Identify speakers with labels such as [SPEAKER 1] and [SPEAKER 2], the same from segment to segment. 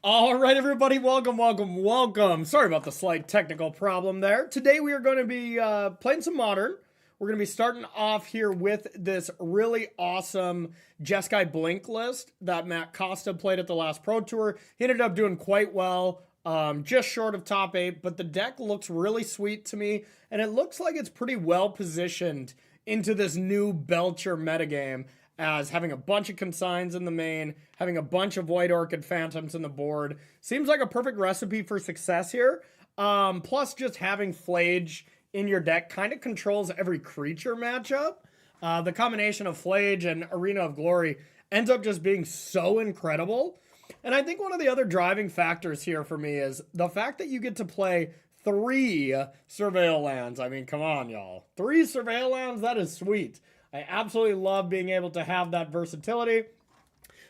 [SPEAKER 1] All right, everybody, welcome. Sorry about the slight technical problem there. Today we are going to be playing some Modern. We're going to be starting off here with this really awesome Jeskai Blink list that Matt Costa played at the last Pro Tour. He ended up doing quite well, just short of top 8, but the deck looks really sweet to me, and it looks like it's pretty well positioned into this new Belcher metagame, as having a bunch of consigns in the main, having a bunch of White Orchid Phantoms in the board. Seems like a perfect recipe for success here. Plus, just having Flage in your deck kind of controls every creature matchup. The combination of Flage and Arena of Glory ends up just being so incredible. And I think one of the other driving factors here for me is the fact that you get to play 3 Surveil lands. I mean, come on, y'all. 3 Surveil lands? That is sweet. I absolutely love being able to have that versatility,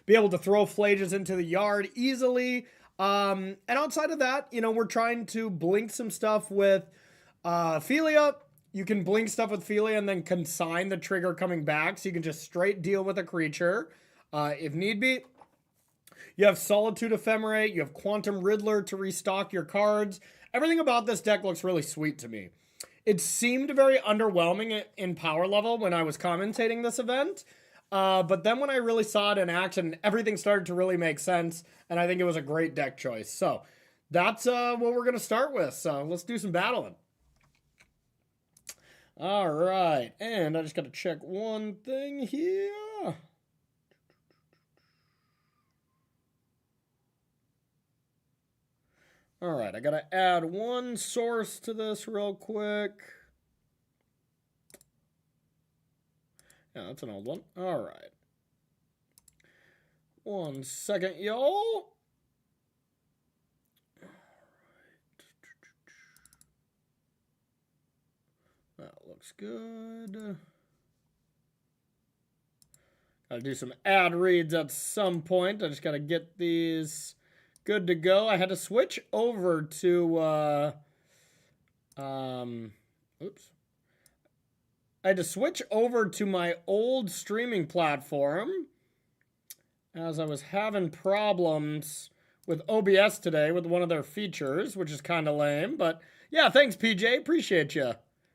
[SPEAKER 1] be able to throw Flages into the yard easily. And outside of that, you know, we're trying to blink some stuff with Philia. You can blink stuff with Philia and then consign the trigger coming back, so you can just straight deal with a creature if need be. You have Solitude Ephemerate, you have Quantum Riddler to restock your cards. Everything about this deck looks really sweet to me. It seemed very underwhelming in power level when I was commentating this event. But then when I really saw it in action, everything started to really make sense. And I think it was a great deck choice. So that's what we're going to start with. So let's do some battling. All right. And I just got to check one thing here. All right, I got to add one source to this real quick. Yeah, that's an old one. All right. 1 second, y'all. That looks good. Gotta do some ad reads at some point. I just gotta get these good to go. I had to switch over to oops. I had to switch over to my old streaming platform as I was having problems with OBS today with one of their features, which is kind of lame, but yeah, thanks PJ, appreciate you.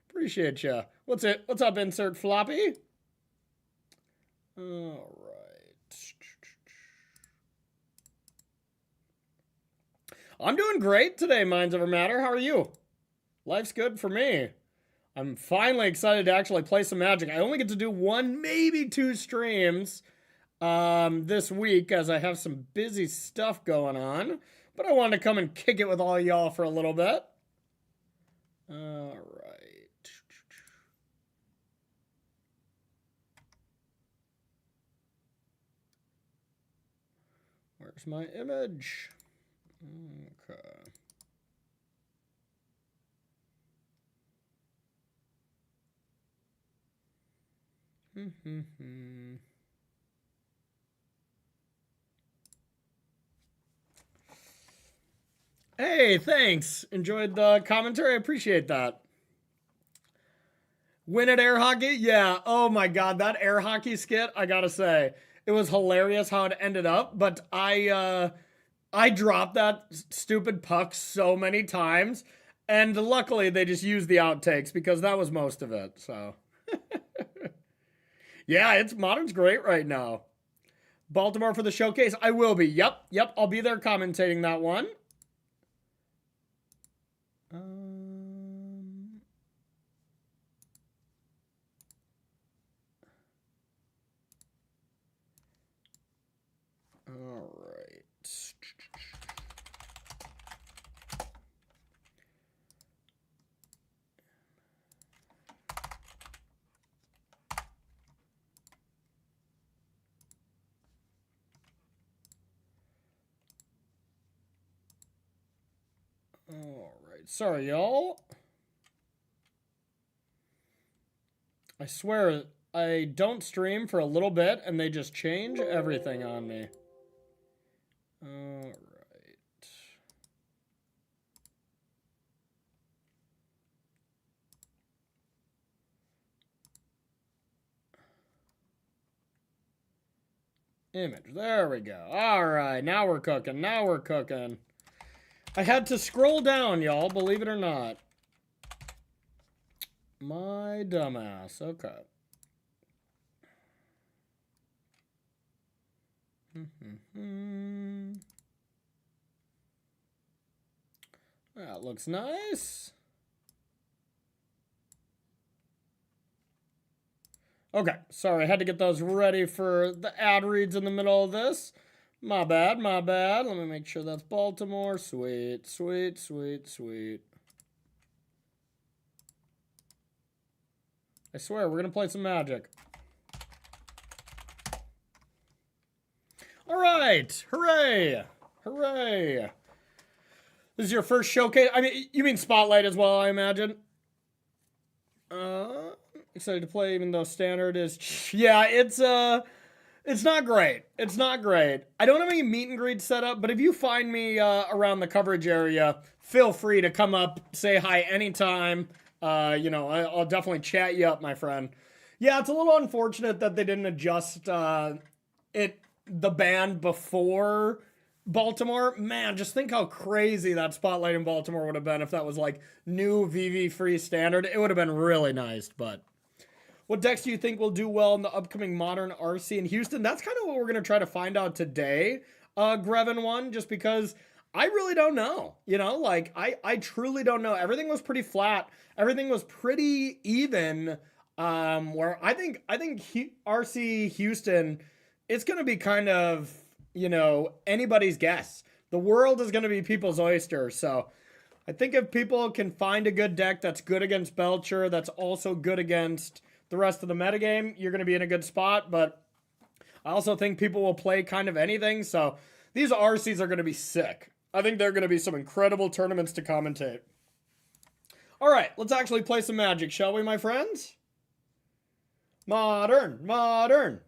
[SPEAKER 1] Appreciate you. What's up, insert floppy? All right. I'm doing great today, Minds Over Matter. How are you? Life's good for me. I'm finally excited to actually play some Magic. I only get to do 1, maybe 2 streams this week as I have some busy stuff going on. But I wanted to come and kick it with all y'all for a little bit. All right. Where's my image? Okay. Hey, thanks. Enjoyed the commentary. I appreciate that. Win at air hockey? Yeah. Oh my god, that air hockey skit, I gotta say, it was hilarious how it ended up, but I dropped that stupid puck so many times, and luckily they just used the outtakes because that was most of it, so. Yeah, Modern's great right now. Baltimore for the showcase? I will be. Yep, I'll be there commentating that one. All right. All right. Sorry, y'all. I swear I don't stream for a little bit and they just change everything on me. All right. Image. There we go. All right, now we're cooking. Now we're cooking. I had to scroll down, y'all, believe it or not. My dumbass. Okay. That looks nice. Okay, sorry, I had to get those ready for the ad reads in the middle of this. My bad, my bad. Let me make sure that's Baltimore. Sweet, sweet, sweet, sweet. I swear, we're going to play some Magic. All right, hooray, hooray. This is your first showcase. I mean, you mean Spotlight as well, I imagine. Excited to play, even though standard is, yeah, it's not great. It's not great. I don't have any meet and greet set up, but if you find me around the coverage area, feel free to come up, say hi anytime. You know, I'll definitely chat you up, my friend. Yeah, it's a little unfortunate that they didn't adjust the ban before Baltimore. Man, just think how crazy that Spotlight in Baltimore would have been if that was like new VV free standard. It would have been really nice, but what decks do you think will do well in the upcoming Modern RC in Houston? That's kind of what we're going to try to find out today, Grevin one, just because I really don't know. You know, like, I truly don't know. Everything was pretty flat. Everything was pretty even, where I think RC Houston, it's going to be kind of, you know, anybody's guess. The world is going to be people's oyster, so I think if people can find a good deck that's good against Belcher, that's also good against the rest of the metagame, you're going to be in a good spot. But I also think people will play kind of anything. So these RCs are going to be sick. I think they're going to be some incredible tournaments to commentate. All right, let's actually play some Magic, shall we, my friends? Modern, modern.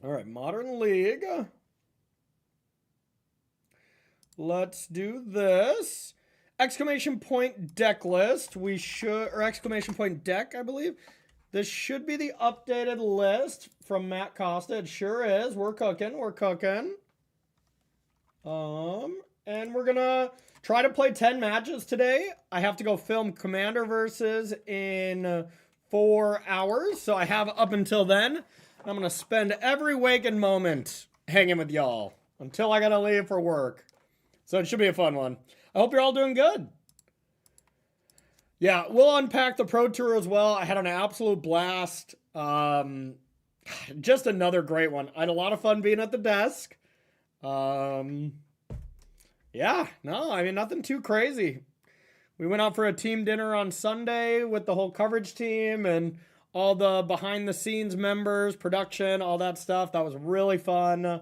[SPEAKER 1] All right, Modern League. Let's do this. Exclamation point deck list. We should, or exclamation point deck, I believe. This should be the updated list from Matt Costa. It sure is. We're cooking. We're cooking. And we're gonna try to play 10 matches today. I have to go film Commander versus in 4 hours. So I have up until then. I'm gonna spend every waking moment hanging with y'all until I gotta leave for work. So it should be a fun one. I hope you're all doing good. Yeah, we'll unpack the Pro Tour as well. I had an absolute blast. Just another great one. I had a lot of fun being at the desk. Yeah, no, I mean, nothing too crazy. We went out for a team dinner on Sunday with the whole coverage team and all the behind-the-scenes members, production, all that stuff. That was really fun.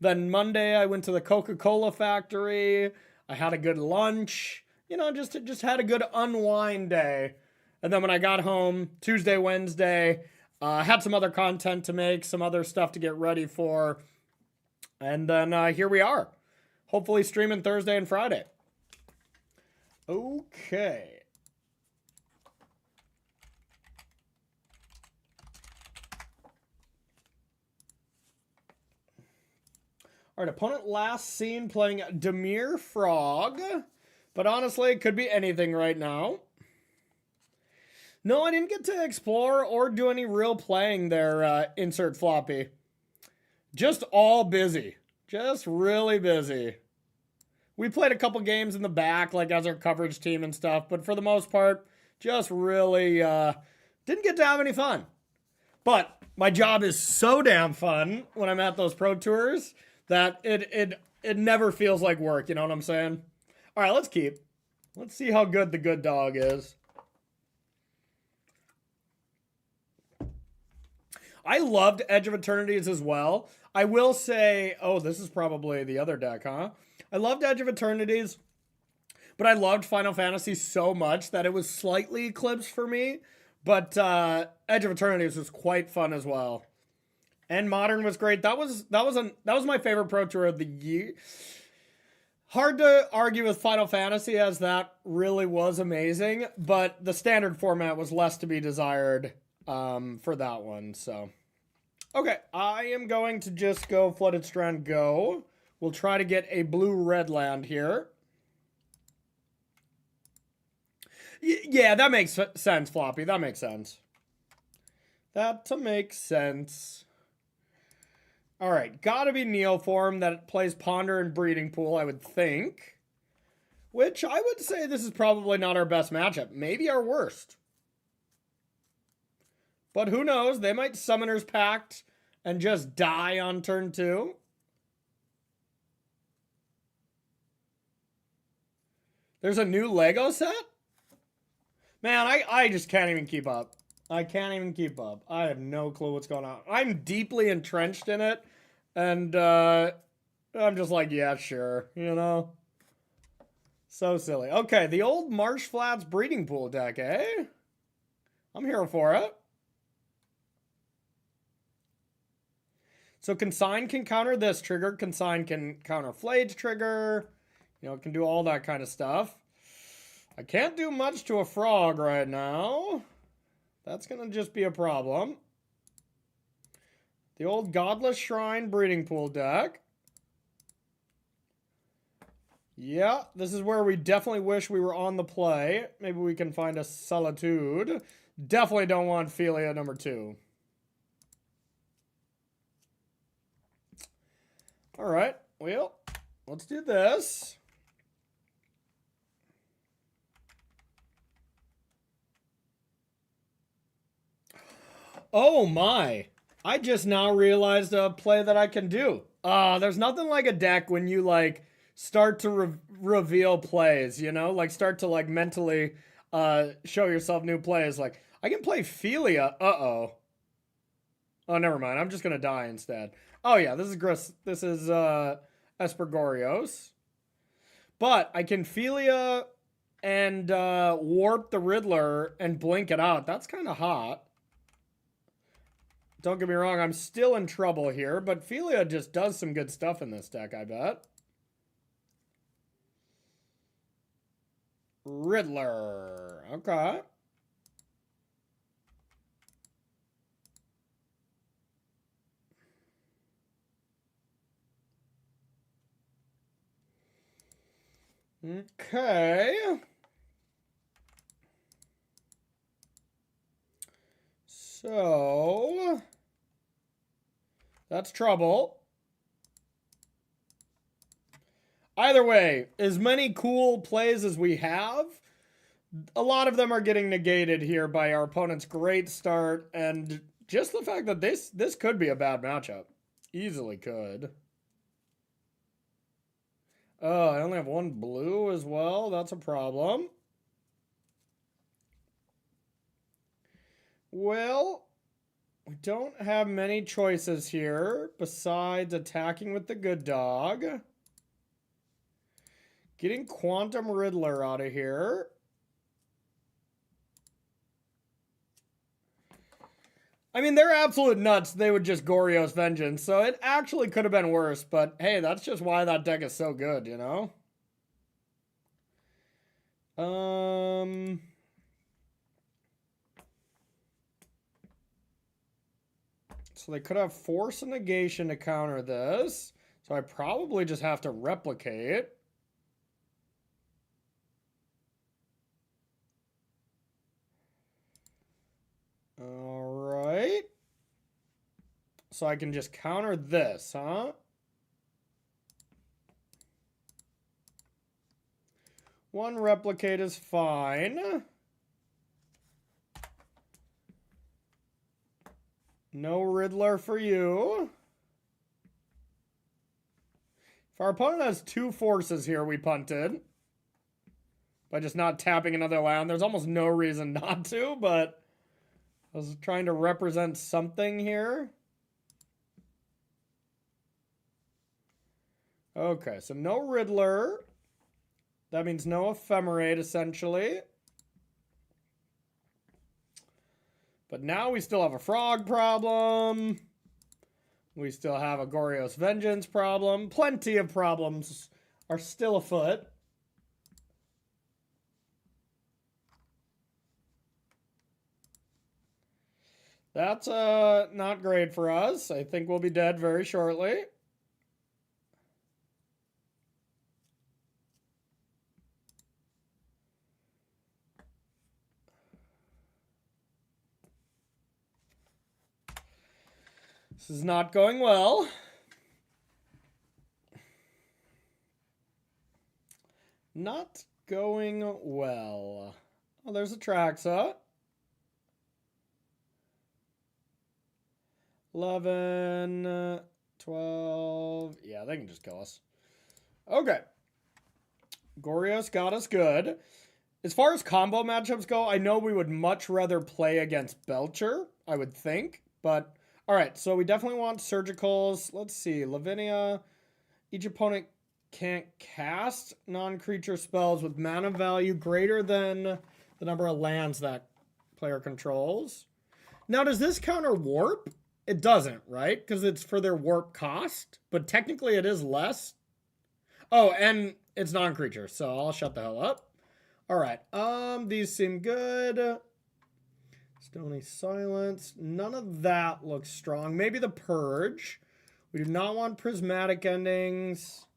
[SPEAKER 1] Then Monday, I went to the Coca-Cola factory. I had a good lunch. You know, just had a good unwind day. And then when I got home, Tuesday, Wednesday, had some other content to make, some other stuff to get ready for. And then here we are. Hopefully streaming Thursday and Friday. Okay. All right, opponent last seen playing Demir Frog. But honestly, it could be anything right now. No, I didn't get to explore or do any real playing there, insert floppy. Just all busy. Just really busy. We played a couple games in the back, like as our coverage team and stuff. But for the most part, just really didn't get to have any fun. But my job is so damn fun when I'm at those pro tours that it never feels like work. You know what I'm saying? All right, let's keep. Let's see how good the good dog is. I loved Edge of Eternities as well. I will say, oh, this is probably the other deck, huh? I loved Edge of Eternities, but I loved Final Fantasy so much that it was slightly eclipsed for me. But Edge of Eternities was quite fun as well. And Modern was great. That was my favorite Pro Tour of the year. Hard to argue with Final Fantasy, as that really was amazing, but the standard format was less to be desired for that one. So, Okay, I am going to just go Flooded Strand, go. We'll try to get a blue-red land here. Yeah, that makes sense, Floppy. That makes sense. That makes sense. All right, gotta be Neoform that plays Ponder and Breeding Pool, I would think. Which I would say this is probably not our best matchup. Maybe our worst. But who knows? They might Summoner's Pact and just die on turn 2. There's a new Lego set? Man, I just can't even keep up. I can't even keep up. I have no clue what's going on. I'm deeply entrenched in it. And I'm just like, yeah, sure. You know? So silly. Okay, the old Marsh Flats Breeding Pool deck, eh? I'm here for it. So Consign can counter this trigger. Consign can counter Flayed's trigger. You know, it can do all that kind of stuff. I can't do much to a frog right now. That's going to just be a problem. The old Godless Shrine Breeding Pool deck. Yeah, this is where we definitely wish we were on the play. Maybe we can find a Solitude. Definitely don't want Philia number 2. All right, well, let's do this. Oh my. I just now realized a play that I can do. There's nothing like a deck when you like start to reveal plays, you know? Like start to like mentally show yourself new plays. Like I can play Philia. Uh-oh. Oh, never mind. I'm just going to die instead. Oh yeah, this is Espergorios. But I can Philia and warp the Riddler and blink it out. That's kind of hot. Don't get me wrong, I'm still in trouble here, but Philia just does some good stuff in this deck, I bet. Riddler. Okay. Okay. So that's trouble. Either way, as many cool plays as we have, a lot of them are getting negated here by our opponent's great start and just the fact that this could be a bad matchup. Easily could. Oh, I only have one blue as well. That's a problem. Well, we don't have many choices here besides attacking with the good dog. Getting Quantum Riddler out of here. I mean, they're absolute nuts. They would just Goryo's Vengeance. So it actually could have been worse. But hey, that's just why that deck is so good, you know? So they could have Force and Negation to counter this. So I probably just have to replicate. Alright. So I can just counter this, huh? One replicate is fine. No Riddler for you. If our opponent has 2 forces here, we punted. By just not tapping another land. There's almost no reason not to, but I was trying to represent something here. Okay, so no Riddler. That means no Ephemerate, essentially. But now we still have a frog problem. We still have a Goryo's Vengeance problem. Plenty of problems are still afoot. That's not great for us. I think we'll be dead very shortly. This is not going well. Not going well. Oh, there's a Traxa. 11, 12. Yeah, they can just kill us. Okay. Gorios got us good. As far as combo matchups go, I know we would much rather play against Belcher, I would think. But, all right, so we definitely want Surgicals. Let's see. Lavinia. Each opponent can't cast non-creature spells with mana value greater than the number of lands that player controls. Now, does this counter warp? It doesn't, right? Because it's for their warp cost. But technically it is less. Oh, and it's non-creature, so I'll shut the hell up. All right. These seem good. Stony Silence. None of that looks strong. Maybe the Purge. We do not want prismatic endings.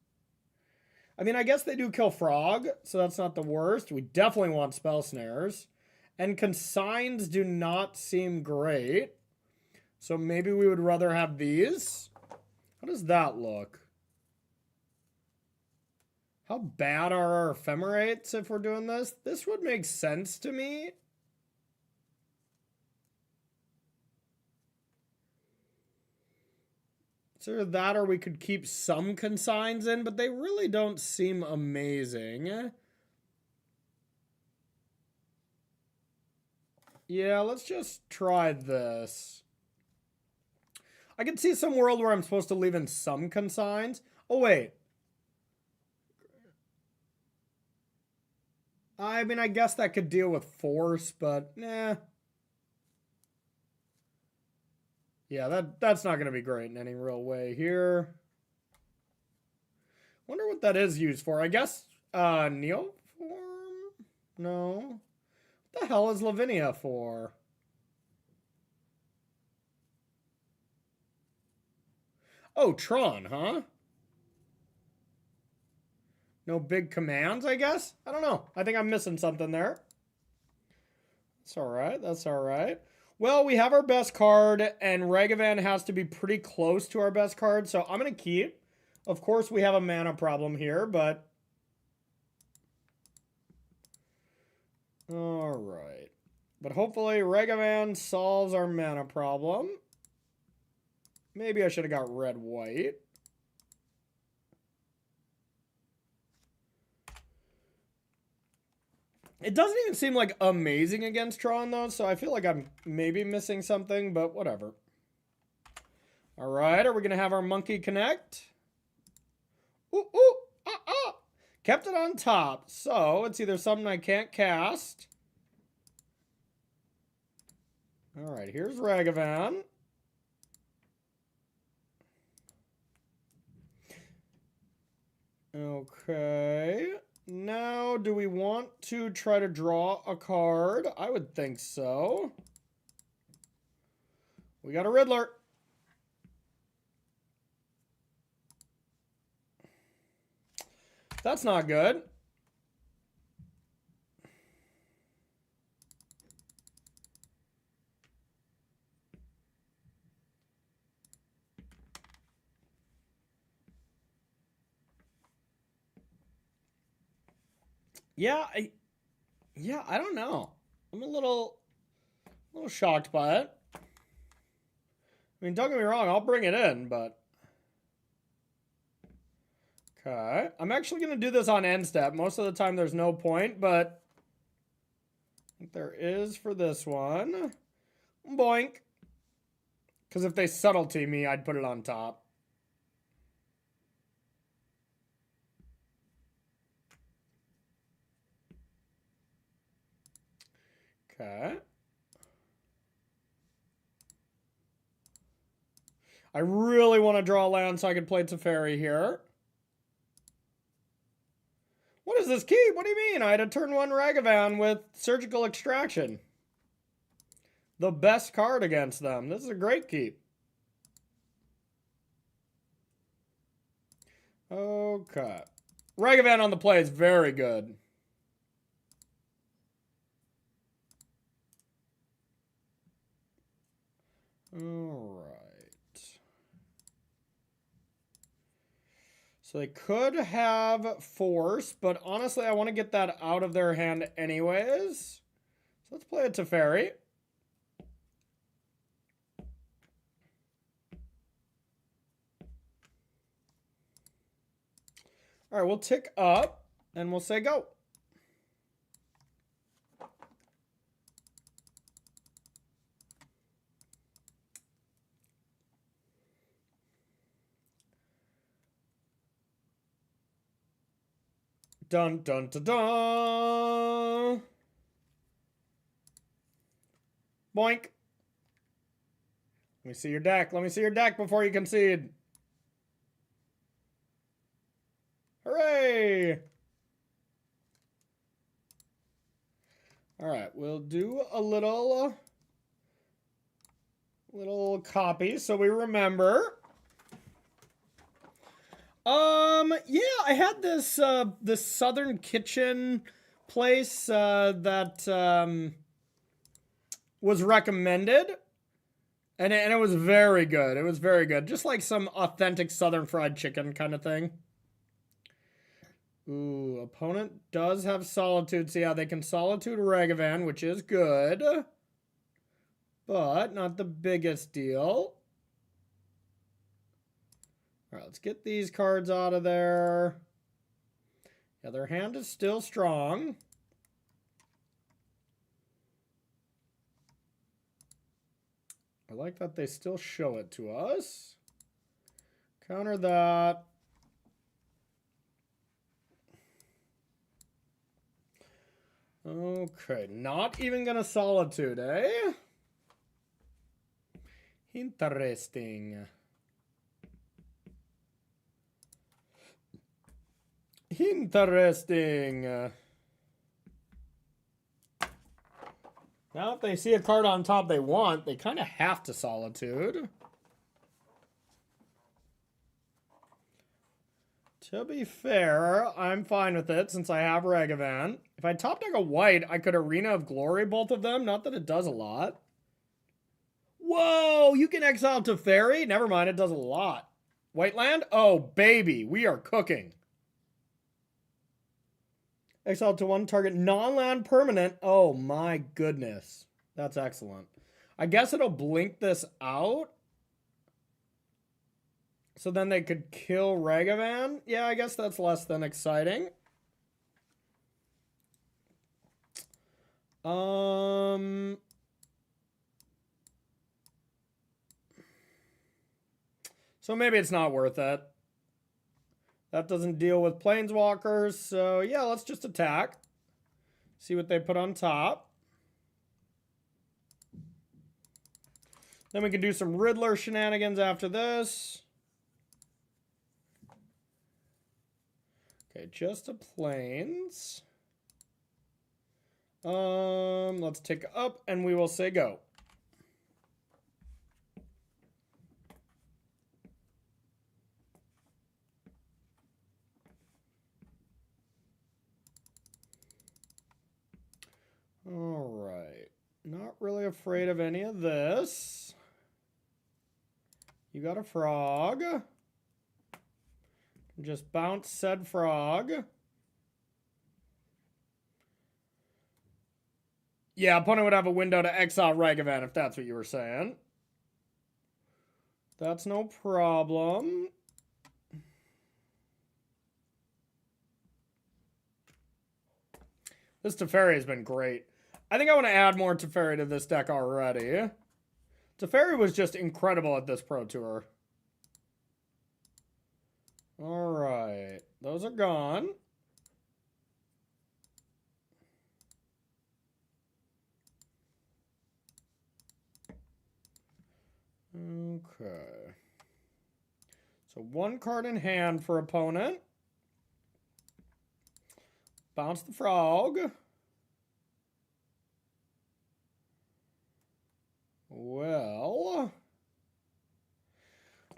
[SPEAKER 1] I mean, I guess they do kill Frog, so that's not the worst. We definitely want Spell Snares. And Consigns do not seem great. So maybe we would rather have these. How does that look? How bad are our Ephemerates if we're doing this? This would make sense to me. It's either that or we could keep some Consigns in, but they really don't seem amazing. Yeah, let's just try this. I can see some world where I'm supposed to leave in some Consigns. Oh, wait. I mean, I guess that could deal with Force, but nah. Yeah, that's not going to be great in any real way here. Wonder what that is used for. I guess Neoform? No. What the hell is Lavinia for? Oh, Tron, huh? No big commands, I guess? I don't know. I think I'm missing something there. That's all right. That's all right. Well, we have our best card, and Ragavan has to be pretty close to our best card, so I'm going to keep. Of course, we have a mana problem here, but... All right. But hopefully, Ragavan solves our mana problem. Maybe I should have got red-white. It doesn't even seem like amazing against Tron, though, so I feel like I'm maybe missing something, but whatever. All right, are we going to have our Monkey connect? Ooh, ooh, ah, ah. Kept it on top, so it's either something I can't cast. All right, here's Ragavan. Okay. Now, do we want to try to draw a card? I would think so. We got a Riddler. That's not good. Yeah, I don't know. I'm a little shocked by it. I mean, don't get me wrong, I'll bring it in, but... Okay. I'm actually going to do this on end step. Most of the time there's no point, but... I think there is for this one. Boink. Because if they subtlety me, I'd put it on top. Okay. I really want to draw a land so I can play Teferi here. What is this keep? What do you mean? I had a turn 1 Ragavan with Surgical Extraction. the best card against them. This is a great keep. Okay. Ragavan on the play is very good. All right. So they could have Force, but honestly, I want to get that out of their hand anyways. So let's play a Teferi. All right, we'll tick up, and we'll say go. Dun, dun, dun, dun. Boink. Let me see your deck. Let me see your deck before you concede. Hooray! All right, we'll do a little copy so we remember. Yeah, I had this this Southern Kitchen place that was recommended, and it was very good. It was very good, just like some authentic Southern fried chicken kind of thing. Ooh, opponent does have Solitude. So yeah, they can Solitude Ragavan, which is good, but not the biggest deal. All right, let's get these cards out of there. Yeah, their hand is still strong. I like that they still show it to us. Counter that. Okay, not even gonna Solitude, eh? Interesting. Interesting. Now, if they see a card on top they want, they kind of have to Solitude. To be fair, I'm fine with it since I have Ragavan. If I top deck a white, I could Arena of Glory both of them. Not that it does a lot. Whoa, you can exile Teferi? Never mind, it does a lot. White land? Oh, baby, we are cooking. Exile to one target non-land permanent. Oh my goodness. That's excellent. I guess it'll blink this out. So then they could kill Ragavan. Yeah, I guess that's less than exciting. So maybe it's not worth it. That doesn't deal with Planeswalkers, so yeah, let's just attack. See what they put on top. Then we can do some Riddler shenanigans after this. Okay, just a Plains. Let's tick up and we will say go. All right, not really afraid of any of this. You got a frog. Just bounce said frog. Yeah, opponent would have a window to exile Ragavan if that's what you were saying. That's no problem. This Teferi has been great. I think I want to add more Teferi to this deck already. Teferi was just incredible at this Pro Tour. All right. Those are gone. Okay. So one card in hand for opponent. Bounce the frog.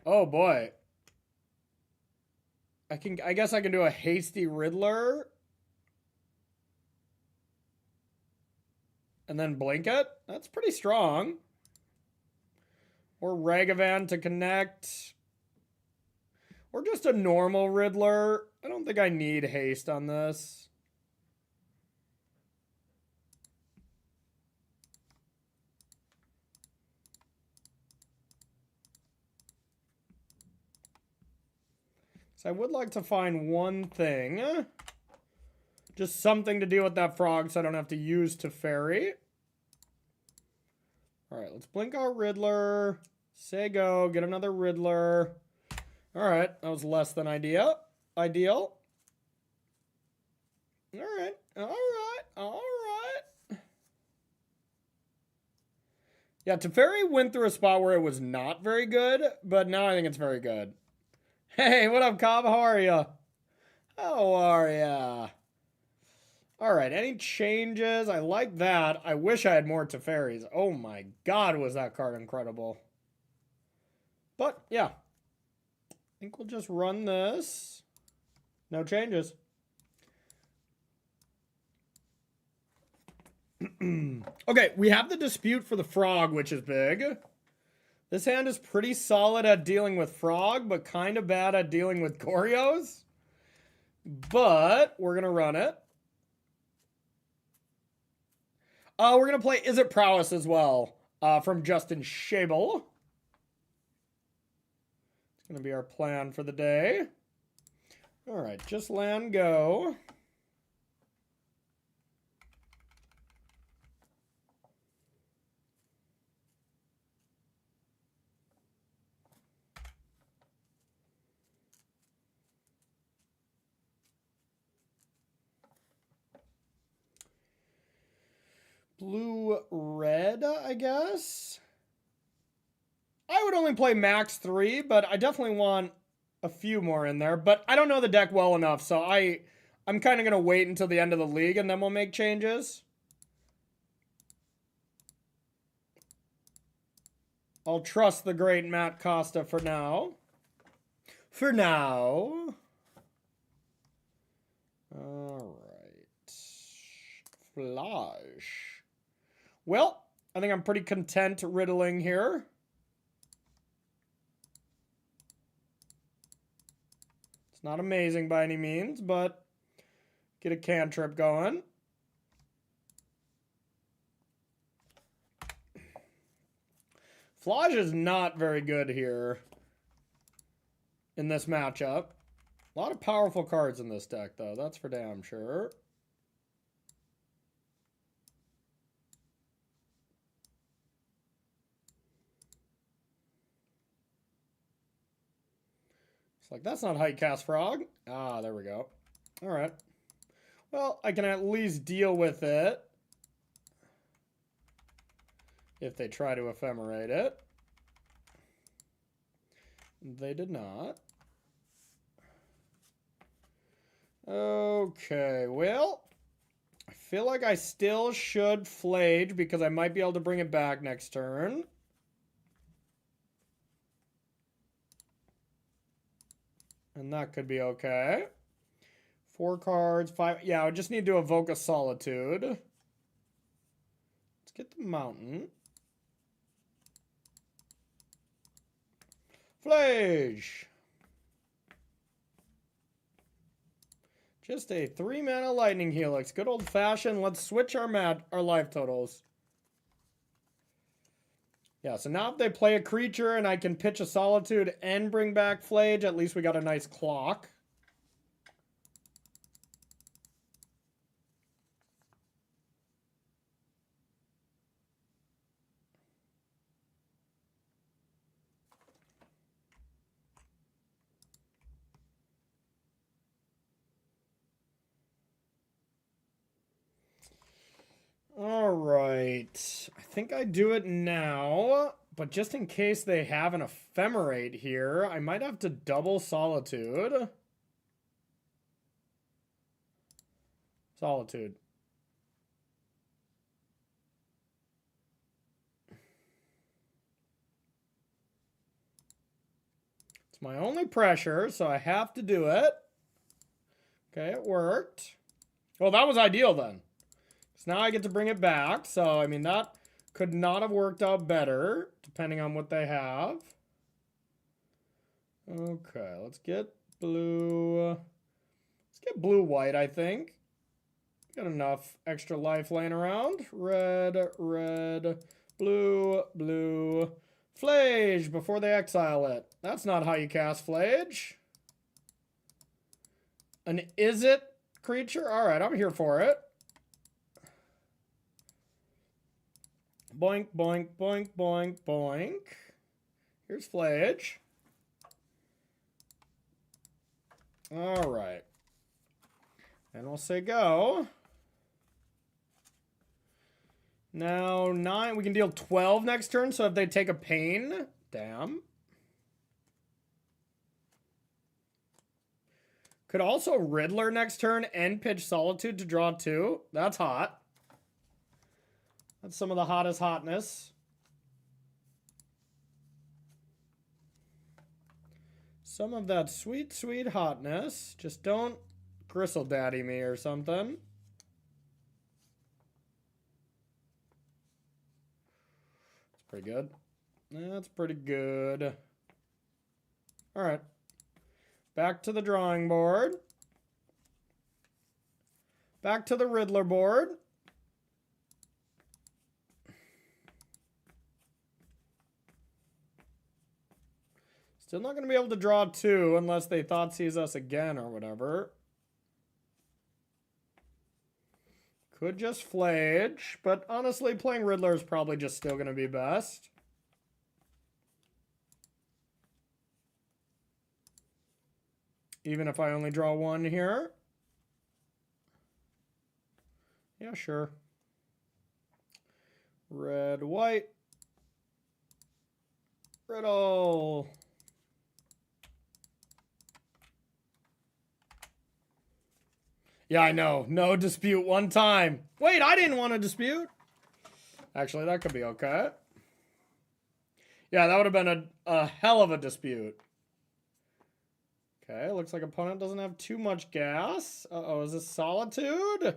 [SPEAKER 1] Oh boy. I guess I can do a hasty Riddler. And then blink it. That's pretty strong. Or Ragavan to connect. Or just a normal Riddler. I don't think I need haste on this. So I would like to find one thing. Just something to deal with that frog so I don't have to use Teferi. Alright, let's blink our Riddler. Say go, get another Riddler. Alright, that was less than ideal. Alright, alright. Yeah, Teferi went through a spot where it was not very good, but now I think it's very good. Hey, what up, Cobb? How are ya? How are ya? Alright, any changes? I like that. I wish I had more Teferis. Oh my god, was that card incredible. But, yeah. I think we'll just run this. No changes. Okay, we have the dispute for the frog, which is big. This hand is pretty solid at dealing with frog, but kind of bad at dealing with Gorios. But we're going to run it. We're going to play Is It Prowess as well, from Justin Schabel. It's going to be our plan for the day. All right, just land go. Blue, red, I guess. I would only play max 3, but I definitely want a few more in there. But I don't know the deck well enough, so I'm kind of going to wait until the end of the league, and then we'll make changes. I'll trust the great Matt Costa for now. For now. All right. Flash. Well, I think I'm pretty content riddling here. It's not amazing by any means, but get a cantrip going. Flage is not very good here in this matchup. A lot of powerful cards in this deck, though. That's for damn sure. Like, that's not height cast frog. Ah, there we go. All right. Well, I can at least deal with it if they try to ephemerate it. They did not. Okay, well, I feel like I still should Flage because I might be able to bring it back next turn. And that could be okay. 4 cards, 5. Yeah, I just need to evoke a Solitude. Let's get the mountain. Flage. Just a 3-mana Lightning Helix. Good old fashioned. Let's switch our life totals. Yeah, so now if they play a creature and I can pitch a Solitude and bring back Flage, at least we got a nice clock. All right. I think I do it now, but just in case they have an Ephemerate here, I might have to double Solitude. Solitude. It's my only pressure, so I have to do it. Okay, it worked. Well, that was ideal then. So now I get to bring it back. So, I mean, that could not have worked out better, depending on what they have. Okay, let's get blue. Let's get blue-white, I think. Got enough extra life laying around. Red, red, blue, blue. Flage before they exile it. That's not how you cast Flage. An is it creature? Alright, I'm here for it. Boink, boink, boink, boink, boink. Here's Flage. Alright. And we'll say go. Now 9. We can deal 12 next turn, so if they take a pain, damn. Could also Riddler next turn and pitch Solitude to draw 2. That's hot. That's some of the hottest hotness. Some of that sweet, sweet hotness. Just don't Gristle Daddy me or something. That's pretty good. That's pretty good. Alright. Back to the drawing board. Back to the Riddler board. Still not going to be able to draw 2 unless they thought sees us again or whatever. Could just Flage, but honestly, playing Riddler is probably just still going to be best. Even if I only draw 1 here. Yeah, sure. Red, white. Riddle. Yeah, I know. No dispute one time. Wait, I didn't want to dispute. Actually, that could be okay. Yeah, that would have been a hell of a dispute. Okay, looks like opponent doesn't have too much gas. Uh-oh, is this Solitude? It's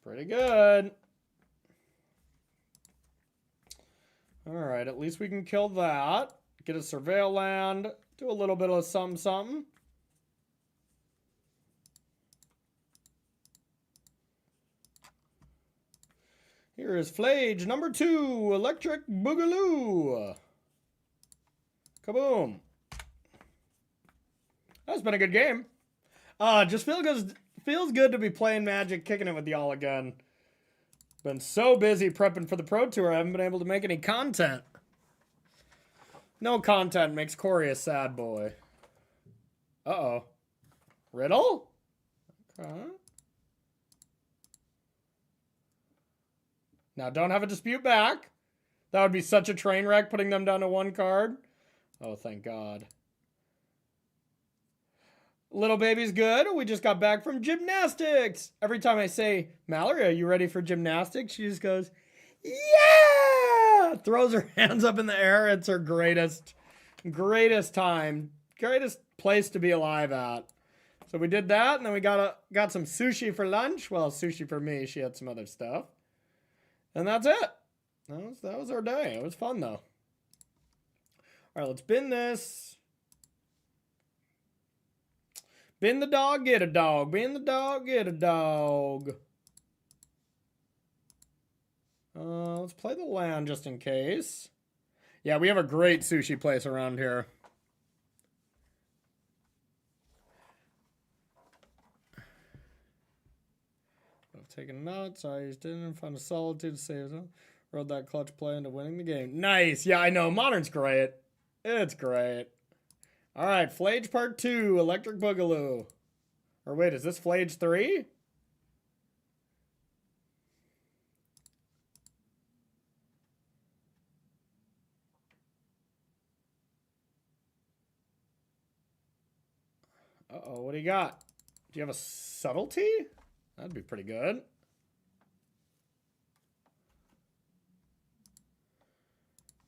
[SPEAKER 1] pretty good. Alright, at least we can kill that. Get a Surveil land. Do a little bit of something, something. Here is Flage number 2, Electric Boogaloo. Kaboom. That's been a good game. Just feels good to be playing Magic, kicking it with y'all again. Been so busy prepping for the Pro Tour, I haven't been able to make any content. No content makes Corey a sad boy. Uh-oh. Riddle? Okay. Now, don't have a dispute back. That would be such a train wreck, putting them down to 1 card. Oh, thank God. Little baby's good. We just got back from gymnastics. Every time I say, Mallory, are you ready for gymnastics? She just goes, yeah! Throws her hands up in the air. It's her greatest time. Greatest place to be alive at. So we did that, and then we got some sushi for lunch. Well, sushi for me. She had some other stuff. And that's it. That was our day. It was fun, though. All right, let's bin this. Bin the dog, get a dog. Bin the dog, get a dog. Let's play the land just in case. Yeah, we have a great sushi place around here. I've taken notes. I used it in front of Solitude to save them. Rode that clutch play into winning the game. Nice. Yeah, I know. Modern's great. It's great. All right, Flage Part 2, Electric Boogaloo. Or wait, is this Flage 3? Uh-oh, what do you got? Do you have a Subtlety? That'd be pretty good.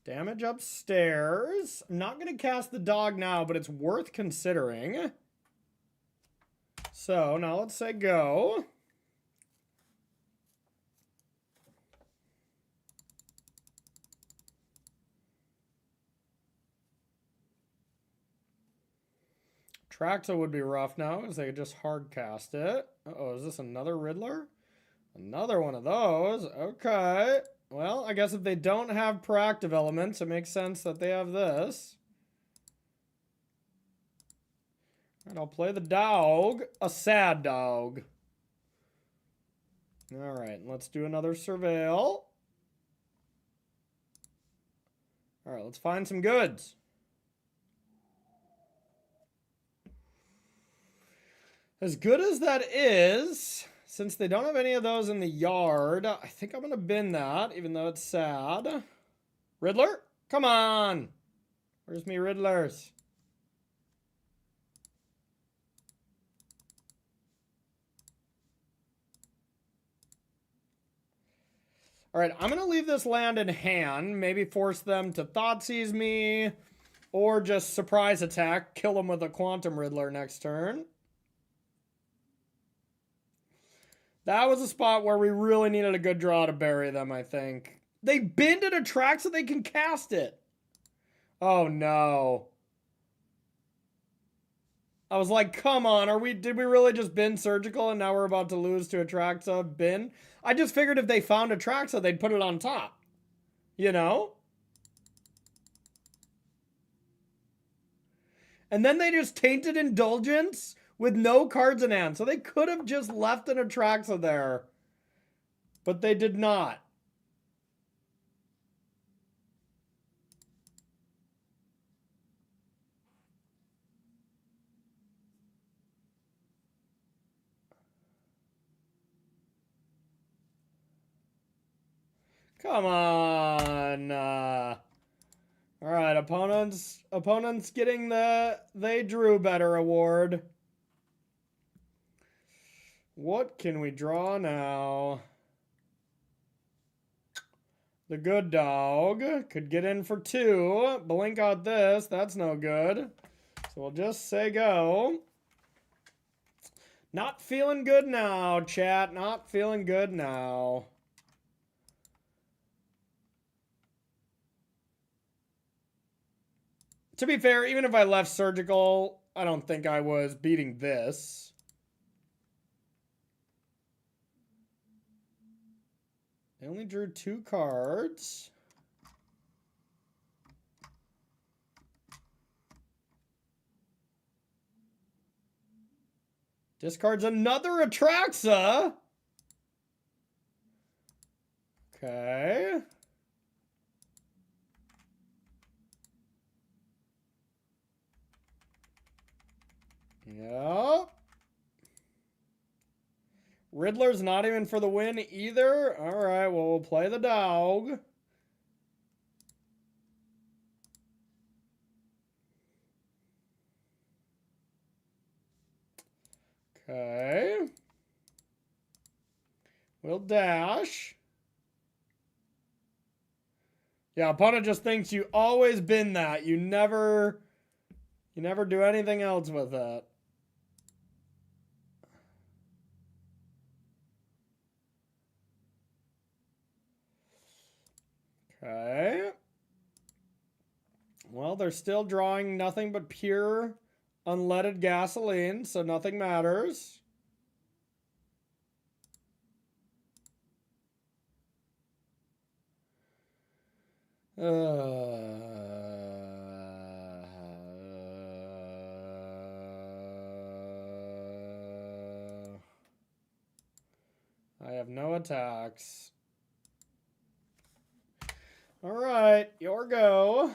[SPEAKER 1] Damage upstairs. I'm not going to cast the dog now, but it's worth considering. So now let's say go. Traxa would be rough now because they could just hard cast it. Uh-oh, is this another Riddler? Another one of those. Okay. Well, I guess if they don't have proactive elements, it makes sense that they have this. And I'll play the dog. A sad dog. Alright, let's do another surveil. Alright, let's find some goods. As good as that is, since they don't have any of those in the yard, I think I'm going to bin that, even though it's sad. Riddler? Come on! Where's me Riddlers? Alright, I'm going to leave this land in hand. Maybe force them to Thoughtseize me. Or just surprise attack. Kill them with a Quantum Riddler next turn. That was a spot where we really needed a good draw to bury them, I think. They binned it a track so they can cast it. Oh, no. I was like, come on, did we really just bin Surgical and now we're about to lose to Atraxa bin? I just figured if they found Atraxa, they'd put it on top. You know? And then they just tainted Indulgence with no cards in hand. So they could have just left an Atraxa there. But they did not. Come on. All right, opponents getting the they drew better award. What can we draw now? The good dog could get in for 2. Blink out this. That's no good. So we'll just say go. Not feeling good now, chat. Not feeling good now. To be fair, even if I left Surgical, I don't think I was beating this. I only drew 2 cards. Discards another Atraxa. Okay. Yep. Riddler's not even for the win either. All right, well, we'll play the dog. Okay. We'll dash. Yeah, opponent just thinks you always bin that. You never do anything else with it. Okay. Well, they're still drawing nothing but pure unleaded gasoline, so nothing matters. I have no attacks. All right, your go.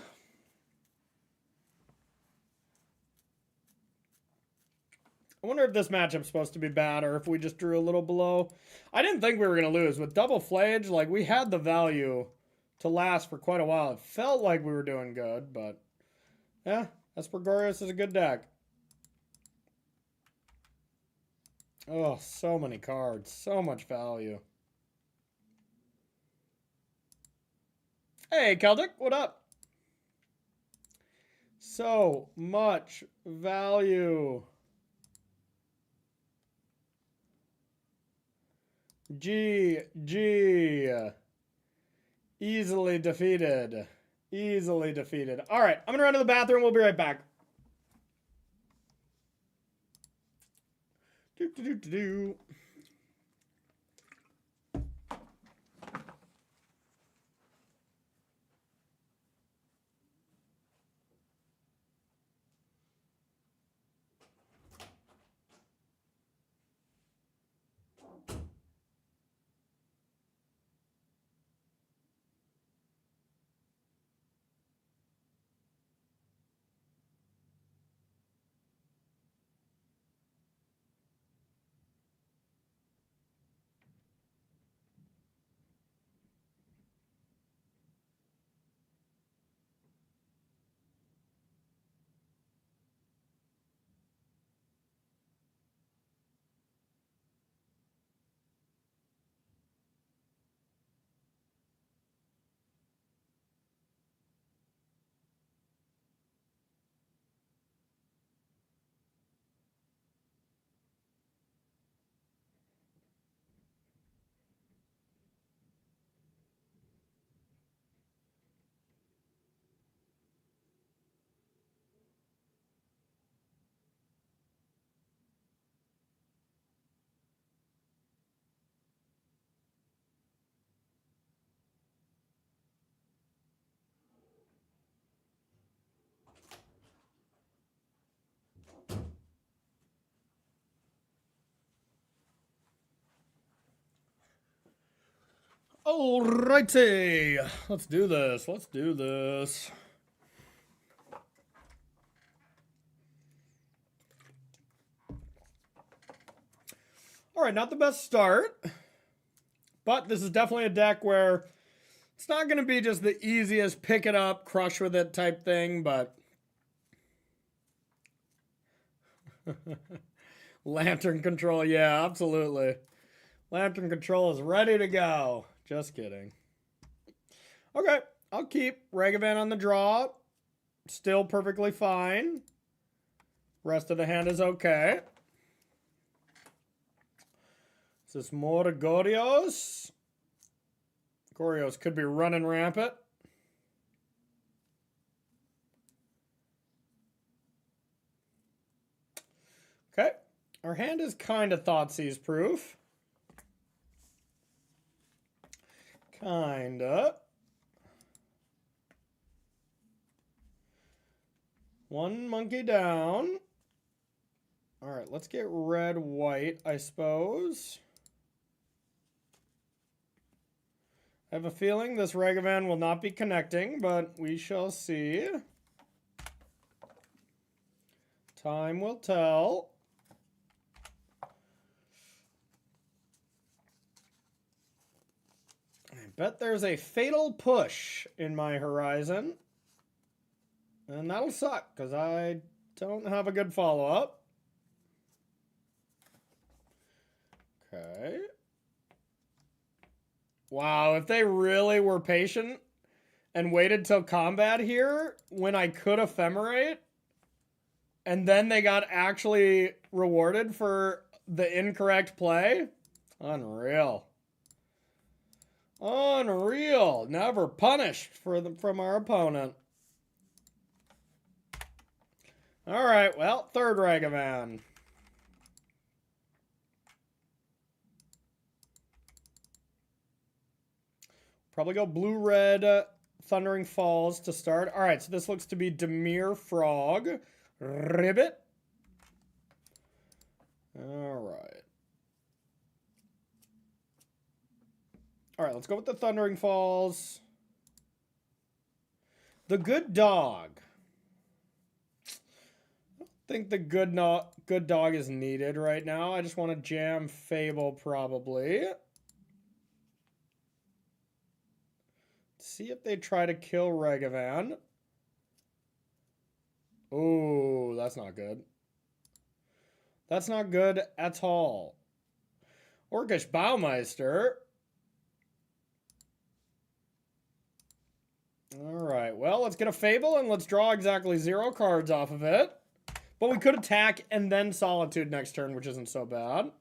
[SPEAKER 1] I wonder if this matchup's supposed to be bad or if we just drew a little below. I didn't think we were going to lose. With double flage, like, we had the value to last for quite a while. It felt like we were doing good, but yeah, Aspergorius is a good deck. Oh, so many cards. So much value. Hey, Celtic, what up? So much value. GG. Easily defeated. Easily defeated. All right, I'm going to run to the bathroom. We'll be right back. Do. Alrighty, let's do this. Let's do this. All right, not the best start, but this is definitely a deck where it's not going to be just the easiest pick it up, crush with it type thing, but Lantern Control, yeah, absolutely. Lantern Control is ready to go. Just kidding. Okay, I'll keep Ragavan on the draw. Still perfectly fine. Rest of the hand is okay. Is this more Gorios? Gorios could be running rampant. Okay, our hand is kind of Thoughtseize proof. Kinda. One monkey down. All right, let's get red, white, I suppose. I have a feeling this Ragavan will not be connecting, but we shall see. Time will tell. I bet there's a fatal push in my horizon. And that'll suck, because I don't have a good follow-up. Okay. Wow, if they really were patient and waited till combat here when I could ephemerate, and then they got actually rewarded for the incorrect play, unreal. Unreal. Never punished from our opponent. All right, well, third Ragavan. Probably go blue-red Thundering Falls to start. All right, so this looks to be Dimir Frog. Ribbit. All right. All right, let's go with the Thundering Falls. The Good Dog. I don't think the good dog is needed right now. I just want to jam Fable probably. See if they try to kill Ragavan. Oh, that's not good. That's not good at all. Orcish Baumeister. Alright, well, let's get a Fable and let's draw exactly 0 cards off of it. But we could attack and then Solitude next turn, which isn't so bad.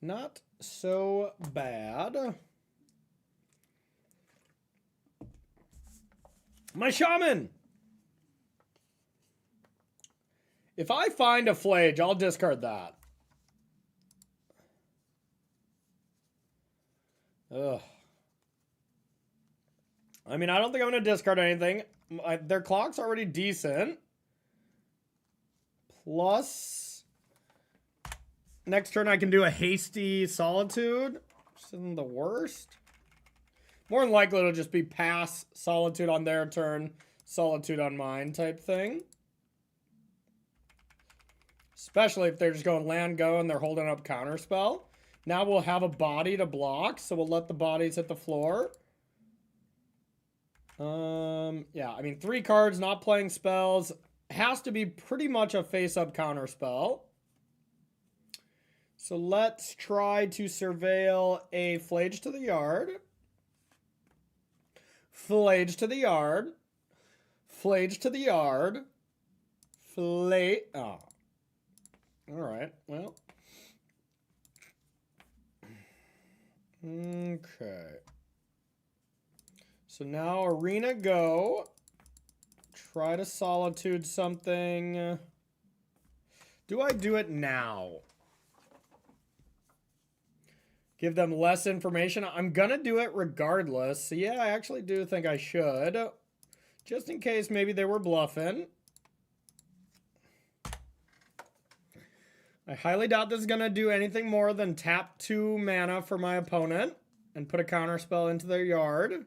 [SPEAKER 1] Not so bad. My Shaman! If I find a Flage, I'll discard that. Ugh. I mean, I don't think I'm going to discard anything. Their clock's already decent. Plus, next turn I can do a hasty Solitude, which isn't the worst. More than likely it'll just be pass Solitude on their turn, Solitude on mine type thing. Especially if they're just going land go and they're holding up Counterspell. Now we'll have a body to block, so we'll let the bodies hit the floor. Yeah, I mean, 3 cards, not playing spells. Has to be pretty much a face-up Counterspell. So let's try to surveil a Flage to the Yard. Flage to the Yard. Flage to the Yard. Flage. Oh. Alright, well. Okay. So now Arena go. Try to Solitude something. Do I do it now? Give them less information. I'm gonna do it regardless. So yeah, I actually do think I should. Just in case maybe they were bluffing. I highly doubt this is gonna do anything more than tap 2 mana for my opponent and put a counterspell into their yard.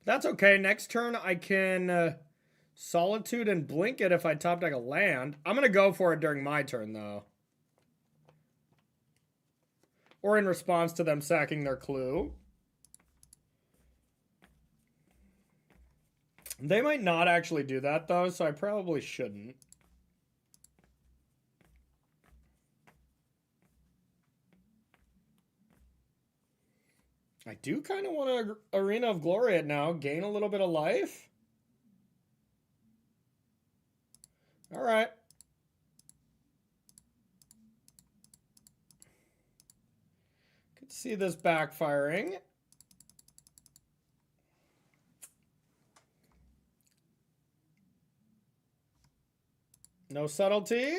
[SPEAKER 1] That's okay. Next turn I can Solitude and blink it if I top deck a land. I'm gonna go for it during my turn though. Or in response to them sacking their clue. They might not actually do that though, so I probably shouldn't. I do kind of want to Arena of Glory it now. Gain a little bit of life. All right. Could see this backfiring. No subtlety.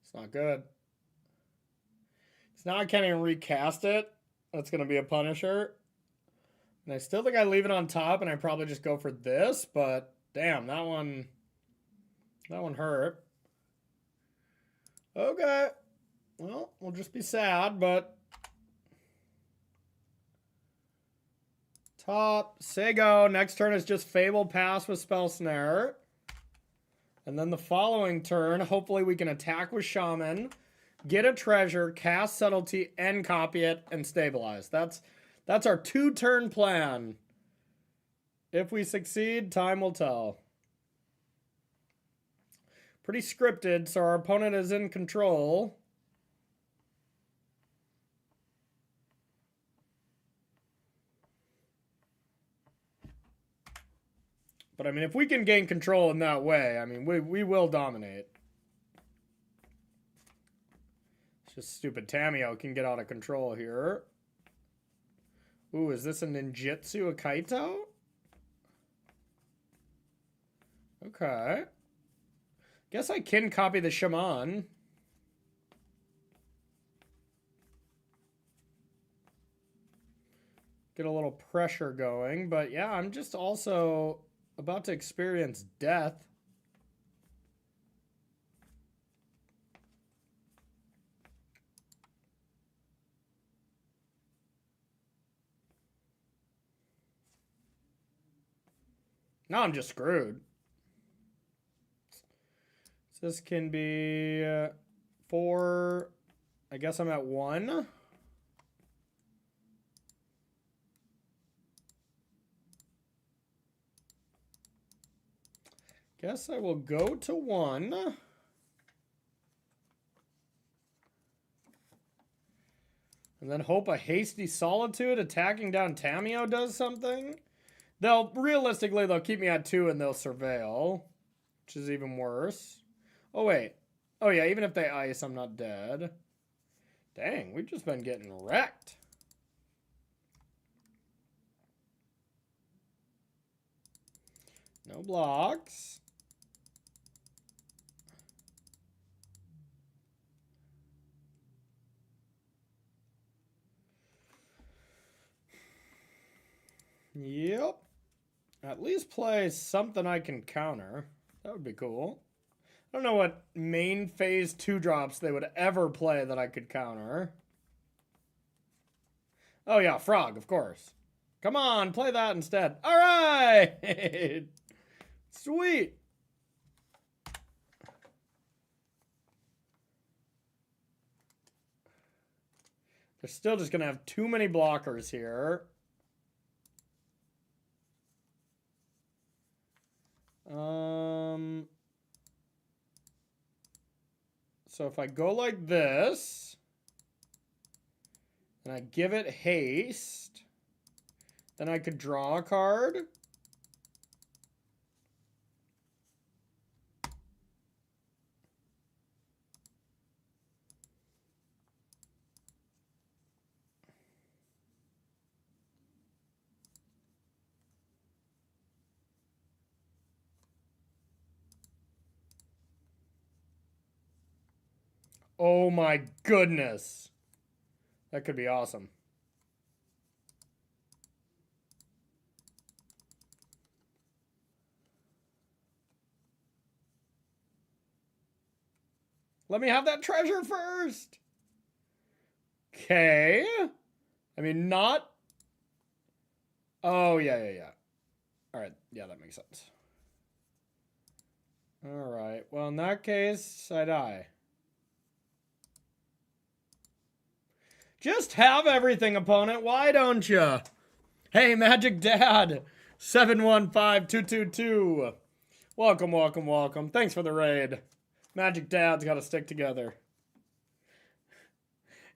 [SPEAKER 1] It's not good. So now I can't even recast it. That's going to be a Punisher. And I still think I leave it on top and I probably just go for this, but damn, that one hurt. Okay. Well, we'll just be sad, but top, Sego. Next turn is just Fable Pass with Spell Snare. And then the following turn, hopefully we can attack with Shaman, get a treasure, cast Subtlety, and copy it, and stabilize. That's our 2-turn plan. If we succeed, time will tell. Pretty scripted, so our opponent is in control. But, I mean, if we can gain control in that way, I mean, we will dominate. It's just stupid Tamio can get out of control here. Ooh, is this a Ninjutsu, a Kaito? Okay. Guess I can copy the Shaman. Get a little pressure going. But yeah, I'm just also about to experience death. Now I'm just screwed. So this can be 4. I guess I'm at 1. Guess I will go to 1. And then hope a hasty solitude attacking down Tamio does something. Realistically, they'll keep me at 2 and they'll surveil, which is even worse. Oh, wait. Oh, yeah, even if they ice, I'm not dead. Dang, we've just been getting wrecked. No blocks. Yep. At least play something I can counter. That would be cool. I don't know what main phase 2 drops they would ever play that I could counter. Oh yeah, Frog, of course. Come on, play that instead. All right! Sweet! They're still just going to have too many blockers here. So if I go like this, and I give it haste, then I could draw a card. Oh my goodness. That could be awesome. Let me have that treasure first. Okay. I mean, not... Oh, yeah. All right. Yeah, that makes sense. All right. Well, in that case, I die. Just have everything, opponent. Why don't you? Hey, Magic Dad. 715222. Welcome. Thanks for the raid. Magic Dad's got to stick together.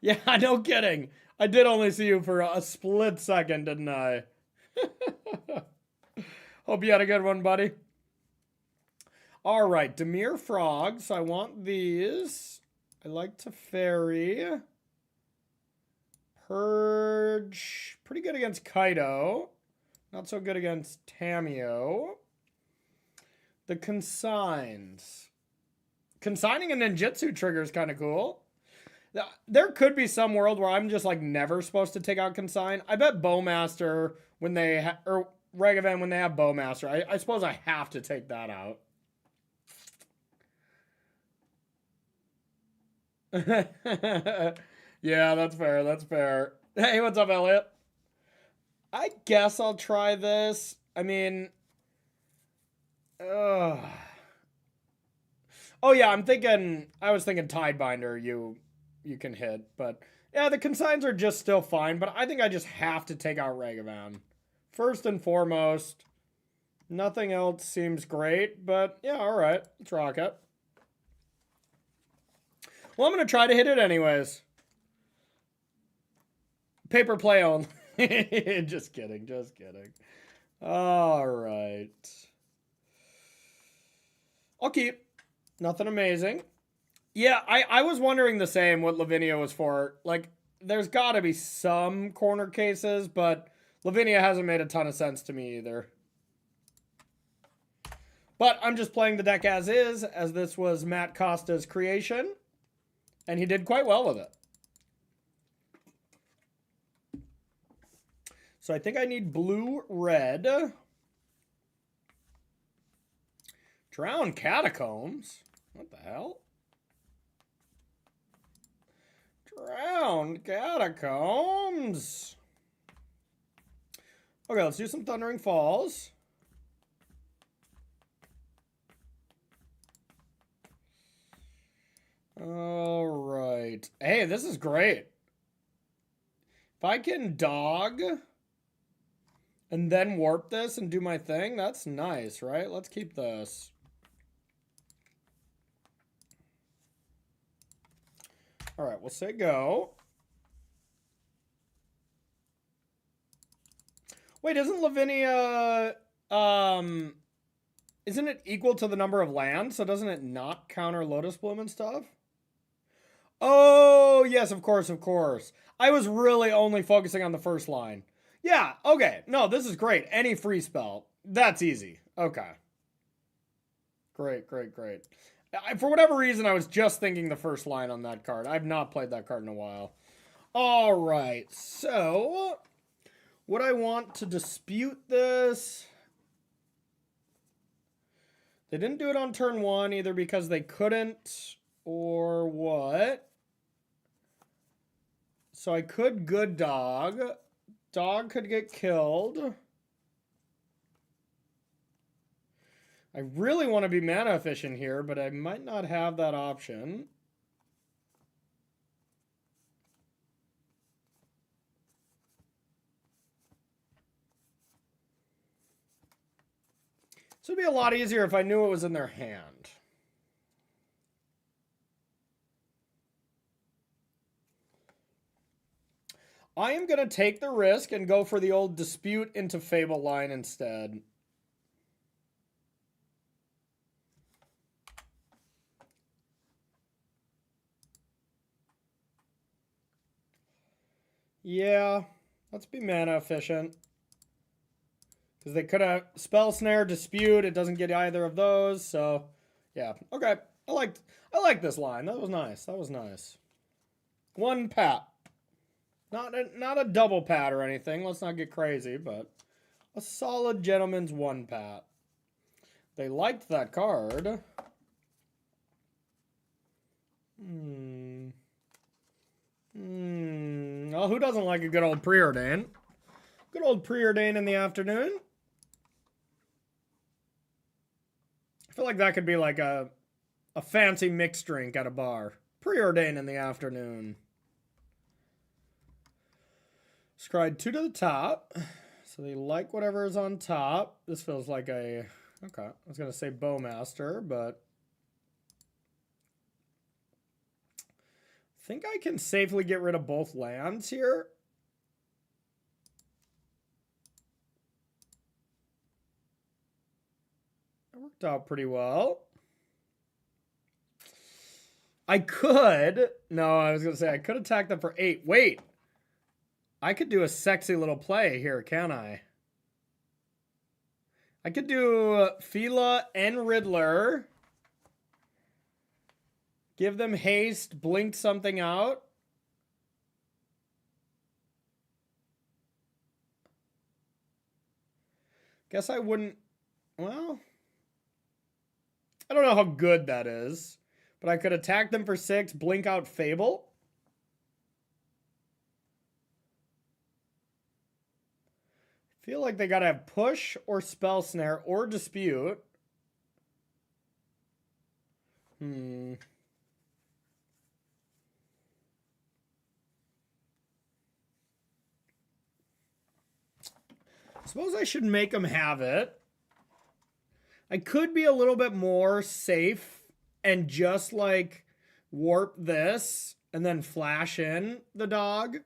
[SPEAKER 1] Yeah, no kidding. I did only see you for a split second, didn't I? Hope you had a good one, buddy. All right, Demir Frogs. I want these. I like to ferry. Purge. Pretty good against Kaido. Not so good against Tamio. The consigns. Consigning a ninjutsu trigger is kind of cool. There could be some world where I'm just like never supposed to take out consign. I bet Bowmaster when they or Regavan when they have Bowmaster. I suppose I have to take that out. Yeah, that's fair. Hey, what's up, Elliot? I guess I'll try this. I mean... Oh yeah, I was thinking Tidebinder you can hit, but... Yeah, the consigns are just still fine, but I think I just have to take out Regavan. First and foremost, nothing else seems great, but yeah, alright, let's rock it. Well, I'm going to try to hit it anyways. Paper play only. Just kidding. All right. I'll keep. Nothing amazing. Yeah, I was wondering the same what Lavinia was for. Like, there's got to be some corner cases, but Lavinia hasn't made a ton of sense to me either. But I'm just playing the deck as is, as this was Matt Costa's creation. And he did quite well with it. So I think I need blue-red. Drown Catacombs? What the hell? Drown Catacombs. Okay, let's do some Thundering Falls. All right. Hey, this is great. If I can dog and then warp this and do my thing, that's nice, right? Let's keep this. All right, we'll say go. Wait, isn't Lavinia, isn't it equal to the number of lands? So doesn't it not counter Lotus Bloom and stuff? Oh, yes, of course, of course. I was really only focusing on the first line. Yeah, okay. No, this is great. Any free spell. That's easy. Okay. Great, great, great. For whatever reason, I was just thinking the first line on that card. I've not played that card in a while. All right, so would I want to dispute this? They didn't do it on turn one, either because they couldn't or what. So I could good dog. Dog could get killed. I really want to be mana efficient here, but I might not have that option. This would be a lot easier if I knew it was in their hand. I am going to take the risk and go for the old dispute into Fable line instead. Yeah, let's be mana efficient. Because they could have Spell Snare, Dispute. It doesn't get either of those. So, yeah. Okay. I like this line. That was nice. That was nice. One pat. Not a double pat or anything. Let's not get crazy, but a solid gentleman's one pat. They liked that card. Well, who doesn't like a good old preordain? Good old preordain in the afternoon. I feel like that could be like a fancy mixed drink at a bar. Preordain in the afternoon. Scryed 2 to the top. So they like whatever is on top. This feels like a... Okay, I was going to say Bowmaster, but... I think I can safely get rid of both lands here. That worked out pretty well. I could... No, I was going to say I could attack them for 8. Wait! I could do a sexy little play here, can't I? I could do Fila and Riddler. Give them haste, blink something out. Guess I wouldn't... Well... I don't know how good that is. But I could attack them for 6, blink out Fable. Feel like they gotta have push or spell snare or dispute. Suppose I should make them have it. I could be a little bit more safe and just like warp this and then flash in the dog.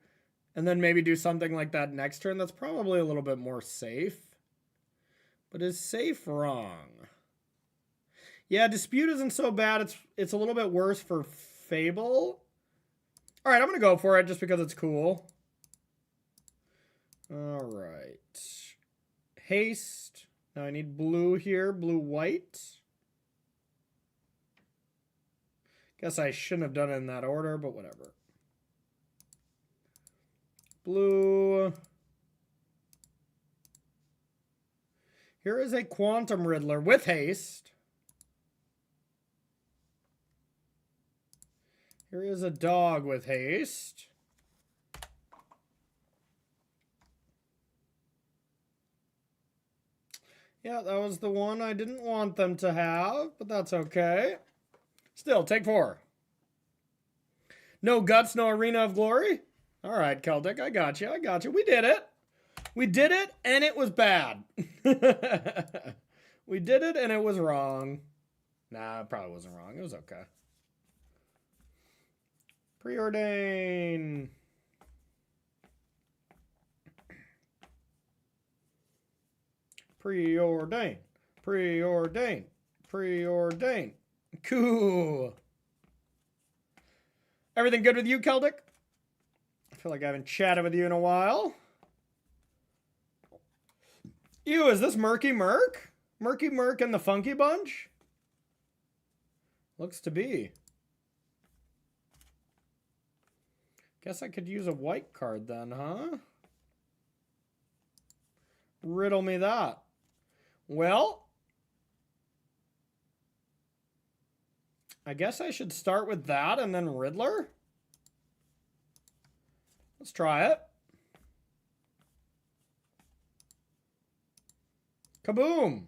[SPEAKER 1] And then maybe do something like that next turn. That's probably a little bit more safe. But is safe wrong? Yeah, Dispute isn't so bad. It's a little bit worse for Fable. All right, I'm going to go for it just because it's cool. All right. Haste. Now I need blue here. Blue-white. Guess I shouldn't have done it in that order, but whatever. Blue. Here is a Quantum Riddler with haste. Here is a dog with haste. Yeah, that was the one I didn't want them to have, but that's okay. Still, take 4. No guts, no arena of glory. All right, Celtic, I got you. I got you. We did it. We did it, and it was bad. We did it, and it was wrong. Nah, it probably wasn't wrong. It was okay. Preordain. Preordain. Preordain. Preordain. Cool. Everything good with you, Celtic? I feel like I haven't chatted with you in a while. Ew, is this Murky Merc? Murky Merc and the Funky Bunch? Looks to be. Guess I could use a white card then, huh? Riddle me that. Well, I guess I should start with that and then Riddler. Let's try it. Kaboom!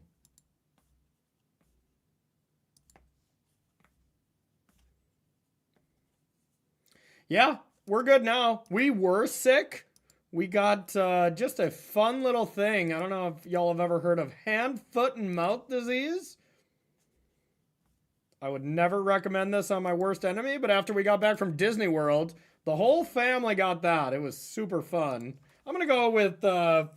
[SPEAKER 1] Yeah, we're good now. We were sick. We got just a fun little thing. I don't know if y'all have ever heard of hand, foot, and mouth disease. I would never recommend this on my worst enemy, but after we got back from Disney World, the whole family got that. It was super fun. I'm going to go with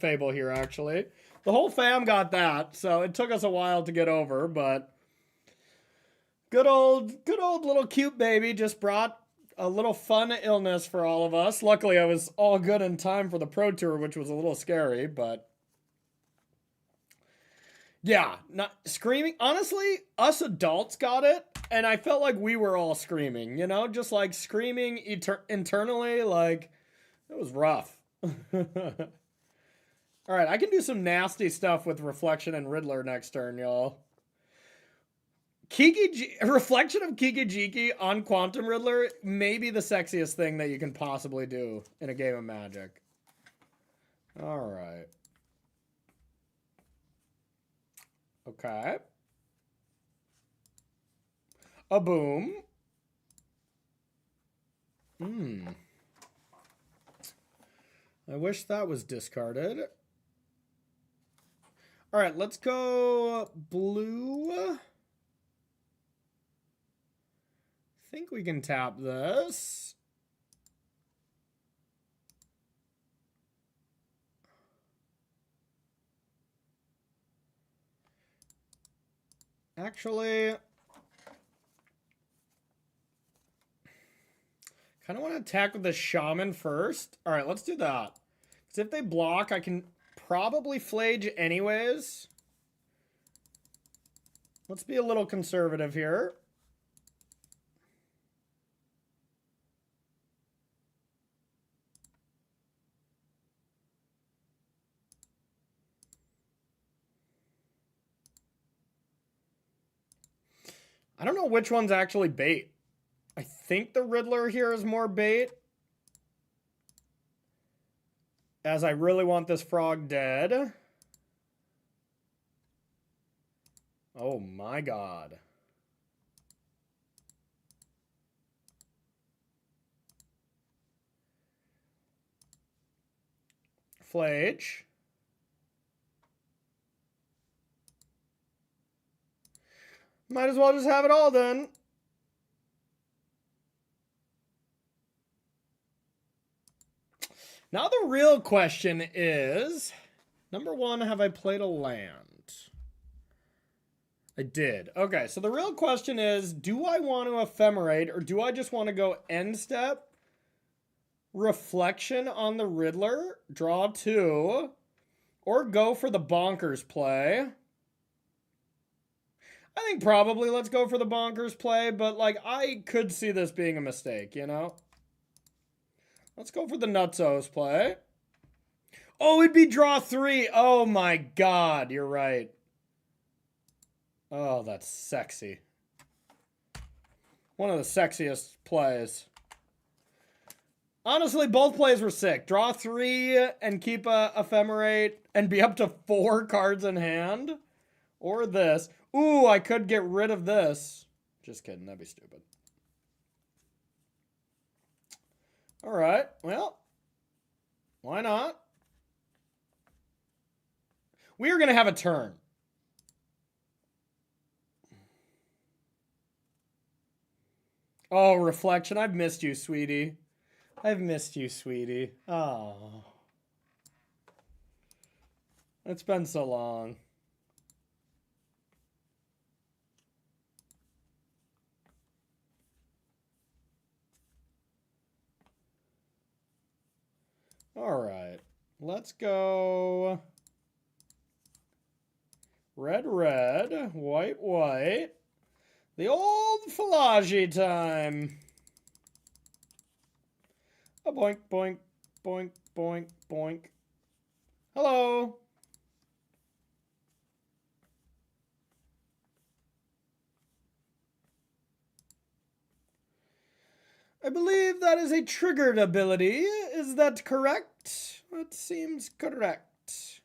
[SPEAKER 1] Fable here, actually. The whole fam got that, so it took us a while to get over, but good old little cute baby just brought a little fun illness for all of us. Luckily, I was all good in time for the Pro Tour, which was a little scary, but yeah, not screaming. Honestly, us adults got it, and I felt like we were all screaming, you know, just like screaming internally, like it was rough. All right, I can do some nasty stuff with Reflection and Riddler next turn, y'all. Reflection of Kiki-Jiki on Quantum Riddler may be the sexiest thing that you can possibly do in a game of Magic. All right. Okay. A boom. I wish that was discarded. All right, let's go blue. I think we can tap this. Actually, kind of want to attack with the Shaman first. All right, let's do that. Because if they block, I can probably Flage anyways. Let's be a little conservative here. I don't know which one's actually bait. I think the Riddler here is more bait, as I really want this frog dead. Oh my god. Flage. Might as well just have it all then. Now the real question is, number one, have I played a land? I did. Okay, so the real question is, do I want to ephemerate or do I just want to go end step? Reflection on the Riddler, draw 2, or go for the bonkers play? I think probably let's go for the bonkers play, but like I could see this being a mistake, you know? Let's go for the nutsos play. Oh, it'd be draw 3. Oh my god, you're right. Oh, that's sexy. One of the sexiest plays. Honestly, both plays were sick. Draw 3 and keep a ephemerate and be up to 4 cards in hand. Or this. Ooh, I could get rid of this. Just kidding, that'd be stupid. All right, well, why not? We are going to have a turn. Oh, Reflection, I've missed you, sweetie. I've missed you, sweetie. Oh. It's been so long. All right. Let's go red, red, white, white. The old Falagi time. A boink, boink, boink, boink, boink. Hello. I believe that is a triggered ability. Is that correct? That seems correct.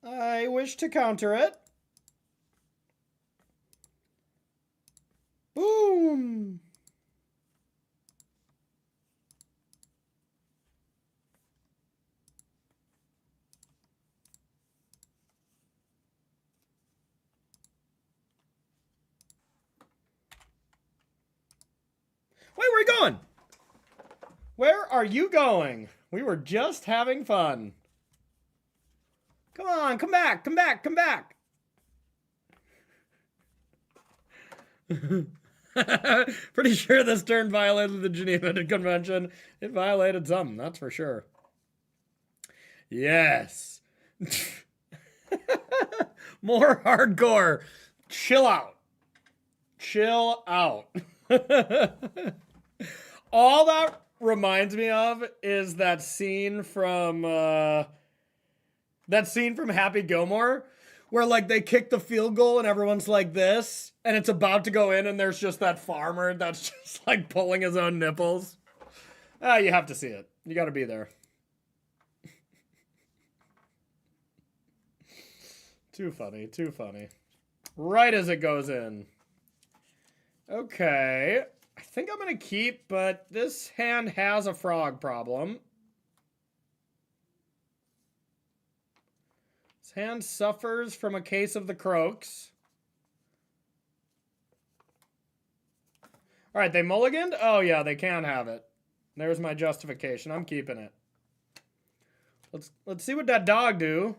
[SPEAKER 1] I wish to counter it. Boom! Wait, where are you going? Where are you going? We were just having fun. Come on, come back, come back, come back. Pretty sure this turn violated the Geneva Convention. It violated something, that's for sure. Yes. More hardcore. Chill out. Chill out. All that reminds me of is that scene from Happy Gilmore, where like they kick the field goal and everyone's like this, and it's about to go in, and there's just that farmer that's just like pulling his own nipples. You have to see it. You got to be there. Too funny, too funny. Right as it goes in. Okay. I think I'm going to keep, but this hand has a frog problem. This hand suffers from a case of the croaks. All right, they mulliganed? Oh, yeah, they can have it. There's my justification. I'm keeping it. Let's see what that dog do.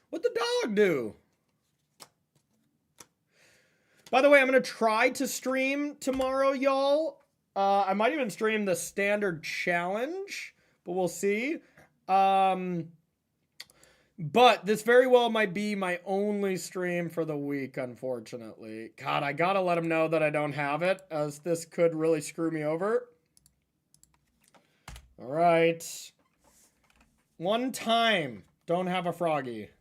[SPEAKER 1] What'd the dog do? By the way, I'm going to try to stream tomorrow, y'all. I might even stream the standard challenge, but we'll see. But this very well might be my only stream for the week, unfortunately. God, I got to let them know that I don't have it, as this could really screw me over. All right. One time. Don't have a froggy.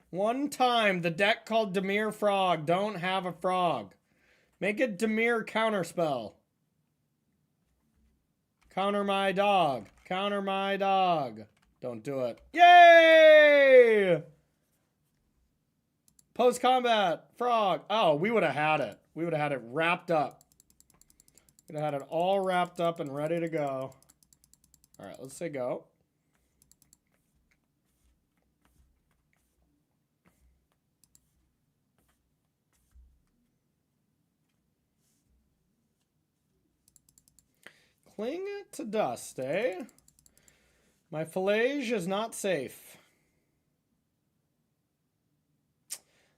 [SPEAKER 1] One time, the deck called Dimir Frog. Don't have a frog. Make it Dimir Counterspell. Counter my dog. Counter my dog. Don't do it. Yay! Post-combat. Frog. Oh, we would have had it. We would have had it wrapped up. We'd have had it all wrapped up and ready to go. All right, let's say go. Cling to dust, eh? My fillage is not safe.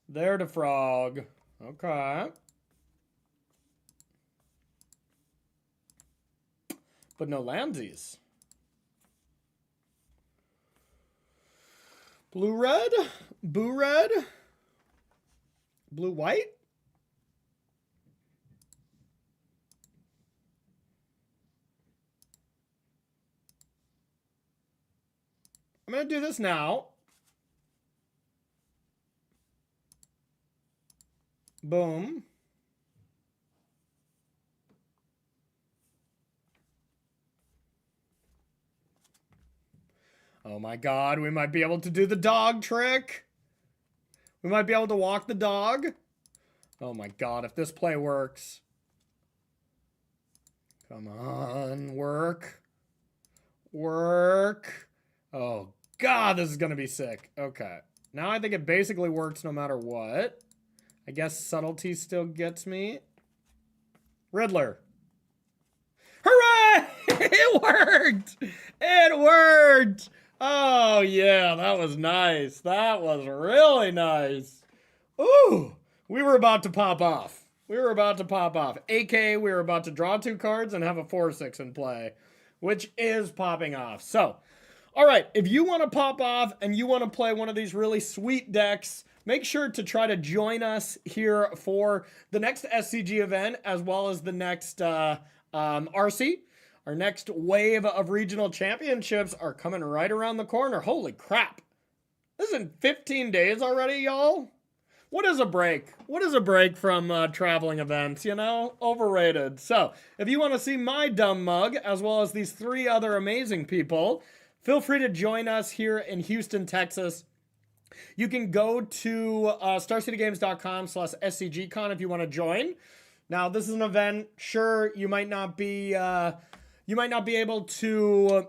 [SPEAKER 1] There to frog. Okay. But no landsies. Blue red? Boo red? Blue white? I'm going to do this now. Boom. Oh my God, we might be able to do the dog trick. We might be able to walk the dog. Oh my God, if this play works. Come on, work. Work. Oh God, this is going to be sick. Okay, Now I think it basically works no matter what. I guess subtlety still gets me. Riddler. Hooray! It worked! It worked! Oh, yeah, that was nice. That was really nice. Ooh, we were about to pop off. We were about to pop off. AK, we were about to draw 2 cards and have a 4/6 in play, which is popping off. So, all right, if you want to pop off and you want to play one of these really sweet decks, make sure to try to join us here for the next SCG event as well as the next RC. Our next wave of regional championships are coming right around the corner. Holy crap. This is in 15 days already, y'all. What is a break? What is a break from traveling events, you know? Overrated. So, if you want to see my dumb mug, as well as these 3 other amazing people, feel free to join us here in Houston, Texas. You can go to starcitygames.com/SCGCon if you want to join. Now, this is an event. Sure, you might not be able to,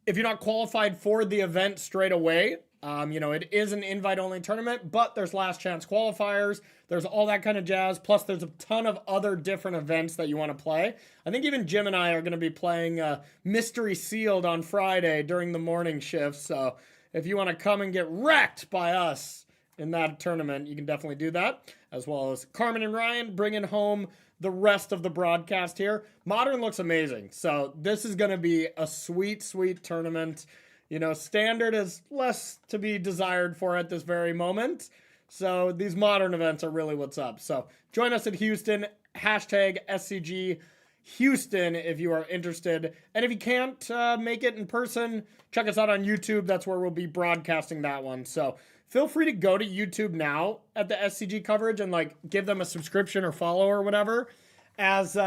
[SPEAKER 1] if you're not qualified for the event straight away. You know, it is an invite-only tournament, but there's last chance qualifiers. There's all that kind of jazz. Plus, there's a ton of other different events that you want to play. I think even Jim and I are going to be playing Mystery Sealed on Friday during the morning shift. So if you want to come and get wrecked by us in that tournament, you can definitely do that. As well as Carmen and Ryan bringing home the rest of the broadcast here. Modern looks amazing. So this is going to be a sweet, sweet tournament. You know, standard is less to be desired for at this very moment. So these modern events are really what's up. So join us at Houston, hashtag SCG Houston if you are interested. And if you can't make it in person, check us out on YouTube. That's where we'll be broadcasting that one. So feel free to go to YouTube now at the SCG coverage and like give them a subscription or follow or whatever, as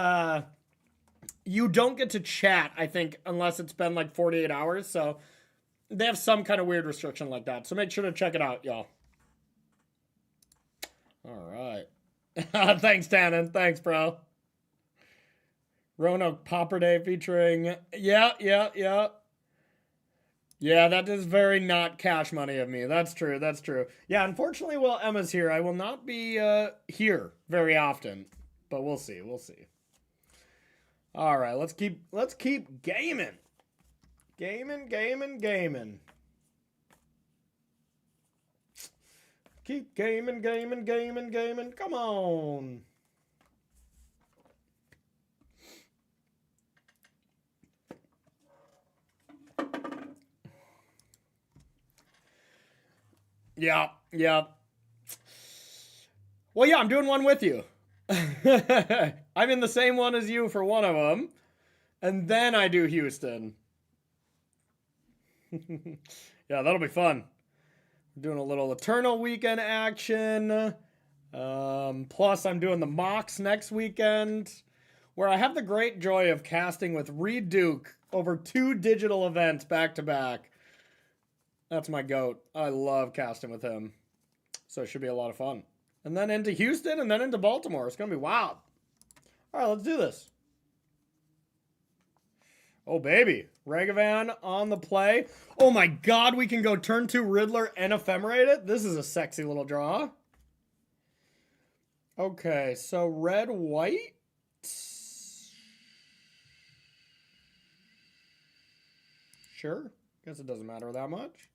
[SPEAKER 1] you don't get to chat, I think, unless it's been like 48 hours. So they have some kind of weird restriction like that. So make sure to check it out, y'all. All right. Thanks, Tannen. Thanks, bro. Roanoke Popper Day featuring... Yeah, that is very not cash money of me. That's true. That's true. Yeah, unfortunately, while Emma's here, I will not be here very often. But we'll see. We'll see. All right, let's keep gaming. Gaming. Keep gaming. Come on. Yeah. Well, yeah, I'm doing one with you. I'm in the same one as you for one of them. And then I do Houston. Yeah, that'll be fun. I'm doing a little Eternal weekend action. Plus, I'm doing the Mox next weekend, where I have the great joy of casting with Reed Duke over 2 digital events back to back. That's my goat. I love casting with him. So it should be a lot of fun. And then into Houston and then into Baltimore. It's going to be wild. All right, let's do this. Oh, baby. Ragavan on the play. Oh, my God. We can go turn 2 Riddler and ephemerate it. This is a sexy little draw. Okay, so red, white. Sure. Guess it doesn't matter that much.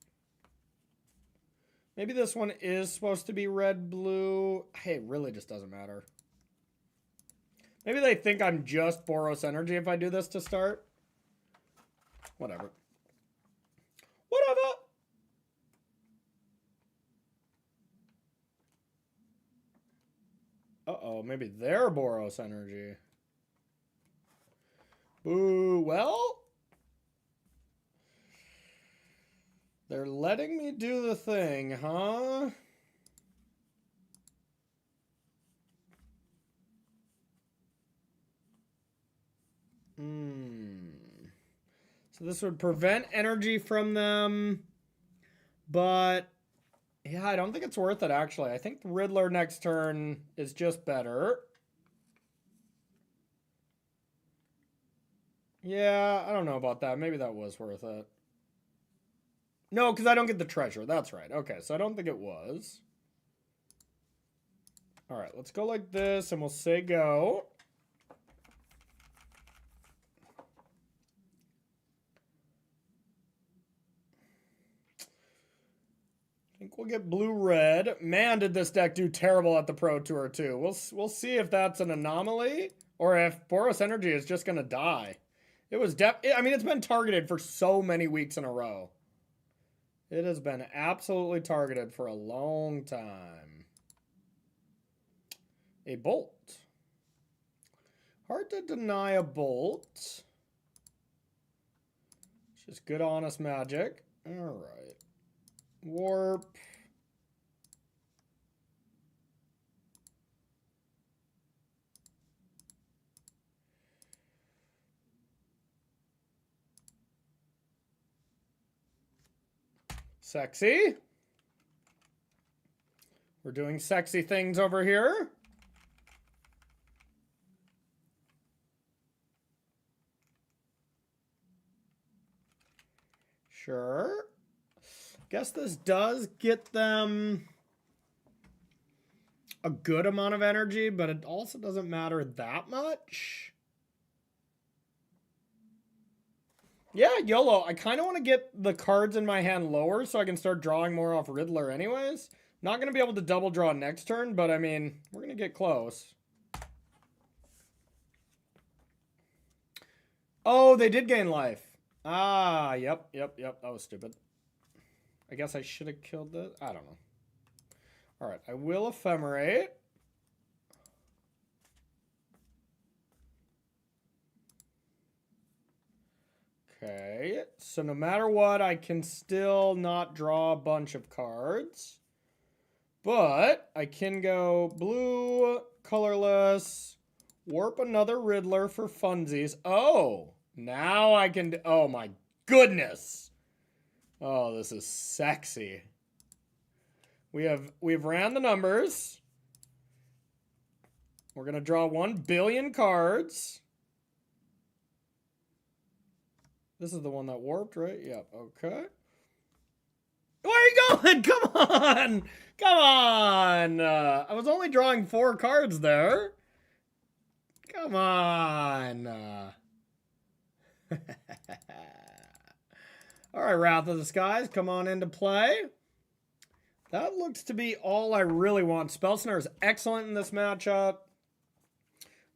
[SPEAKER 1] Maybe this one is supposed to be red, blue. Hey, it really just doesn't matter. Maybe they think I'm just Boros Energy if I do this to start. Whatever. Uh-oh, maybe they're Boros Energy. Boo, well... They're letting me do the thing, huh? So this would prevent energy from them. But, yeah, I don't think it's worth it, actually. I think Riddler next turn is just better. Yeah, I don't know about that. Maybe that was worth it. No, because I don't get the treasure. That's right. Okay, so I don't think it was. All right, let's go like this, and we'll say go. I think we'll get blue-red. Man, did this deck do terrible at the Pro Tour, too. We'll see if that's an anomaly or if Boros Energy is just going to die. It was I mean, it's been targeted for so many weeks in a row. It has been absolutely targeted for a long time. A bolt. Hard to deny a bolt. It's just good, honest magic. All right. Warp. Sexy. We're doing sexy things over here. Sure. Guess this does get them a good amount of energy, but it also doesn't matter that much. Yeah, YOLO. I kind of want to get the cards in my hand lower so I can start drawing more off Riddler anyways. Not going to be able to double draw next turn, but I mean, we're going to get close. Oh, they did gain life. Ah, yep. That was stupid. I guess I should have killed this. I don't know. All right, I will ephemerate. Okay, so no matter what, I can still not draw a bunch of cards. But I can go blue, colorless, warp another Riddler for funsies. Oh, now I can... Oh, my goodness. Oh, this is sexy. We've ran the numbers. We're going to draw 1 billion cards. This is the one that warped, right? Yep, okay. Where are you going? Come on! Come on! I was only drawing 4 cards there. Come on! Alright, Wrath of the Skies, come on into play. That looks to be all I really want. Spellsnare is excellent in this matchup.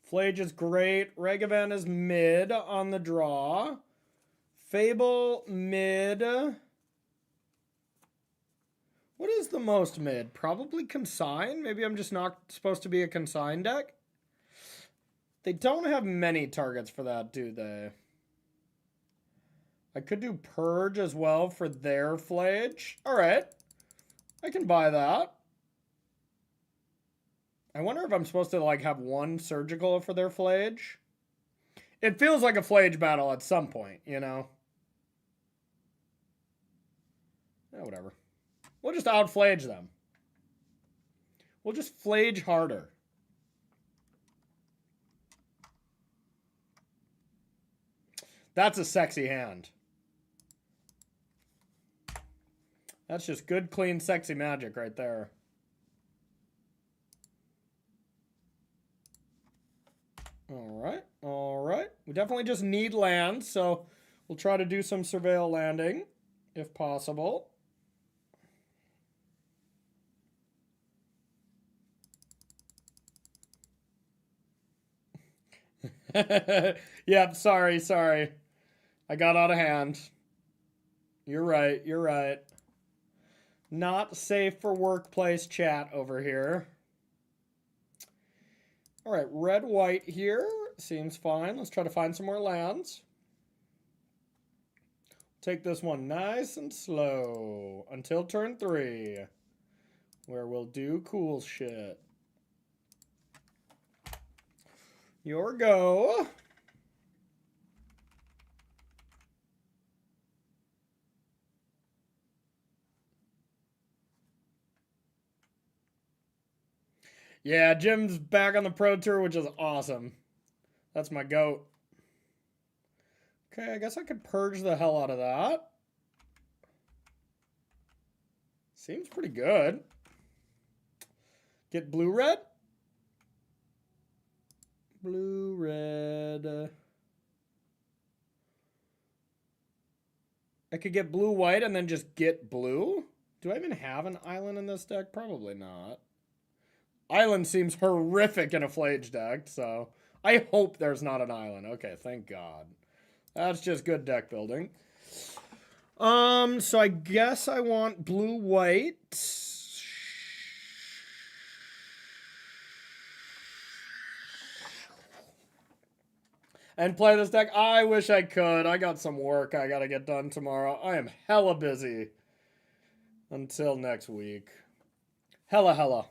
[SPEAKER 1] Flage is great. Regavan is mid on the draw. Fable, mid. What is the most mid? Probably Consign? Maybe I'm just not supposed to be a Consign deck? They don't have many targets for that, do they? I could do Purge as well for their Flage. Alright. I can buy that. I wonder if I'm supposed to, like, have 1 Surgical for their Flage. It feels like a Flage battle at some point, you know? Yeah, whatever. We'll just out-Flage them. We'll just Flage harder. That's a sexy hand. That's just good, clean, sexy magic right there. All right. We definitely just need land, so we'll try to do some surveil landing, if possible. Yep, sorry. I got out of hand. You're right. Not safe for workplace chat over here. All right, red-white here. Seems fine. Let's try to find some more lands. Take this one nice and slow until turn 3, where we'll do cool shit. Your go. Yeah, Jim's back on the Pro Tour, which is awesome. That's my goat. Okay, I guess I could purge the hell out of that. Seems pretty good. Get blue-red? Blue-red. I could get blue-white and then just get blue? Do I even have an island in this deck? Probably not. Island seems horrific in a Flage deck, so I hope there's not an island. Okay, thank God. That's just good deck building. So I guess I want blue-white. And play this deck. I wish I could. I got some work I gotta get done tomorrow. I am hella busy. Until next week. Hella.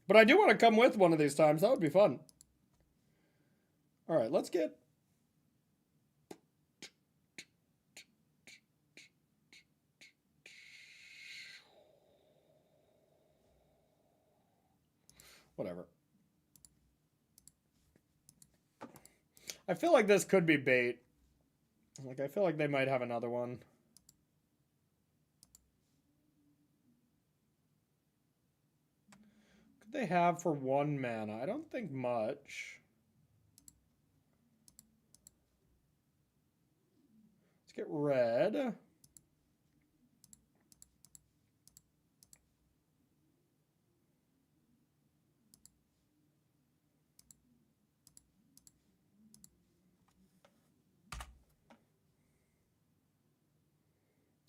[SPEAKER 1] But I do want to come with one of these times. That would be fun. Alright, let's get... Whatever. I feel like this could be bait. Like, I feel like they might have another one. What could they have for 1 mana? I don't think much. Let's get red.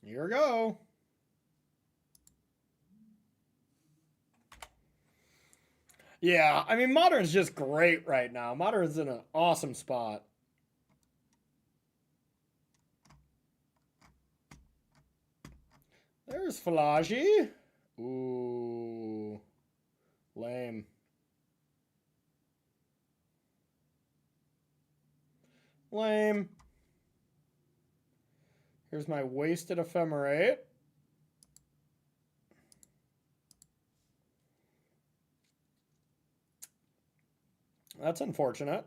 [SPEAKER 1] Here we go. Yeah, I mean, Modern's just great right now. Modern's in an awesome spot. There's Falaji. Ooh. Lame. Lame. Here's my wasted ephemerate. That's unfortunate.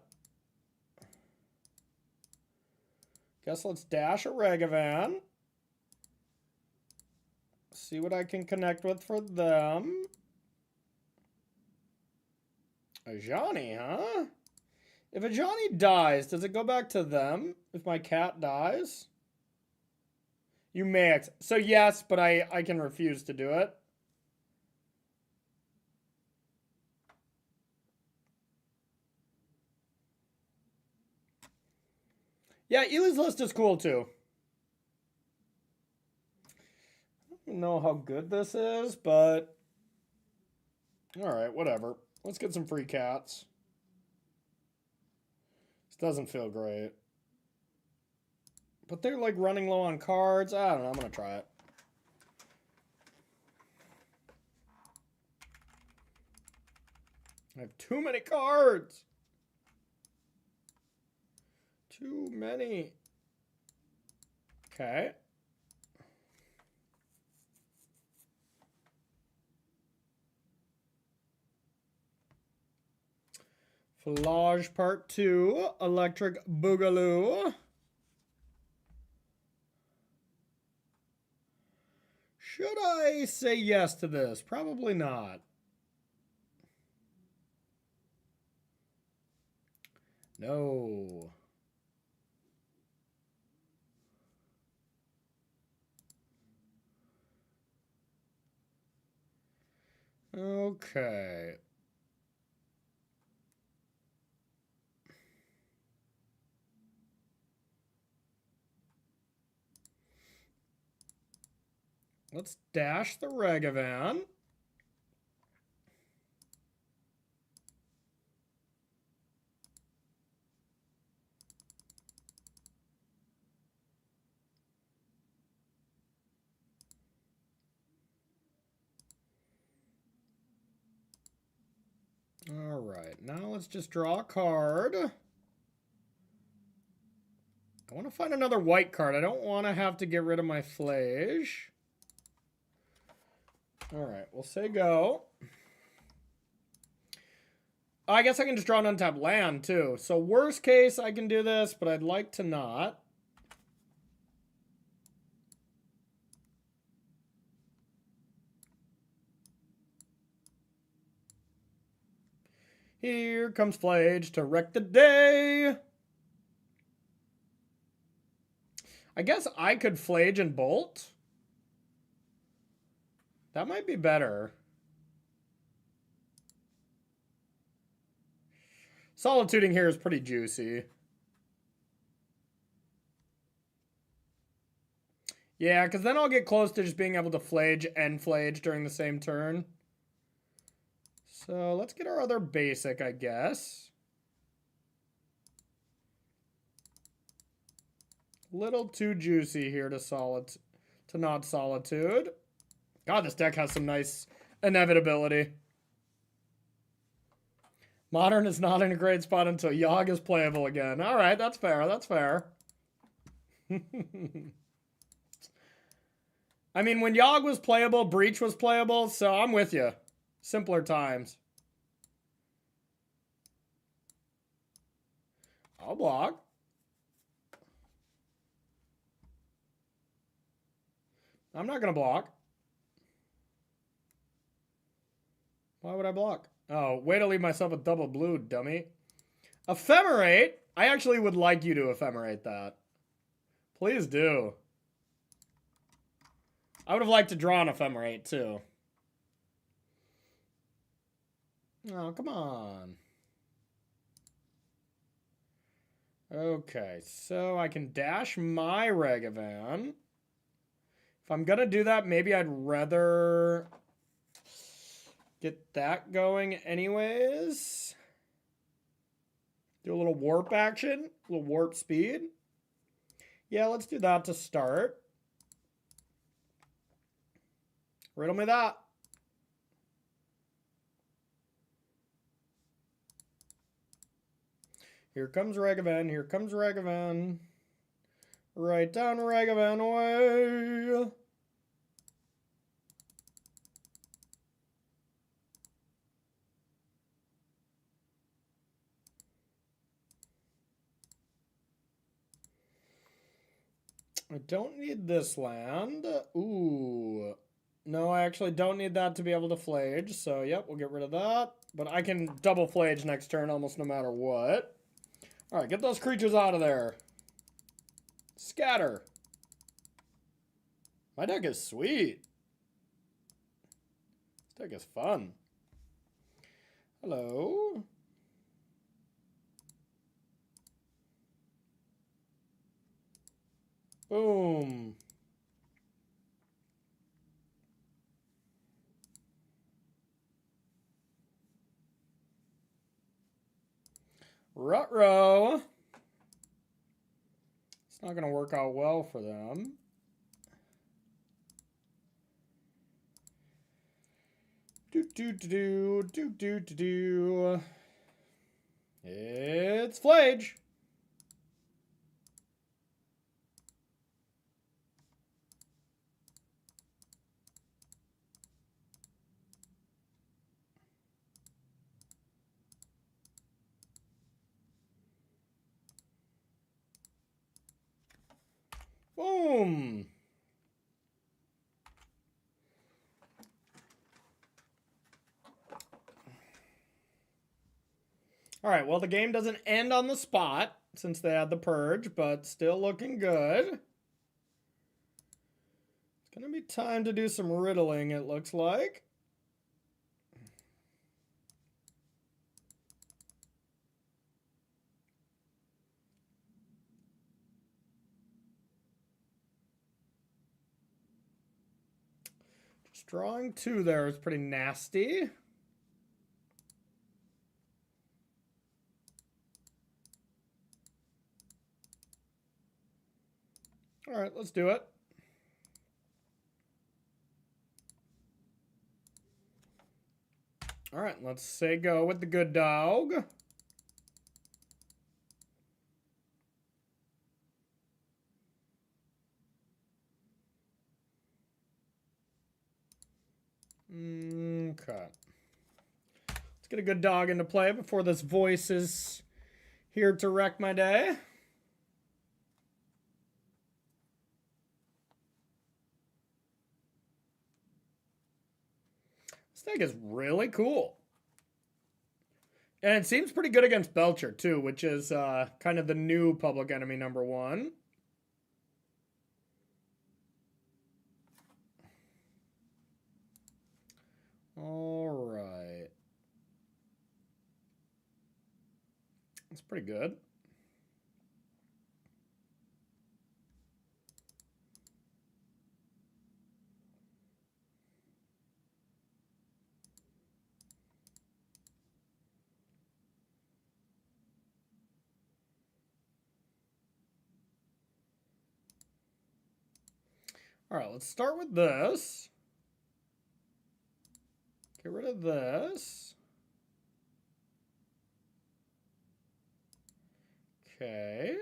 [SPEAKER 1] Guess let's dash a Ragavan. See what I can connect with for them. A Johnny, huh? If a Johnny dies, does it go back to them if my cat dies? You may so yes, but I can refuse to do it. Yeah, Ely's List is cool too. I don't know how good this is, but alright, whatever. Let's get some free cats. This doesn't feel great. But they're like running low on cards. I don't know. I'm going to try it. I have too many cards. Too many. Okay. Flage Part 2. Electric Boogaloo. Should I say yes to this? Probably not. No. Okay. Let's dash the Ragavan. All right, now let's just draw a card. I want to find another white card. I don't want to have to get rid of my Flage. All right, we'll say go. I guess I can just draw an untapped land, too. So worst case, I can do this, but I'd like to not. Here comes Flage to wreck the day. I guess I could Flage and Bolt. That might be better. Solituding here is pretty juicy. Yeah, because then I'll get close to just being able to Flage and Flage during the same turn. So let's get our other basic, I guess. Little too juicy here to not Solitude. God, this deck has some nice inevitability. Modern is not in a great spot until Yogg is playable again. All right, that's fair. That's fair. I mean, when Yogg was playable, Breach was playable, so I'm with you. Simpler times. I'll block. I'm not going to block. Why would I block? Oh, way to leave myself a double blue, dummy. Ephemerate? I actually would like you to ephemerate that. Please do. I would have liked to draw an ephemerate, too. Oh, come on. Okay, so I can dash my Ragavan. If I'm gonna do that, maybe I'd rather get that going anyways. Do a little warp action, a little warp speed. Yeah, let's do that to start. Riddle me that. Here comes Ragavan, here comes Ragavan. Right down Ragavan way. I don't need this land. Ooh. No, I actually don't need that to be able to Flage. So, yep, we'll get rid of that. But I can double Flage next turn almost no matter what. Alright, get those creatures out of there. Scatter. My deck is sweet. This deck is fun. Hello. Boom. Ruh-roh. It's not going to work out well for them. Do. It's Flage. Boom. All right, well, the game doesn't end on the spot since they had the purge, but still looking good. It's going to be time to do some riddling, it looks like. Just drawing two there is pretty nasty. All right, let's do it. All right, let's say go with the good dog. Okay. Let's get a good dog into play before this voice is here to wreck my day. This deck is really cool. And it seems pretty good against Belcher, too, which is kind of the new public enemy number 1. All right. That's pretty good. All right, let's start with this. Get rid of this. Okay.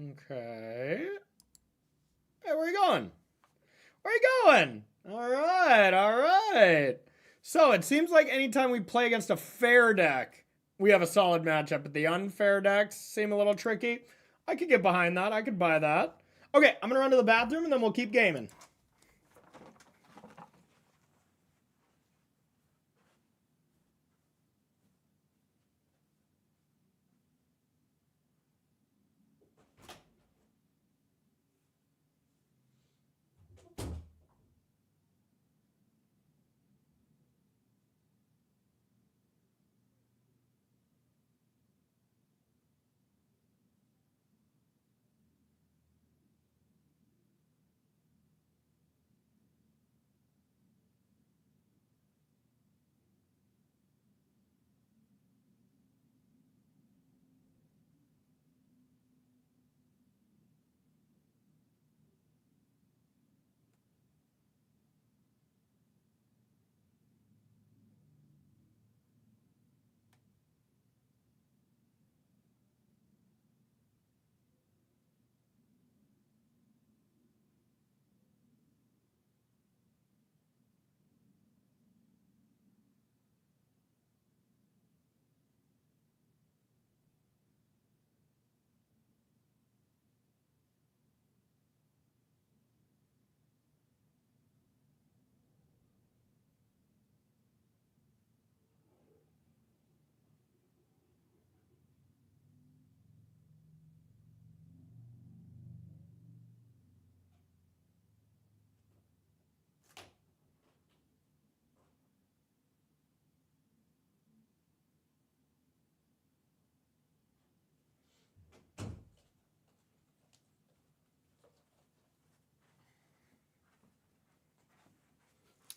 [SPEAKER 1] Okay. Hey, where are you going? Where are you going? All right, all right. So it seems like anytime we play against a fair deck, we have a solid matchup, but the unfair decks seem a little tricky. I could get behind that. I could buy that. Okay, I'm going to run to the bathroom, and then we'll keep gaming.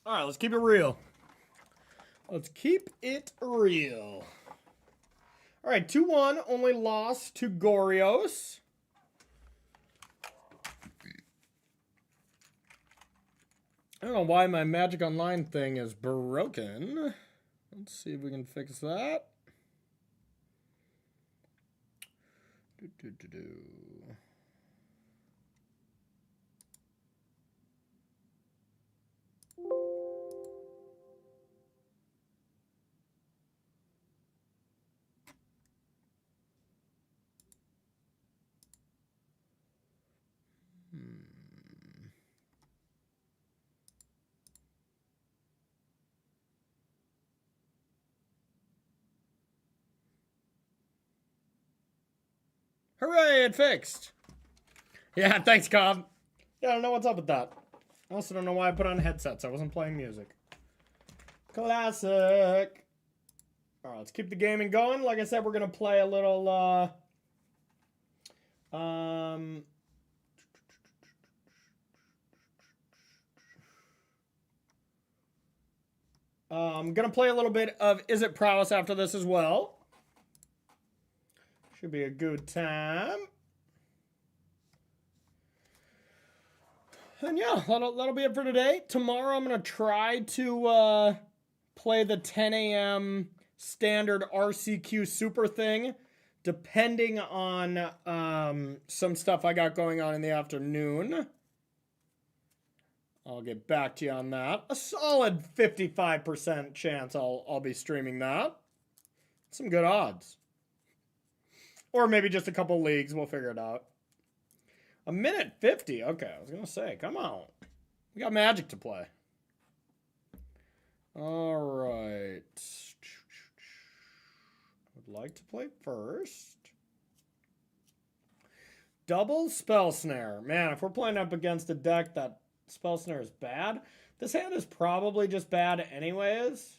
[SPEAKER 1] All right, let's keep it real. Let's keep it real. All right, 2-1, only loss to Gorios. I don't know why my Magic Online thing is broken. Let's see if we can fix that. Hooray, it fixed. Yeah, thanks, Cobb. Yeah, I don't know what's up with that. I also don't know why I put on headsets. I wasn't playing music. Classic. All right, let's keep the gaming going. Like I said, we're going to play a little... I'm going to play a little bit of Is It Prowess after this as well. Should be a good time. And yeah, that'll be it for today. Tomorrow I'm going to try to play the 10 a.m. standard RCQ super thing, depending on some stuff I got going on in the afternoon. I'll get back to you on that. A solid 55% chance I'll be streaming that. Some good odds. Or maybe just a couple leagues. We'll figure it out. A minute 50. Okay, I was going to say, come on. We got Magic to play. All right. Would like to play first. Double Spell Snare. Man, if we're playing up against a deck that Spell Snare is bad, this hand is probably just bad anyways.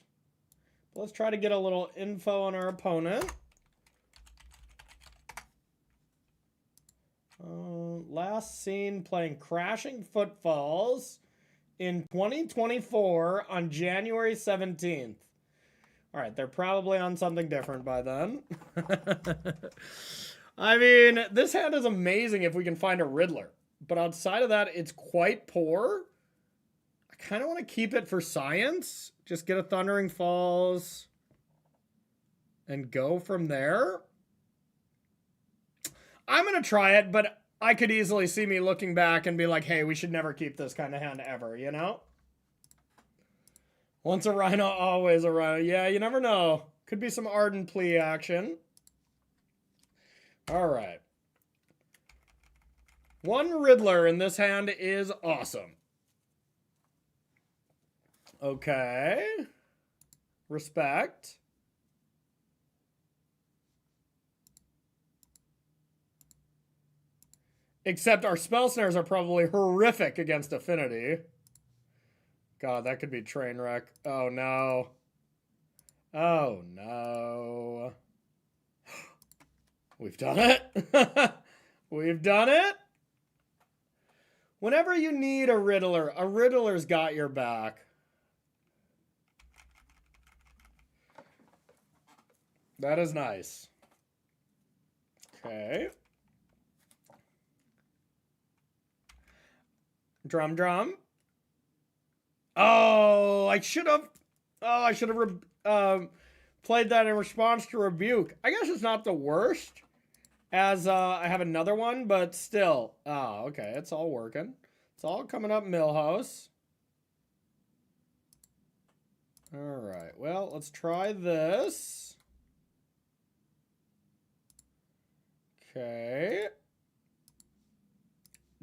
[SPEAKER 1] But let's try to get a little info on our opponent. Last seen playing Crashing Footfalls in 2024 on January 17th. All right, they're probably on something different by then. I mean, this hand is amazing if we can find a Riddler. But outside of that, it's quite poor. I kind of want to keep it for science. Just get a Thundering Falls and go from there. I'm going to try it, but I could easily see me looking back and be like, hey, we should never keep this kind of hand ever, you know? Once a Rhino, always a Rhino. Yeah, you never know. Could be some Ardent Plea action. All right. One Riddler in this hand is awesome. Okay. Respect. Except our spell snares are probably horrific against Affinity. God, that could be train wreck. Oh, no. Oh, no. We've done it. We've done it. Whenever you need a Riddler's got your back. That is nice. Okay. Drum, drum. Oh, I should have played that in response to Rebuke. I guess it's not the worst, as I have another one, but still. Oh, okay, it's all working. It's all coming up Millhouse. All right, well, let's try this. Okay.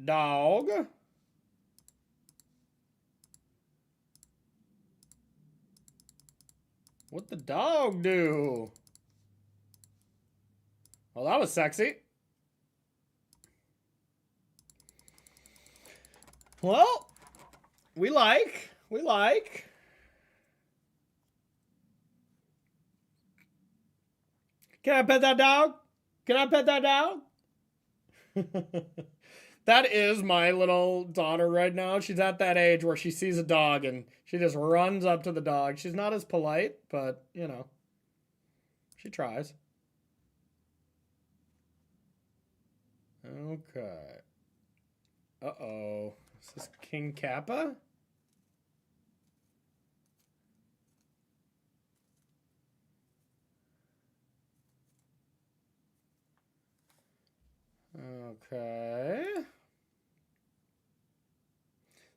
[SPEAKER 1] Dog. What'd the dog do? Well, that was sexy. Well, we like. Can I pet that dog? Can I pet that dog? That is my little daughter right now. She's at that age where she sees a dog and she just runs up to the dog. She's not as polite, but, you know, she tries. Okay. Uh-oh. Is this King Kappa? Okay.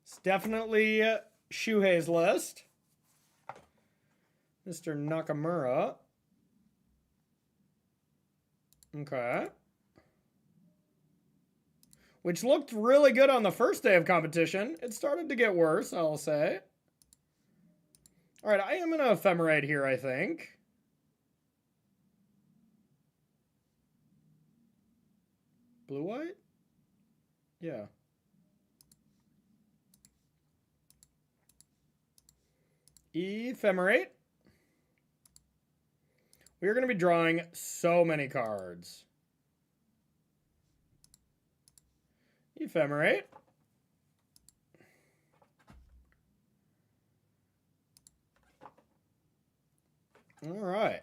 [SPEAKER 1] It's definitely Shuhei's list. Mr. Nakamura. Okay. Which looked really good on the first day of competition. It started to get worse, I'll say. All right, I am going to ephemerate here, I think. Blue-white? Yeah. Ephemerate. We are going to be drawing so many cards. Ephemerate. All right.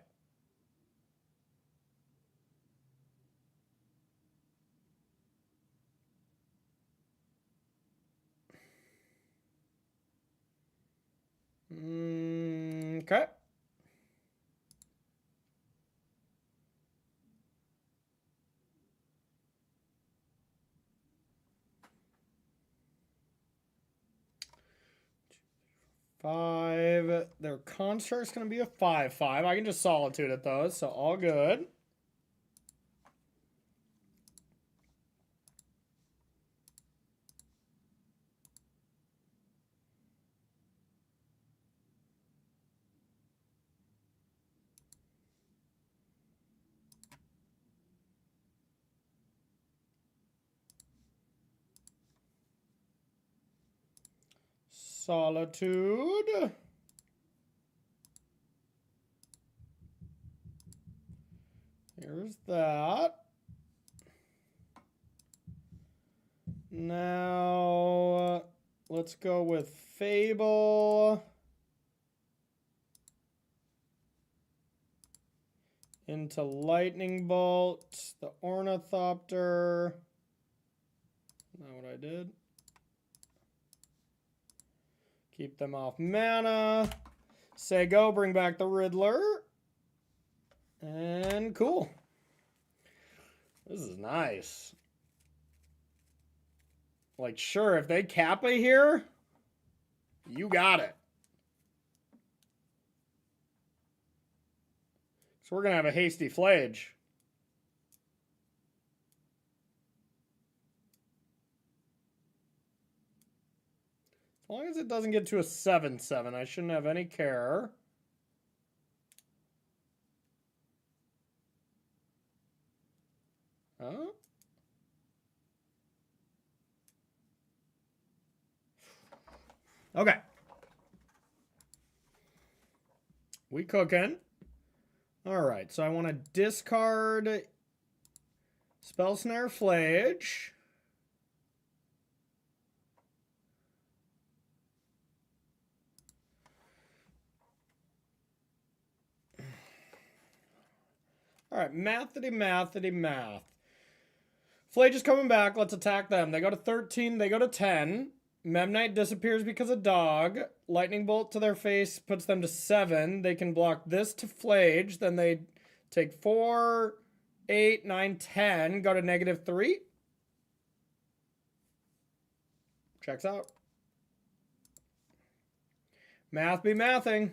[SPEAKER 1] Okay. Five. Their construct's going to be a 5/5. I can just solitude at those, so all good. Solitude. Here's that. Now, let's go with Fable. Into Lightning Bolt. The Ornithopter. Not what I did. Keep them off mana. Say go, bring back the Riddler. And cool. This is nice. Like, sure, if they Kappa here, you got it. So we're going to have a hasty Flage. As long as it doesn't get to a 7/7, I shouldn't have any care. Huh? Okay. We cooking. All right, so I want to discard Spell Snare Flage. All right, mathity, mathity, math. Flage is coming back. Let's attack them. They go to 13. They go to 10. Memnite disappears because of dog. Lightning Bolt to their face puts them to 7. They can block this to Flage. Then they take 4, 8, 9, 10. Go to -3. Checks out. Math be mathing.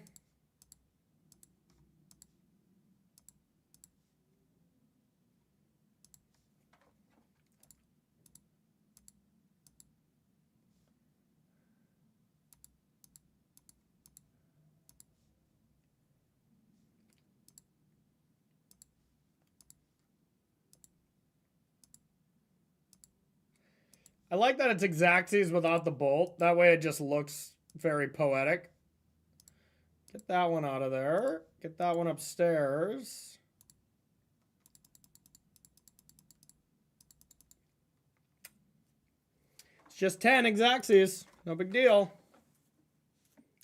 [SPEAKER 1] I like that it's Xaxes without the bolt. That way it just looks very poetic. Get that one out of there. Get that one upstairs. It's just 10 Xaxes. No big deal.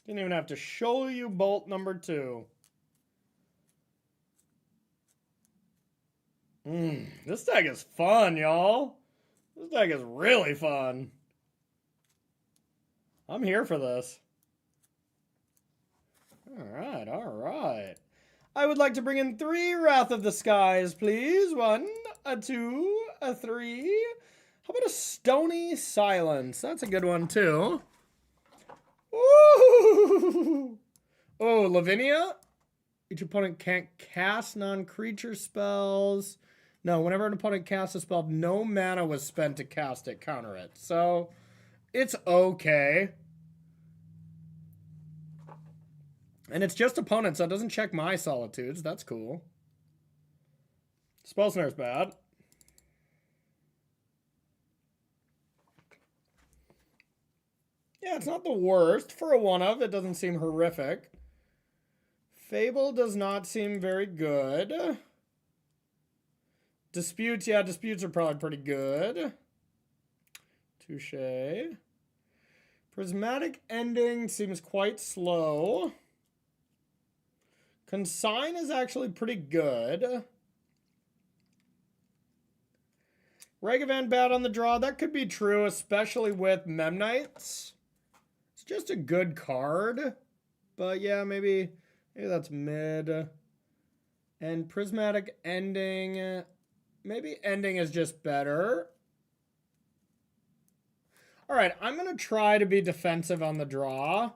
[SPEAKER 1] Didn't even have to show you bolt number 2. This deck is fun, y'all. This deck is really fun. I'm here for this. All right, all right. I would like to bring in 3 Wrath of the Skies, please. 1, a 2, a 3. How about a Stony Silence? That's a good one, too. Ooh! Oh, Lavinia? Each opponent can't cast non-creature spells. No, whenever an opponent casts a spell, no mana was spent to cast it, counter it. So, it's okay. And it's just opponents, so it doesn't check my Solitudes. That's cool. Spell Snare's bad. Yeah, it's not the worst. For a 1-of, it doesn't seem horrific. Fable does not seem very good. Disputes, yeah, disputes are probably pretty good. Touche. Prismatic Ending seems quite slow. Consign is actually pretty good. Ragavan bad on the draw. That could be true, especially with Memnites. It's just a good card. But yeah, maybe that's mid. And Prismatic Ending. Maybe Ending is just better. All right, I'm going to try to be defensive on the draw.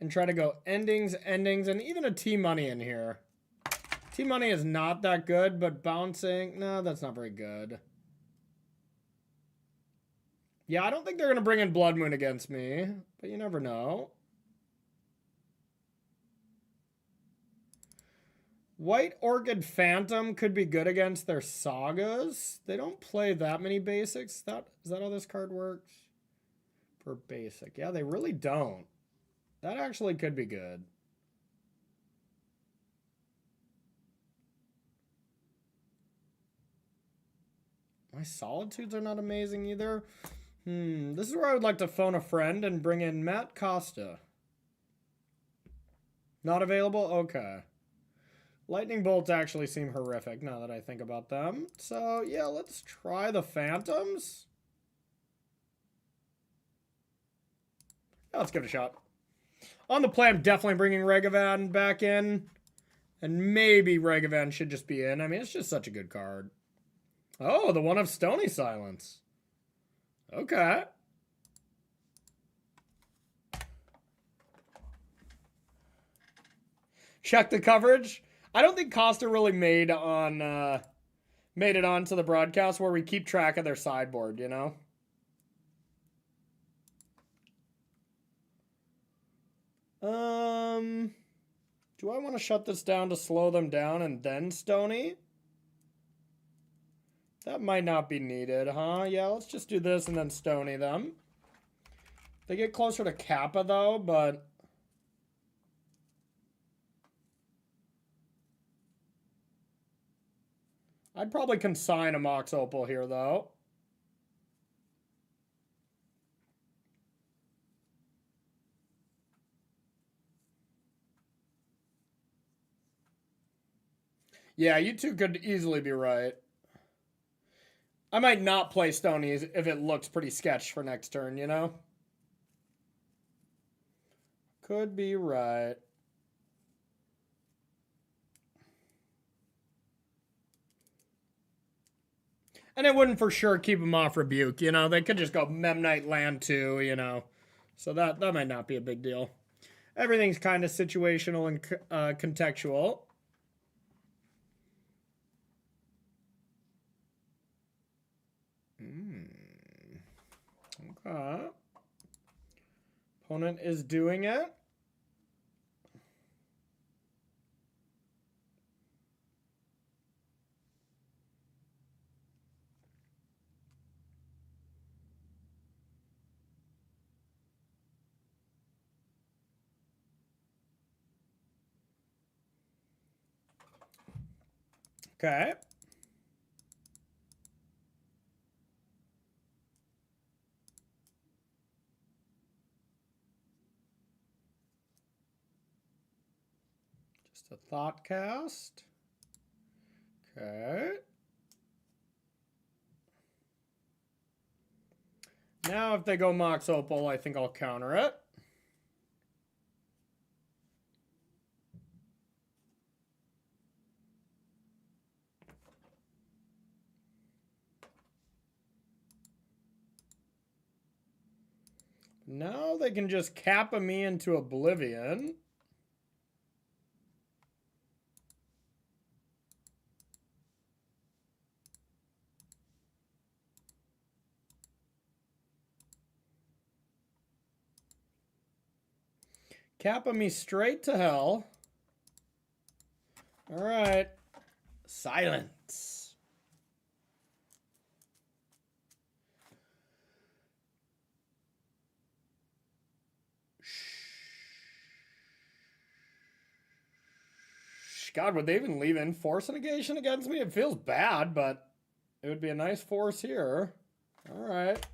[SPEAKER 1] And try to go endings, and even a T-Money in here. T-Money is not that good, but bouncing, no, that's not very good. Yeah, I don't think they're going to bring in Blood Moon against me, but you never know. White Orchid Phantom could be good against their Sagas. They don't play that many basics. Is that how this card works? Per basic. Yeah, they really don't. That actually could be good. My solitudes are not amazing either. This is where I would like to phone a friend and bring in Matt Costa. Not available? Okay. Lightning bolts actually seem horrific now that I think about them. So, yeah, let's try the Phantoms. Yeah, let's give it a shot. On the play, I'm definitely bringing Regavan back in. And maybe Regavan should just be in. I mean, it's just such a good card. Oh, the one of Stony Silence. Okay. Check the coverage. I don't think Costa really made it onto the broadcast where we keep track of their sideboard, you know? Do I want to shut this down to slow them down and then Stony? That might not be needed, huh? Yeah, let's just do this and then Stony them. They get closer to Kappa, though, but... I'd probably consign a Mox Opal here, though. Yeah, you two could easily be right. I might not play Stonies if it looks pretty sketch for next turn, you know? Could be right. And it wouldn't for sure keep them off Rebuke, you know? They could just go Memnite Land 2, you know? So that might not be a big deal. Everything's kind of situational and contextual. Okay. Opponent is doing it. Okay. Just a thought cast. Okay. Now if they go Mox Opal, I think I'll counter it. Now they can just Kappa me into oblivion. Kappa me straight to hell. All right. Silence. God, would they even leave in force negation against me? It feels bad, but it would be a nice force here. All right.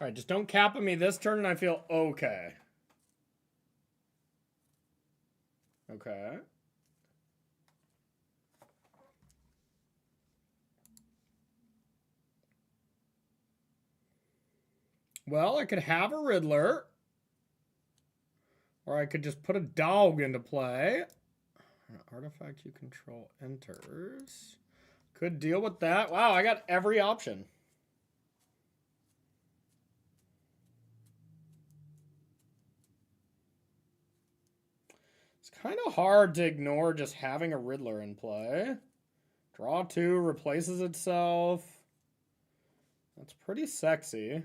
[SPEAKER 1] All right, just don't Kappa me this turn and I feel okay. Okay. Well, I could have a Riddler. Or I could just put a dog into play. An artifact you control enters. Could deal with that. Wow, I got every option. It's kind of hard to ignore just having a Riddler in play. Draw 2, replaces itself. That's pretty sexy.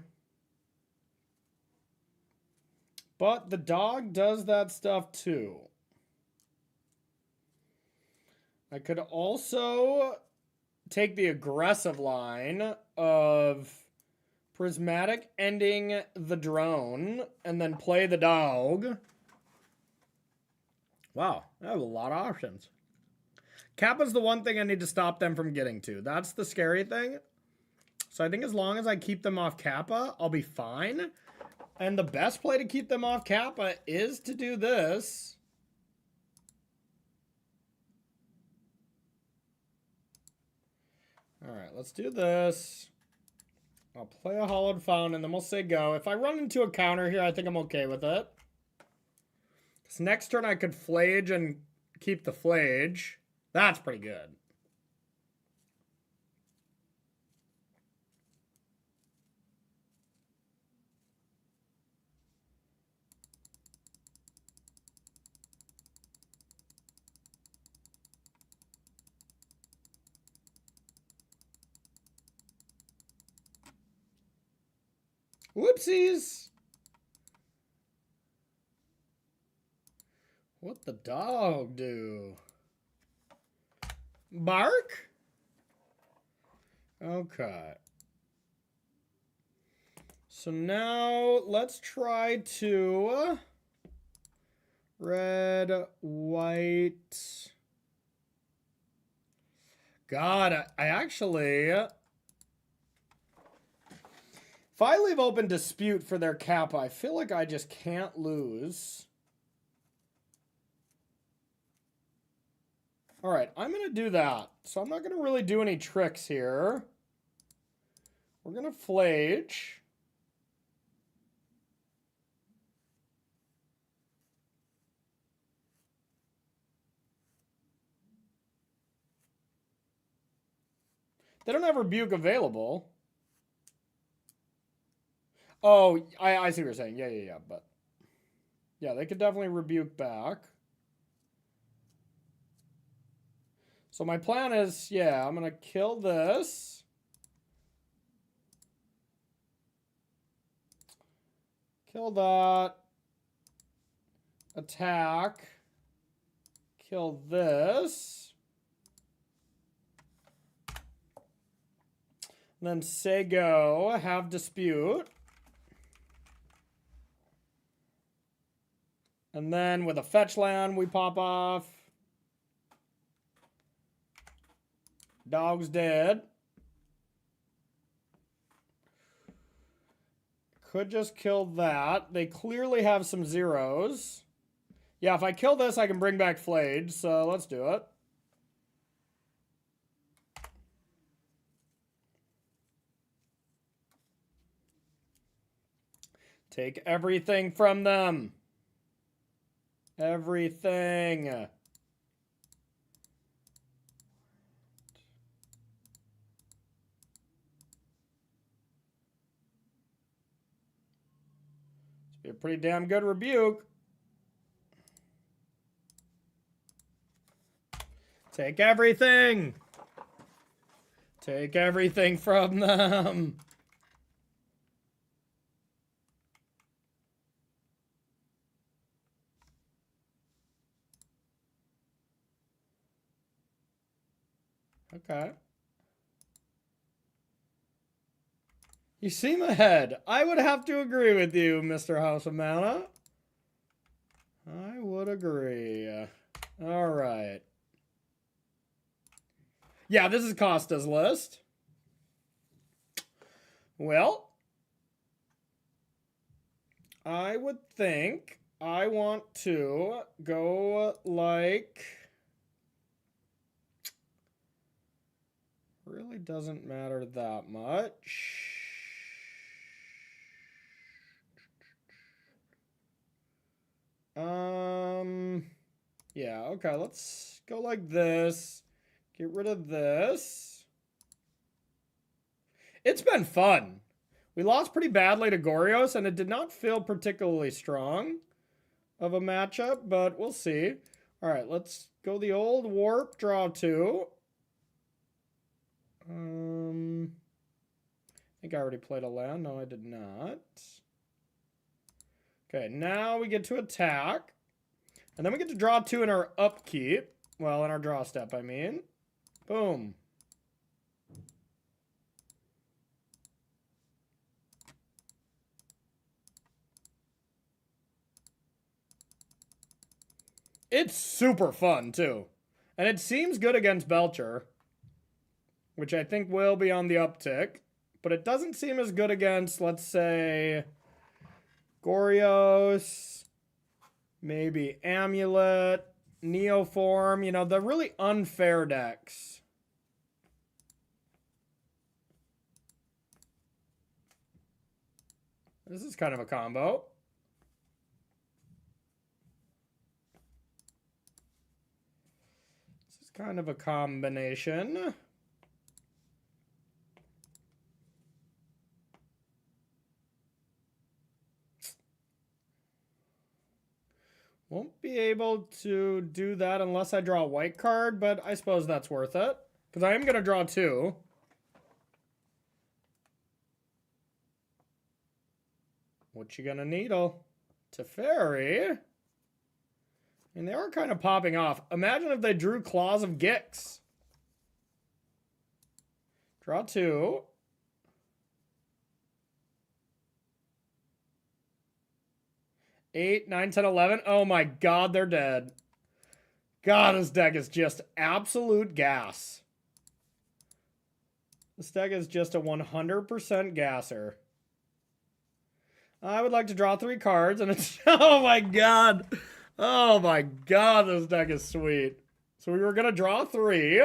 [SPEAKER 1] But the dog does that stuff too. I could also take the aggressive line of Prismatic ending the drone, and then play the dog. Wow, that was a lot of options. Kappa's the one thing I need to stop them from getting to. That's the scary thing. So I think as long as I keep them off Kappa, I'll be fine. And the best play to keep them off Kappa is to do this. All right, let's do this. I'll play a Hollowed Fountain, and then we'll say go. If I run into a counter here, I think I'm okay with it. Because next turn I could Flage and keep the Flage. That's pretty good. Whoopsies! What the dog do? Bark? Okay. So now let's try to red, white. God, I actually... If I leave open dispute for their Kappa, I feel like I just can't lose. All right, I'm going to do that. So I'm not going to really do any tricks here. We're going to Flage. They don't have Rebuke available. Oh, I see what you're saying. Yeah. But yeah, they could definitely Rebuke back. So my plan is, yeah, I'm going to kill this. Kill that. Attack. Kill this. And then say go. Have dispute. And then with a fetch land, we pop off. Dog's dead. Could just kill that. They clearly have some zeros. Yeah, if I kill this, I can bring back Flage, so let's do it. Take everything from them. Everything. A pretty damn good rebuke. Take everything. Take everything from them. Okay. You seem ahead. I would have to agree with you, Mr. House of Mana. I would agree. All right. Yeah, this is Costa's list. Well, I would think I want to go like... Really doesn't matter that much. Yeah, okay, let's go like this. Get rid of this. It's been fun. We lost pretty badly to Gorios, and it did not feel particularly strong of a matchup, but we'll see. All right, let's go the old warp, draw 2. I think I already played a land. No, I did not. Okay, now we get to attack. And then we get to draw 2 in our upkeep. Well, in our draw step, I mean. Boom. It's super fun, too. And it seems good against Belcher, which I think will be on the uptick. But it doesn't seem as good against, let's say, Gorios, maybe Amulet, Neoform, you know, the really unfair decks. This is kind of a combo. This is kind of a combination. Won't be able to do that unless I draw a white card, but I suppose that's worth it. Because I am going to draw 2. What you gonna needle? Teferi? And they are kind of popping off. Imagine if they drew Claws of Gix. Draw 2. Eight, 9, 10, 11. Oh my god, they're dead. God, this deck is just absolute gas. This deck is just a 100% gasser. I would like to draw 3 cards, and it's... Oh my god! Oh my god, this deck is sweet. So we were going to draw 3.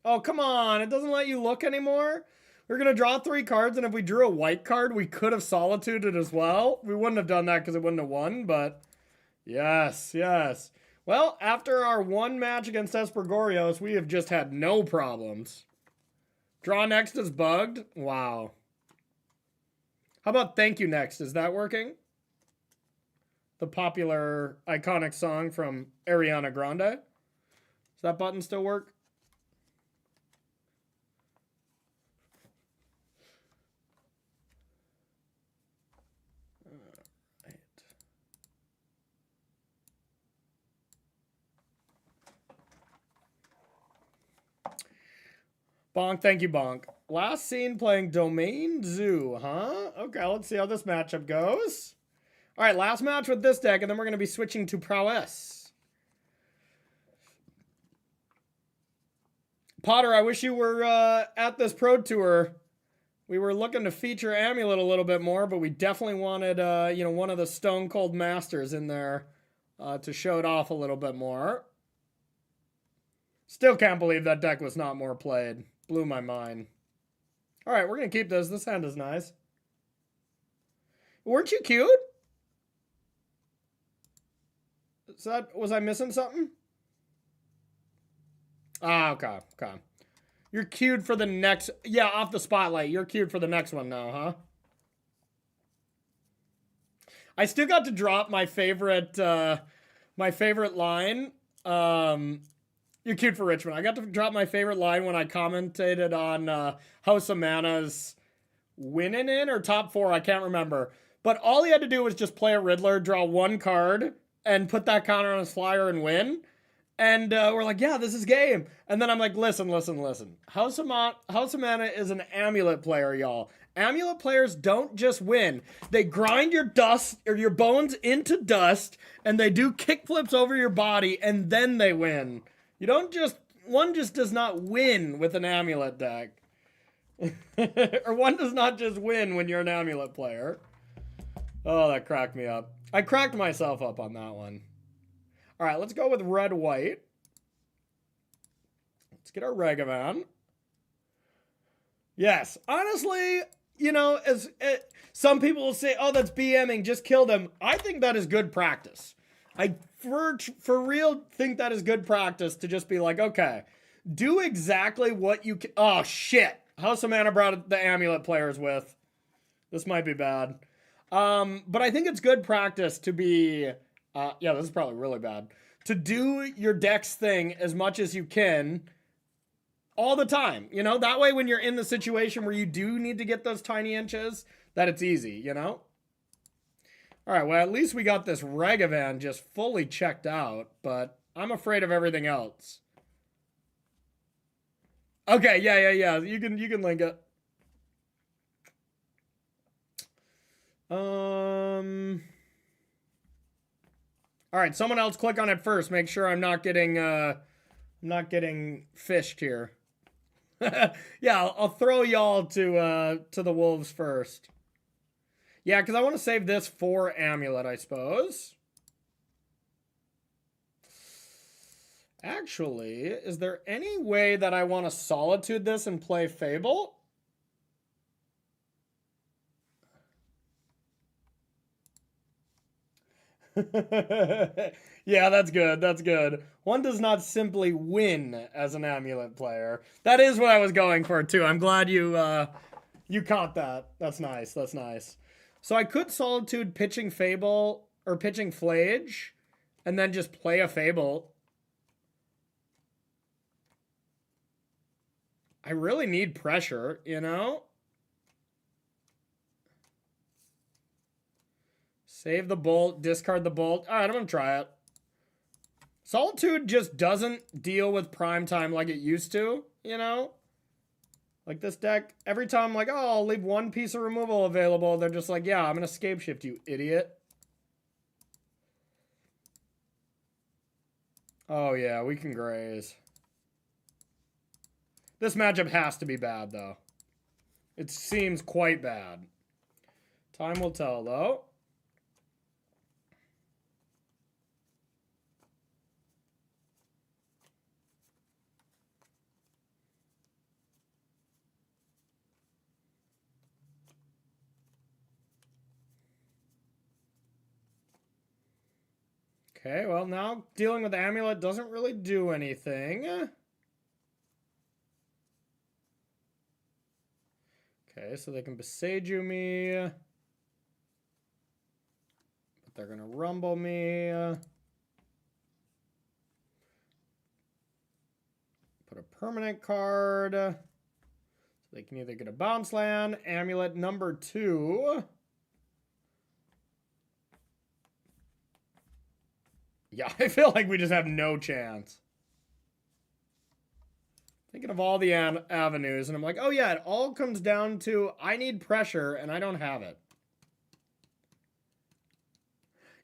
[SPEAKER 1] Oh, come on. It doesn't let you look anymore? We're going to draw 3 cards, and if we drew a white card, we could have solituded as well. We wouldn't have done that because it wouldn't have won, but... Yes, yes. Well, after our 1 match against Espergorios, we have just had no problems. Draw next is bugged? Wow. How about Thank You Next? Is that working? The popular, iconic song from Ariana Grande. Does that button still work? Right. Bonk, thank you, Bonk. Last seen playing Domain Zoo, huh? Okay, let's see how this matchup goes. All right, last match with this deck, and then we're going to be switching to Prowess. Potter, I wish you were at this Pro Tour. We were looking to feature Amulet a little bit more, but we definitely wanted, you know, one of the Stone Cold Masters in there to show it off a little bit more. Still can't believe that deck was not more played. Blew my mind. All right, we're going to keep this. This hand is nice. Weren't you cute? Was I missing something? Ah, okay, okay. You're queued for the next... Yeah, off the spotlight. You're queued for the next one now, huh? I still got to drop my favorite line. You're cute for Richmond. I got to drop my favorite line when I commentated on House of Mana's winning in or top 4. I can't remember. But all he had to do was just play a Riddler, draw 1 card, and put that counter on his flyer and win. And we're like, yeah, this is game. And then I'm like, listen. House of Mana is an Amulet player, y'all. Amulet players don't just win. They grind your dust or your bones into dust, and they do kickflips over your body, and then they win. You don't just... One just does not win with an Amulet deck. Or one does not just win when you're an Amulet player. Oh, that cracked me up. I cracked myself up on that one. All right, let's go with red-white. Let's get our Regavan. Yes, honestly, you know, some people will say, oh, that's BMing, just kill them. I think that is good practice. I, for real, think that is good practice to just be like, okay, do exactly what you can. Oh, shit. House of Mana brought the Amulet players with. This might be bad. But I think it's good practice to be... yeah, this is probably really bad. To do your deck's thing as much as you can all the time, you know? That way when you're in the situation where you do need to get those tiny inches, that it's easy, you know? All right, well, at least we got this Regavan just fully checked out, but I'm afraid of everything else. Okay, yeah. You can link it. All right, someone else click on it first. Make sure I'm not getting fished here. Yeah, I'll throw y'all to the wolves first. Yeah, because I want to save this for Amulet, I suppose. Actually, is there any way that I want to Solitude this and play Fable? Yeah, that's good. That's good. One does not simply win as an Amulet player. That is what I was going for, too. I'm glad you caught that. That's nice. That's nice. So I could Solitude pitching Fable or pitching Flage and then just play a Fable. I really need pressure, you know? Save the bolt, discard the bolt. All right, I'm going to try it. Solitude just doesn't deal with prime time like it used to, you know? Like this deck, every time I'm like, oh, I'll leave one piece of removal available, they're just like, yeah, I'm going to scape shift, you idiot. Oh, yeah, we can graze. This matchup has to be bad, though. It seems quite bad. Time will tell, though. Okay, well, now dealing with Amulet doesn't really do anything. Okay, so they can Beseiju me. But they're going to rumble me. Put a permanent card. So they can either get a bounce land, Amulet number 2. Yeah, I feel like we just have no chance. Thinking of all the avenues, and I'm like, oh yeah, it all comes down to I need pressure, and I don't have it.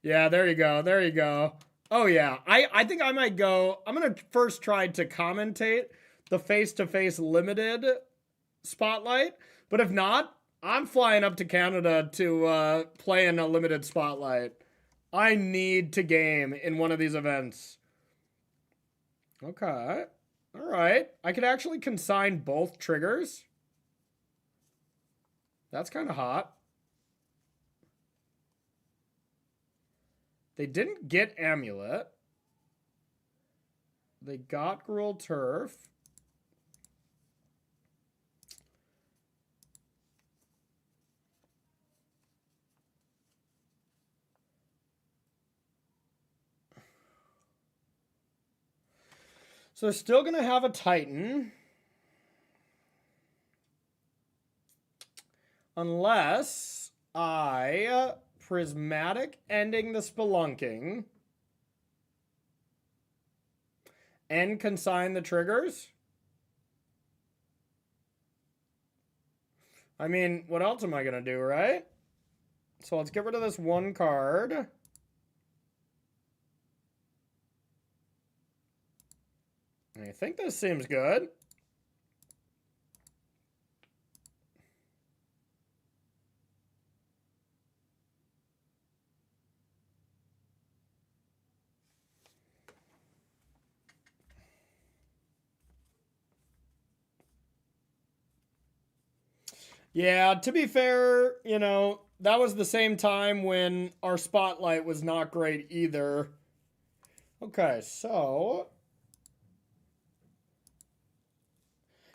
[SPEAKER 1] Yeah, there you go. There you go. Oh yeah, I think I might go. I'm going to first try to commentate the face-to-face limited spotlight. But if not, I'm flying up to Canada to play in a limited spotlight. I need to game in one of these events. Okay. All right. I could actually consign both triggers. That's kind of hot. They didn't get Amulet. They got Gruul Turf. So they're still going to have a Titan. Unless I Prismatic Ending the Spelunking and consign the triggers. I mean, what else am I going to do, right? So let's get rid of this one card. I think this seems good. Yeah, to be fair, you know, that was the same time when our spotlight was not great either. Okay, so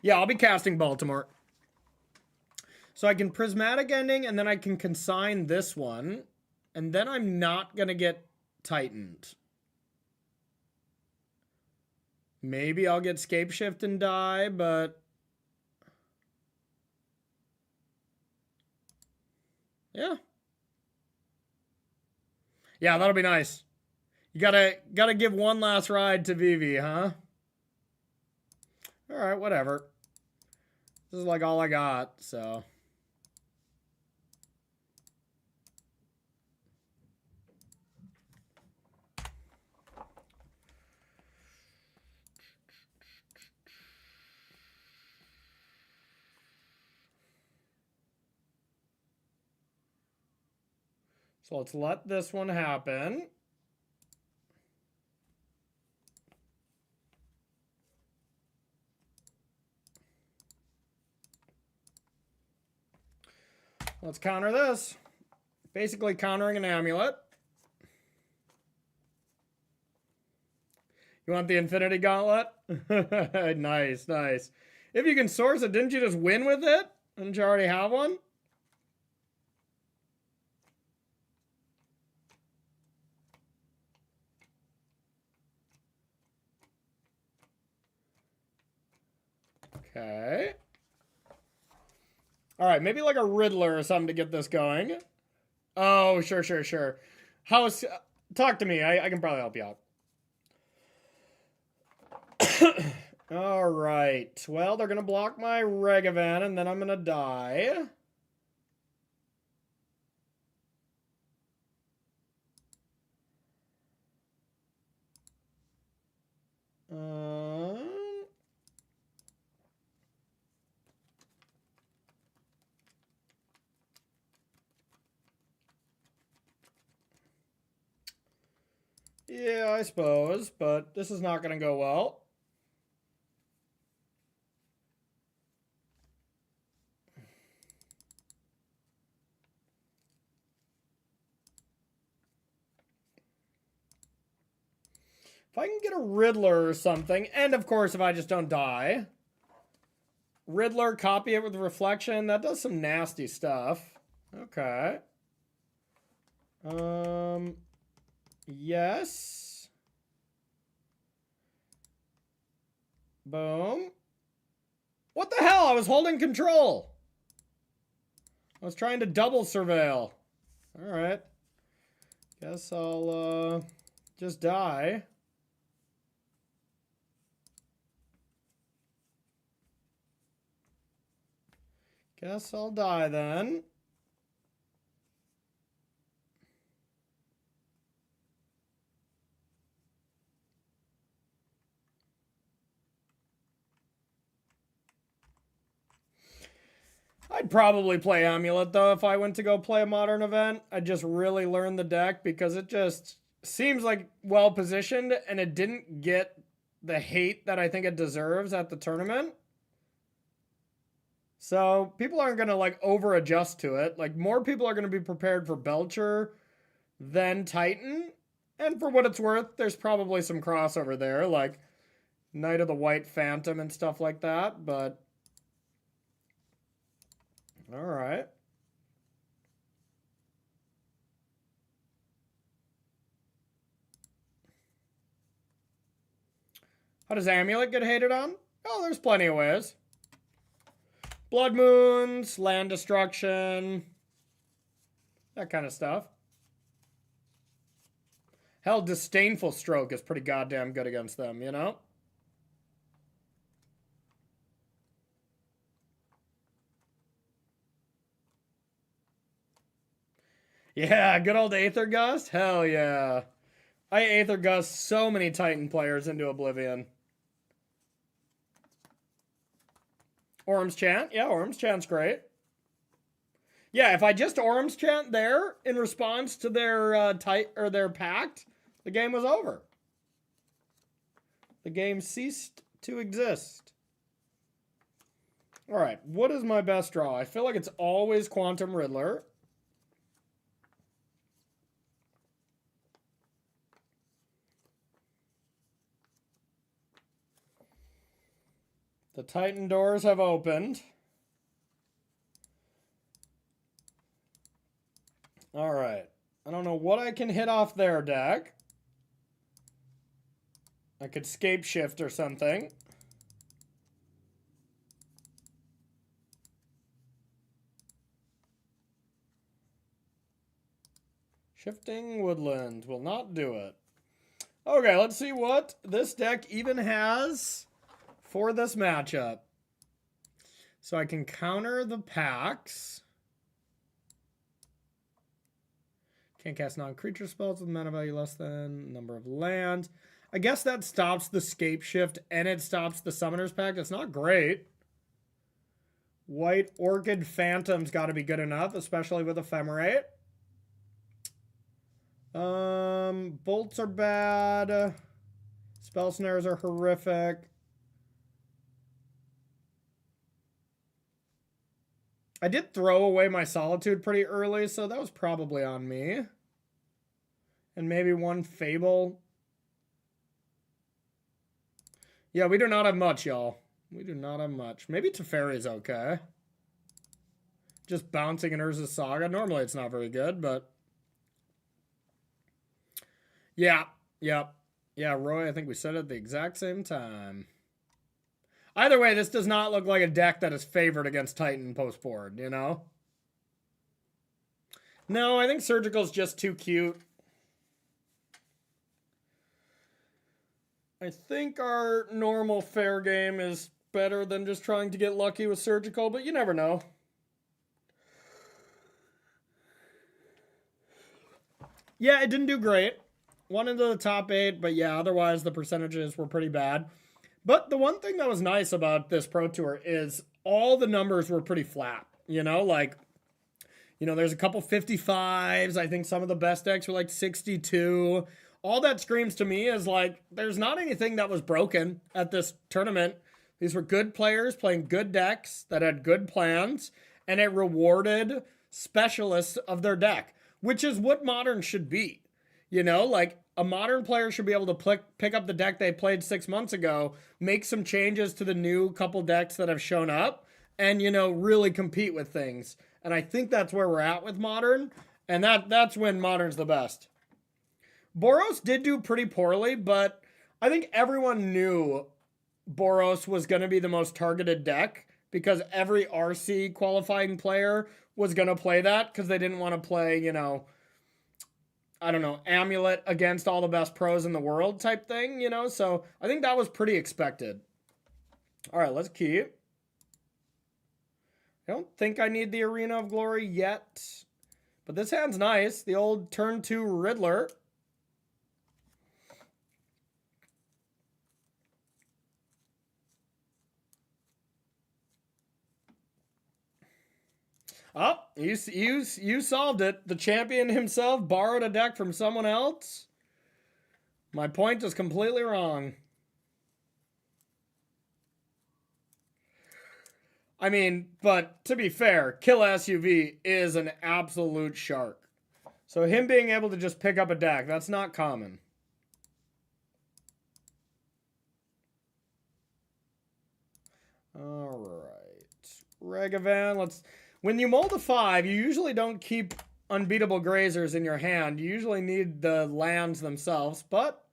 [SPEAKER 1] yeah, I'll be casting Baltimore. So I can Prismatic Ending, and then I can consign this one. And then I'm not going to get Titaned. Maybe I'll get Scape Shift and die, but yeah. Yeah, that'll be nice. You gotta give one last ride to Vivi, huh? All right, whatever. This is like all I got, so. So let's let this one happen. Let's counter this. Basically countering an amulet. You want the Infinity Gauntlet? Nice, nice. If you can source it, didn't you just win with it? Didn't you already have one? Okay. All right, maybe like a Riddler or something to get this going. Oh, sure, sure, sure. How's... Talk to me. I can probably help you out. All right. Well, they're going to block my Regavan, and then I'm going to die. Yeah, I suppose, but this is not going to go well. If I can get a Riddler or something, and of course if I just don't die. Riddler, copy it with Reflection, that does some nasty stuff. Okay. Yes. Boom. What the hell? I was holding control. I was trying to double surveil. Alright. Guess I'll just die. Guess I'll die then. I'd probably play Amulet, though, if I went to go play a Modern event. I'd just really learn the deck, because it just seems like well-positioned, and it didn't get the hate that I think it deserves at the tournament. So people aren't going to, like, over-adjust to it. Like, more people are going to be prepared for Belcher than Titan. And for what it's worth, there's probably some crossover there, like Knight of the White Phantom and stuff like that, but... All right. How does Amulet get hated on? Oh, there's plenty of ways. Blood Moons, land destruction, that kind of stuff. Hell, Disdainful Stroke is pretty goddamn good against them, you know? Yeah, good old Aether Gust? Hell yeah. I Aether Gust so many Titan players into oblivion. Orm's Chant? Yeah, Orm's Chant's great. Yeah, if I just Orm's Chant there in response to their their pact, the game was over. The game ceased to exist. All right, what is my best draw? I feel like it's always Quantum Riddler. The Titan doors have opened. All right. I don't know what I can hit off their deck. I could scape shift or something. Shifting Woodland will not do it. Okay, let's see what this deck even has for this matchup. So I can counter the packs. Can't cast non-creature spells with mana value less than number of lands. I guess that stops the scape shift and it stops the Summoner's Pact. It's not great. White Orchid Phantom's got to be good enough, especially with Ephemerate. Bolts are bad. Spell snares are horrific. I did throw away my Solitude pretty early, so that was probably on me. And maybe one Fable. Yeah, we do not have much, y'all. We do not have much. Maybe Teferi's okay. Just bouncing in Urza's Saga. Normally it's not very good, but... Yeah, yep. Yeah, Roy, I think we said it at the exact same time. Either way, this does not look like a deck that is favored against Titan post-board, you know? No, I think Surgical's just too cute. I think our normal fair game is better than just trying to get lucky with Surgical, but you never know. Yeah, it didn't do great. One into the top 8, but yeah, otherwise the percentages were pretty bad. But the one thing that was nice about this Pro Tour is all the numbers were pretty flat. You know, like, you know, there's a couple 55s. I think some of the best decks were like 62. All that screams to me is like, there's not anything that was broken at this tournament. These were good players playing good decks that had good plans, and it rewarded specialists of their deck, which is what Modern should be. You know, like a Modern player should be able to pick up the deck they played 6 months ago, make some changes to the new couple decks that have shown up, and, you know, really compete with things. And I think that's where we're at with Modern, and that's when Modern's the best. Boros did do pretty poorly, but I think everyone knew Boros was going to be the most targeted deck because every RC qualifying player was going to play that because they didn't want to play, you know, I don't know, Amulet against all the best pros in the world type thing, you know? So I think that was pretty expected. All right, let's keep. I don't think I need the Arena of Glory yet, but this hand's nice. The old turn 2 Riddler. Oh, you solved it. The champion himself borrowed a deck from someone else. My point is completely wrong. I mean, but to be fair, Kill SUV is an absolute shark. So him being able to just pick up a deck, that's not common. All right. Regavan, let's... When you mold a 5, you usually don't keep unbeatable grazers in your hand. You usually need the lands themselves, but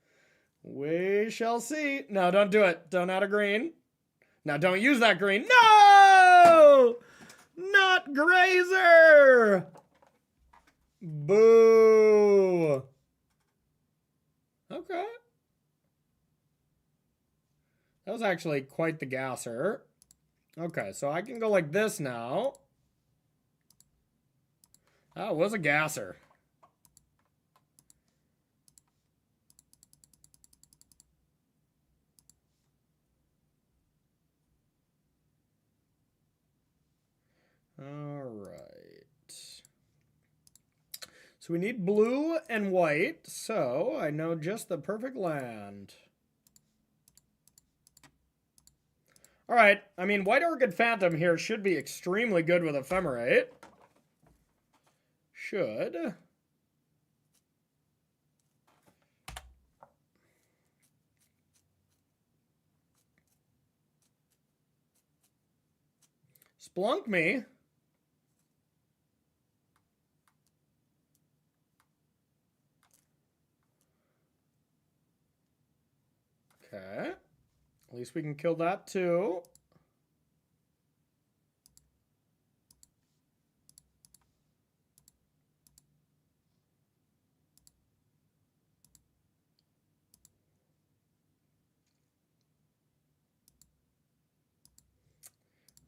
[SPEAKER 1] we shall see. No, don't do it. Don't add a green. Now, don't use that green. No! Not grazer! Boo! Okay. That was actually quite the gasser. Okay, so I can go like this now. Oh, it was a gasser. All right. So we need blue and white, so I know just the perfect land. All right, I mean, White Orchid Phantom here should be extremely good with Ephemerate. Should. Splunk me. Okay. At least we can kill that too.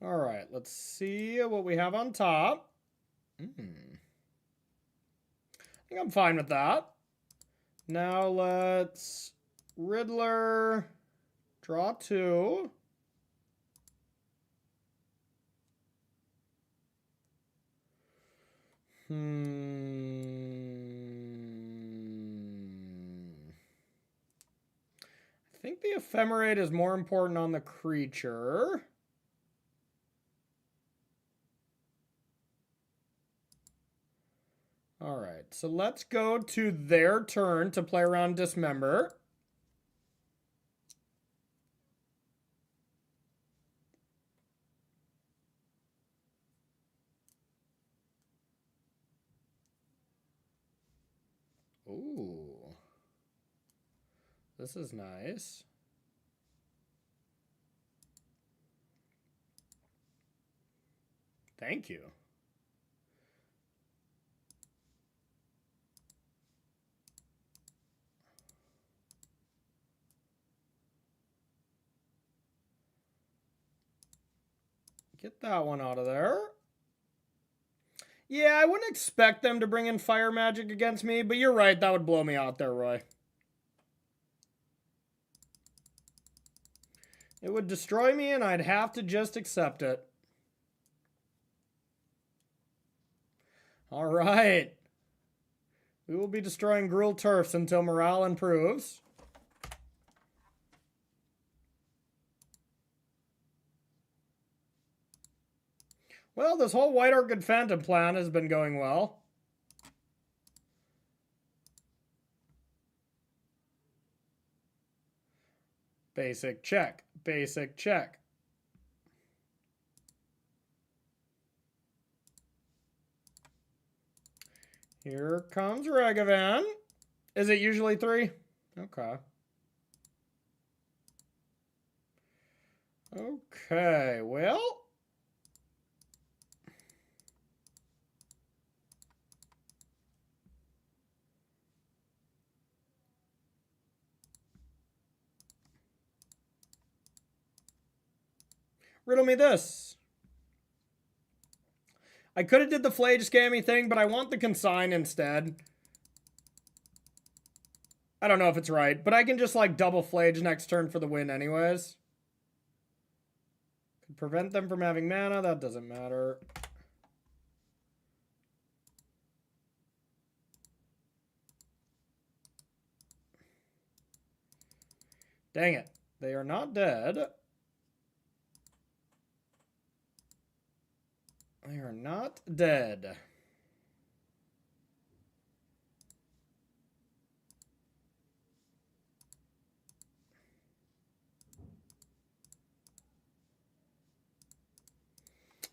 [SPEAKER 1] All right, let's see what we have on top. I think I'm fine with that. Now let's Riddler, draw 2. think the ephemerate is more important on the creature. All right, so let's go to their turn to play around Dismember. Ooh. This is nice. Thank you. Get that one out of there. Yeah, I wouldn't expect them to bring in fire magic against me, but you're right, that would blow me out there, Roy. It would destroy me and I'd have to just accept it. All right. We will be destroying Gruul Turfs until morale improves. Well, this whole White Orchid Phantom plan has been going well. Basic check. Basic check. Here comes Ragavan. Is it usually 3? Okay. Okay, well. Riddle me this. I could have did the Flage Scammy thing, but I want the Consign instead. I don't know if it's right, but I can just like double Flage next turn for the win anyways. Could prevent them from having mana, that doesn't matter. Dang it, they are not dead. They are not dead.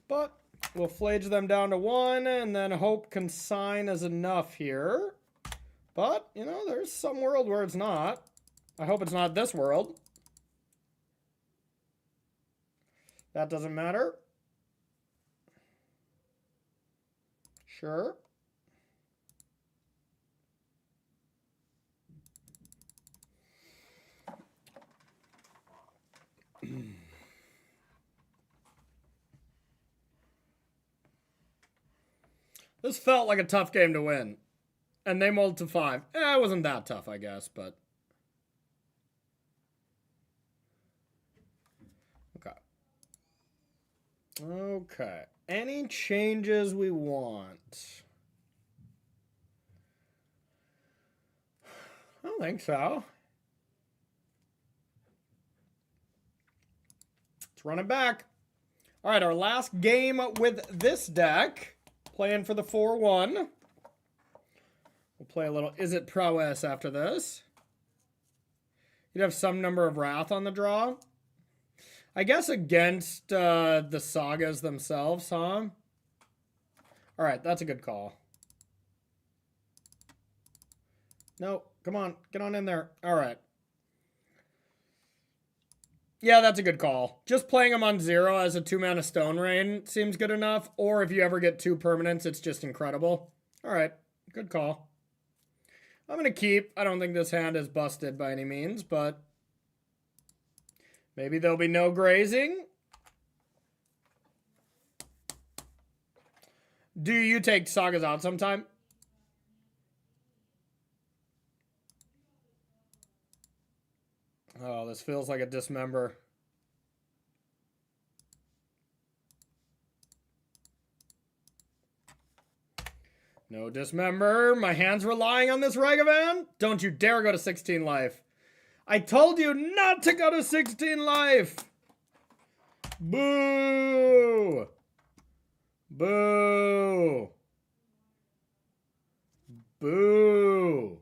[SPEAKER 1] But we'll flage them down to 1 and then hope Consign is enough here. But, you know, there's some world where it's not. I hope it's not this world. That doesn't matter. Sure. This felt like a tough game to win. And they mulled to 5. It wasn't that tough, I guess, but... Okay. Okay. Any changes we want? I don't think so. Let's run it back. All right, our last game with this deck. Playing for the 4-1. We'll play a little Is It Prowess after this. You'd have some number of Wrath on the draw. I guess against the sagas themselves, huh? All right, that's a good call. No, come on. Get on in there. All right. Yeah, that's a good call. Just playing them on 0 as a 2-mana Stone Rain seems good enough. Or if you ever get 2 permanents, it's just incredible. All right, good call. I'm going to keep. I don't think this hand is busted by any means, but maybe there'll be no grazing. Do you take sagas out sometime? Oh, this feels like a dismember. No dismember. My hand's relying on this Ragavan. Don't you dare go to 16 life. I told you not to go to 16 life. Boo. Boo. Boo.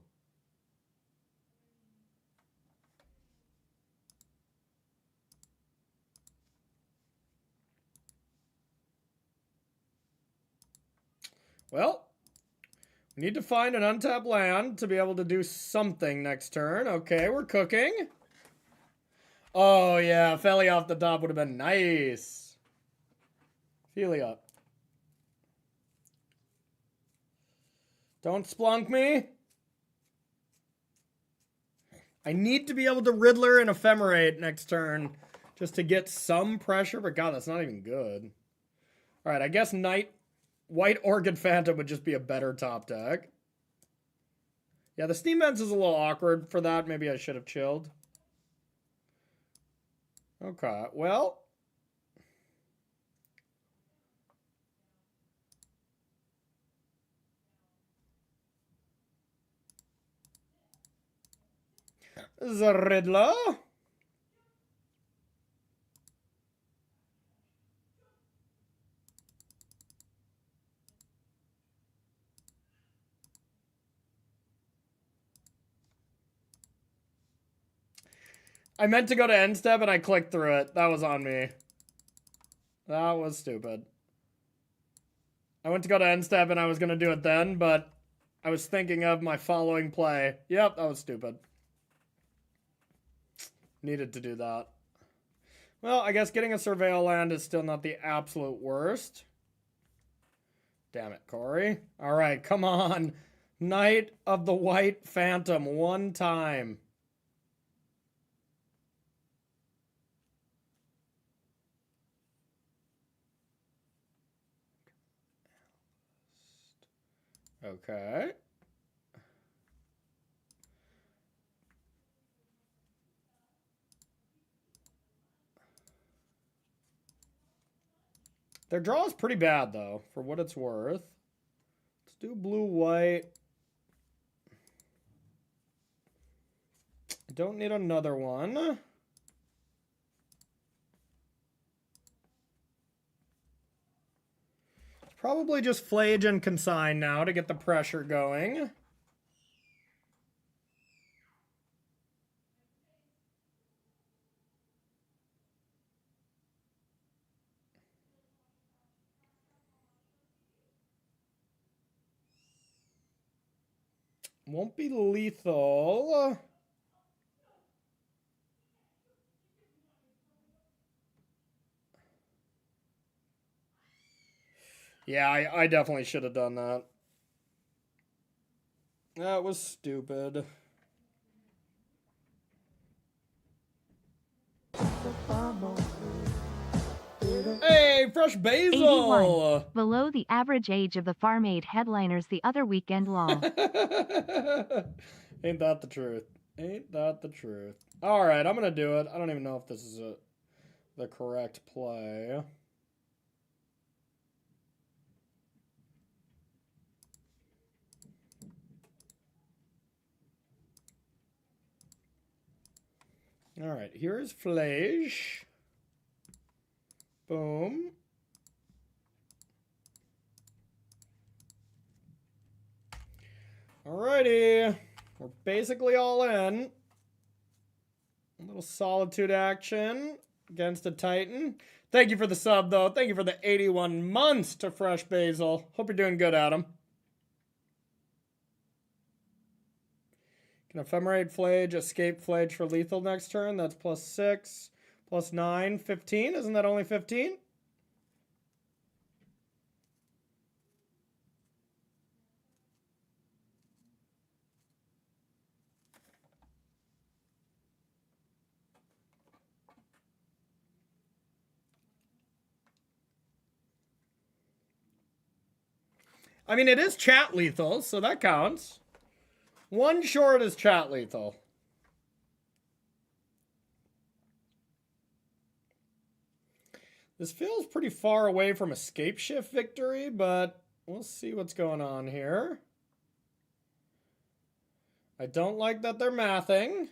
[SPEAKER 1] Well, we need to find an untapped land to be able to do something next turn. Okay, we're cooking. Oh, yeah, Felly off the top would have been nice. Feely. Don't splunk me. I need to be able to Riddler and Ephemerate next turn just to get some pressure, but God, that's not even good. All right, I guess White Orchid Phantom would just be a better top deck. Yeah, the Steam Vents is a little awkward for that. Maybe I should have chilled. Okay, well. The Riddler. I meant to go to end step and I clicked through it. That was on me. That was stupid. I went to go to end step and I was going to do it then, but I was thinking of my following play. Yep, that was stupid. Needed to do that. Well, I guess getting a Surveil land is still not the absolute worst. Damn it, Corey. All right, come on. Knight of the White Phantom one time. Okay. Their draw is pretty bad, though, for what it's worth. Let's do blue-white. I don't need another one. Probably just Flage and Consign now to get the pressure going. Won't be lethal. Yeah, I definitely should have done that. That was stupid. Hey, fresh basil!
[SPEAKER 2] 81. Below the average age of the Farm Aid headliners the other weekend lol.
[SPEAKER 1] Ain't that the truth? Ain't that the truth? Alright, I'm gonna do it. I don't even know if this is the correct play. Alright, here's Flage. Boom. Alrighty. We're basically all in. A little Solitude action against a Titan. Thank you for the sub, though. Thank you for the 81 months to Fresh Basil. Hope you're doing good, Adam. Can Ephemerate Flage, Escape Flage for lethal next turn? That's +6, +9, 15. Isn't that only 15? I mean, it is chat lethal, so that counts. One short is chat lethal. This feels pretty far away from Escape Shift victory, but we'll see what's going on here. I don't like that they're mathing.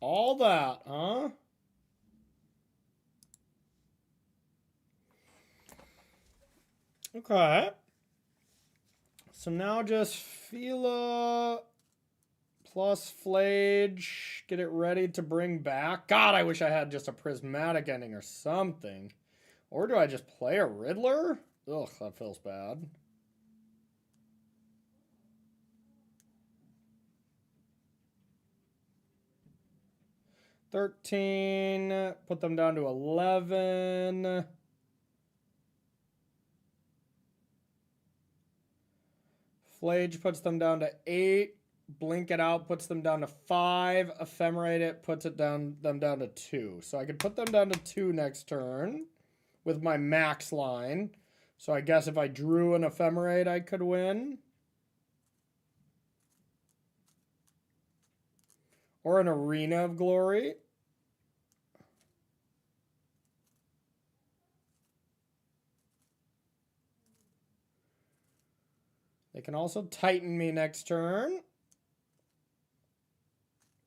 [SPEAKER 1] All that, huh? Okay. So now just Fila plus Flage. Get it ready to bring back. God, I wish I had just a prismatic ending or something. Or do I just play a Riddler? Ugh, that feels bad. $13. Put them down to 11. Flage puts them down to 8. Blink it out puts them down to 5. Ephemerate it puts them down to 2. So I could put them down to 2 next turn with my max line. So I guess if I drew an Ephemerate, I could win. Or an Arena of Glory. They can also Titan me next turn,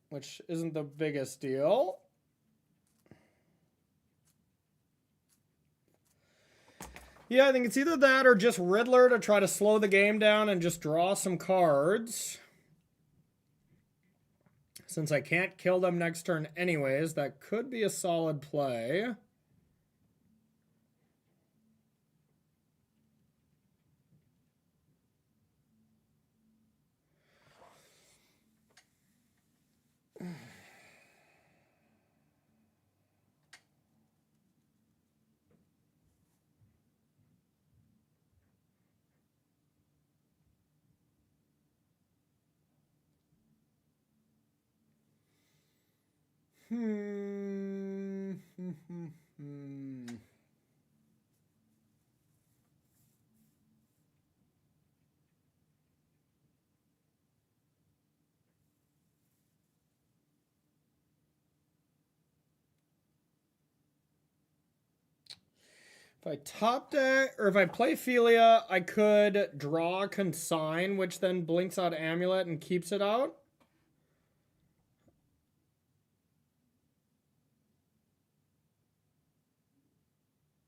[SPEAKER 1] which isn't the biggest deal. Yeah, I think it's either that or just Riddler to try to slow the game down and just draw some cards. Since I can't kill them next turn anyways, that could be a solid play. If I top deck, or if I play Philia, I could draw Consign, which then blinks out Amulet and keeps it out.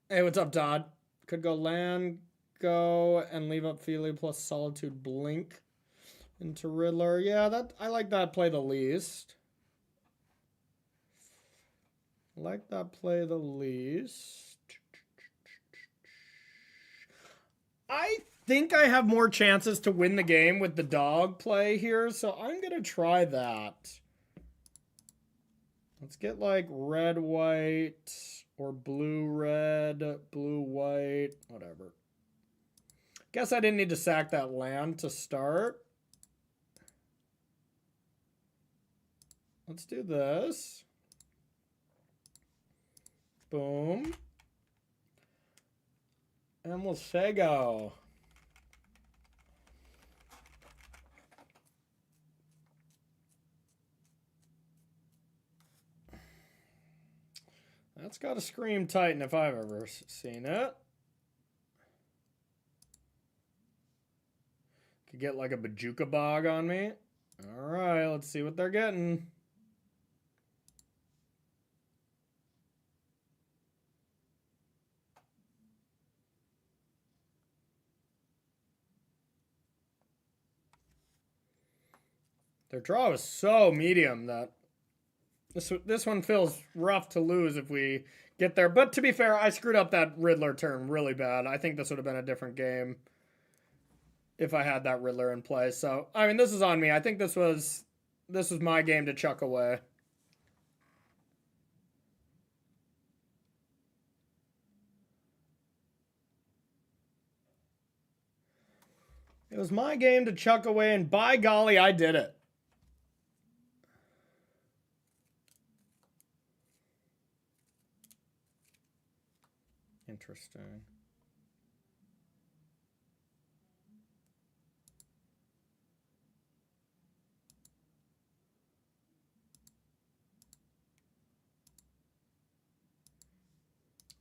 [SPEAKER 1] Hey, what's up, Dodd? Could go land, go, and leave up Philia plus Solitude Blink into Riddler. Yeah, that I like that play the least. I like that play the least. I think I have more chances to win the game with the dog play here, so I'm going to try that. Let's get like red, white, or blue, red, blue, white, whatever. Guess I didn't need to sack that land to start. Let's do this. Boom. And we'll say go. That's got a Scream Titan if I've ever seen it. Could get like a Bajuka Bog on me. Alright, let's see what they're getting. Their draw is so medium that this one feels rough to lose if we get there. But to be fair, I screwed up that Riddler turn really bad. I think this would have been a different game if I had that Riddler in play. So, I mean, this is on me. I think this was my game to chuck away. It was my game to chuck away, and by golly, I did it. Interesting.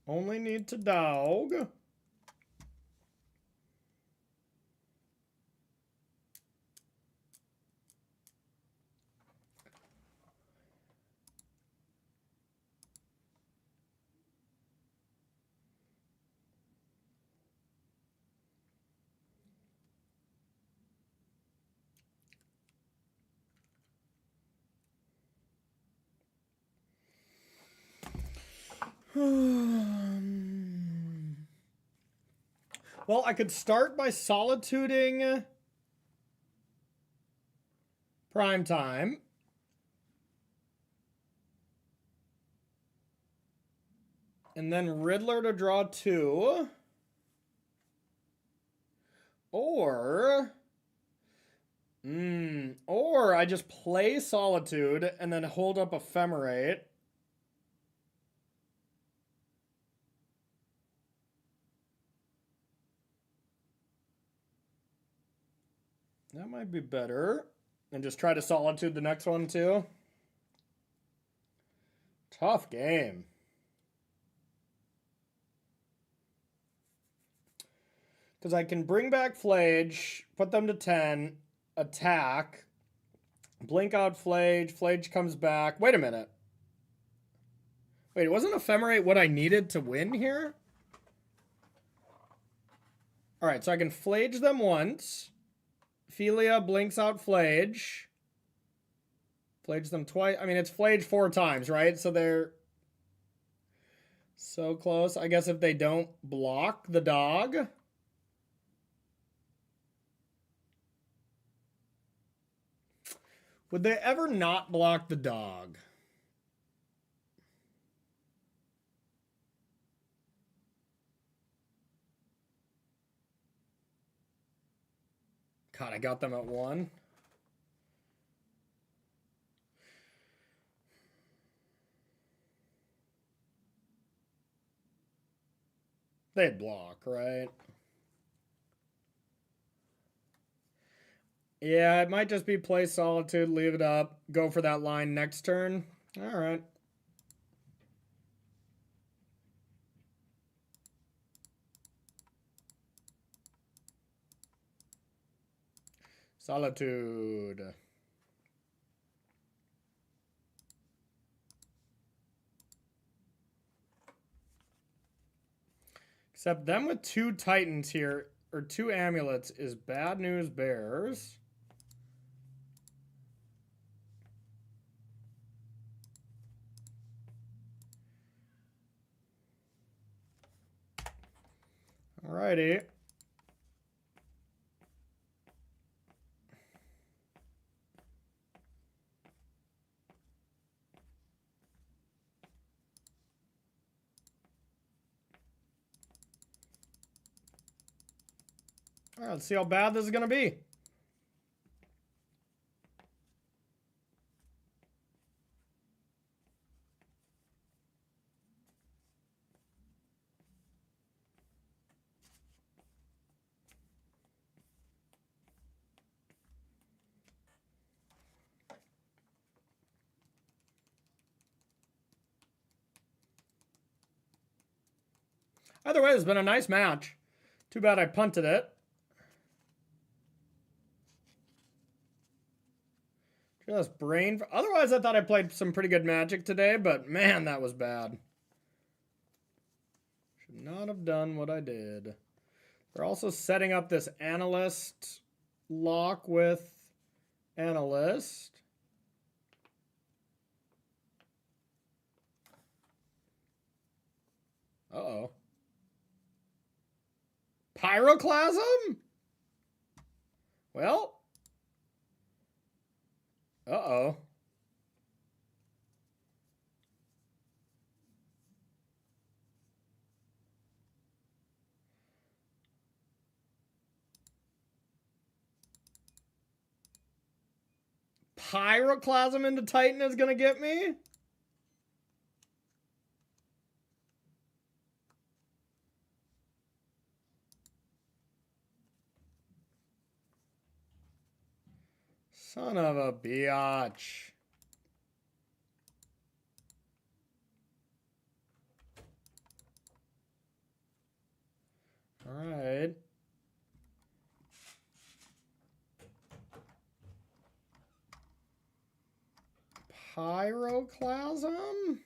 [SPEAKER 1] Only need to dog. Well, I could start by solituding prime time. And then Riddler to draw 2. Or I just play Solitude and then hold up Ephemerate. That might be better. And just try to Solitude the next one too. Tough game. Because I can bring back Flage, put them to 10, attack, blink out Flage, Flage comes back. Wait a minute. Wait, wasn't Ephemerate what I needed to win here? Alright, so I can Flage them once. Philia blinks out Flage. Flage them twice. I mean, it's Flage 4 times, right? So they're so close. I guess if they don't block the dog. Would they ever not block the dog? God, I got them at 1. They'd block, right? Yeah, it might just be play Solitude, leave it up, go for that line next turn. All right. Solitude. Except them with 2 Titans here, or 2 Amulets, is bad news bears. Alrighty. Alright, let's see how bad this is going to be. Either way, it's been a nice match. Too bad I punted it. Just brain. Otherwise, I thought I played some pretty good Magic today, but man, that was bad. Should not have done what I did. They're also setting up this Analyst lock with Analyst. Uh-oh. Pyroclasm? Well. Uh-oh. Pyroclasm into Titan is going to get me? Son of a biatch. All right. Pyroclasm?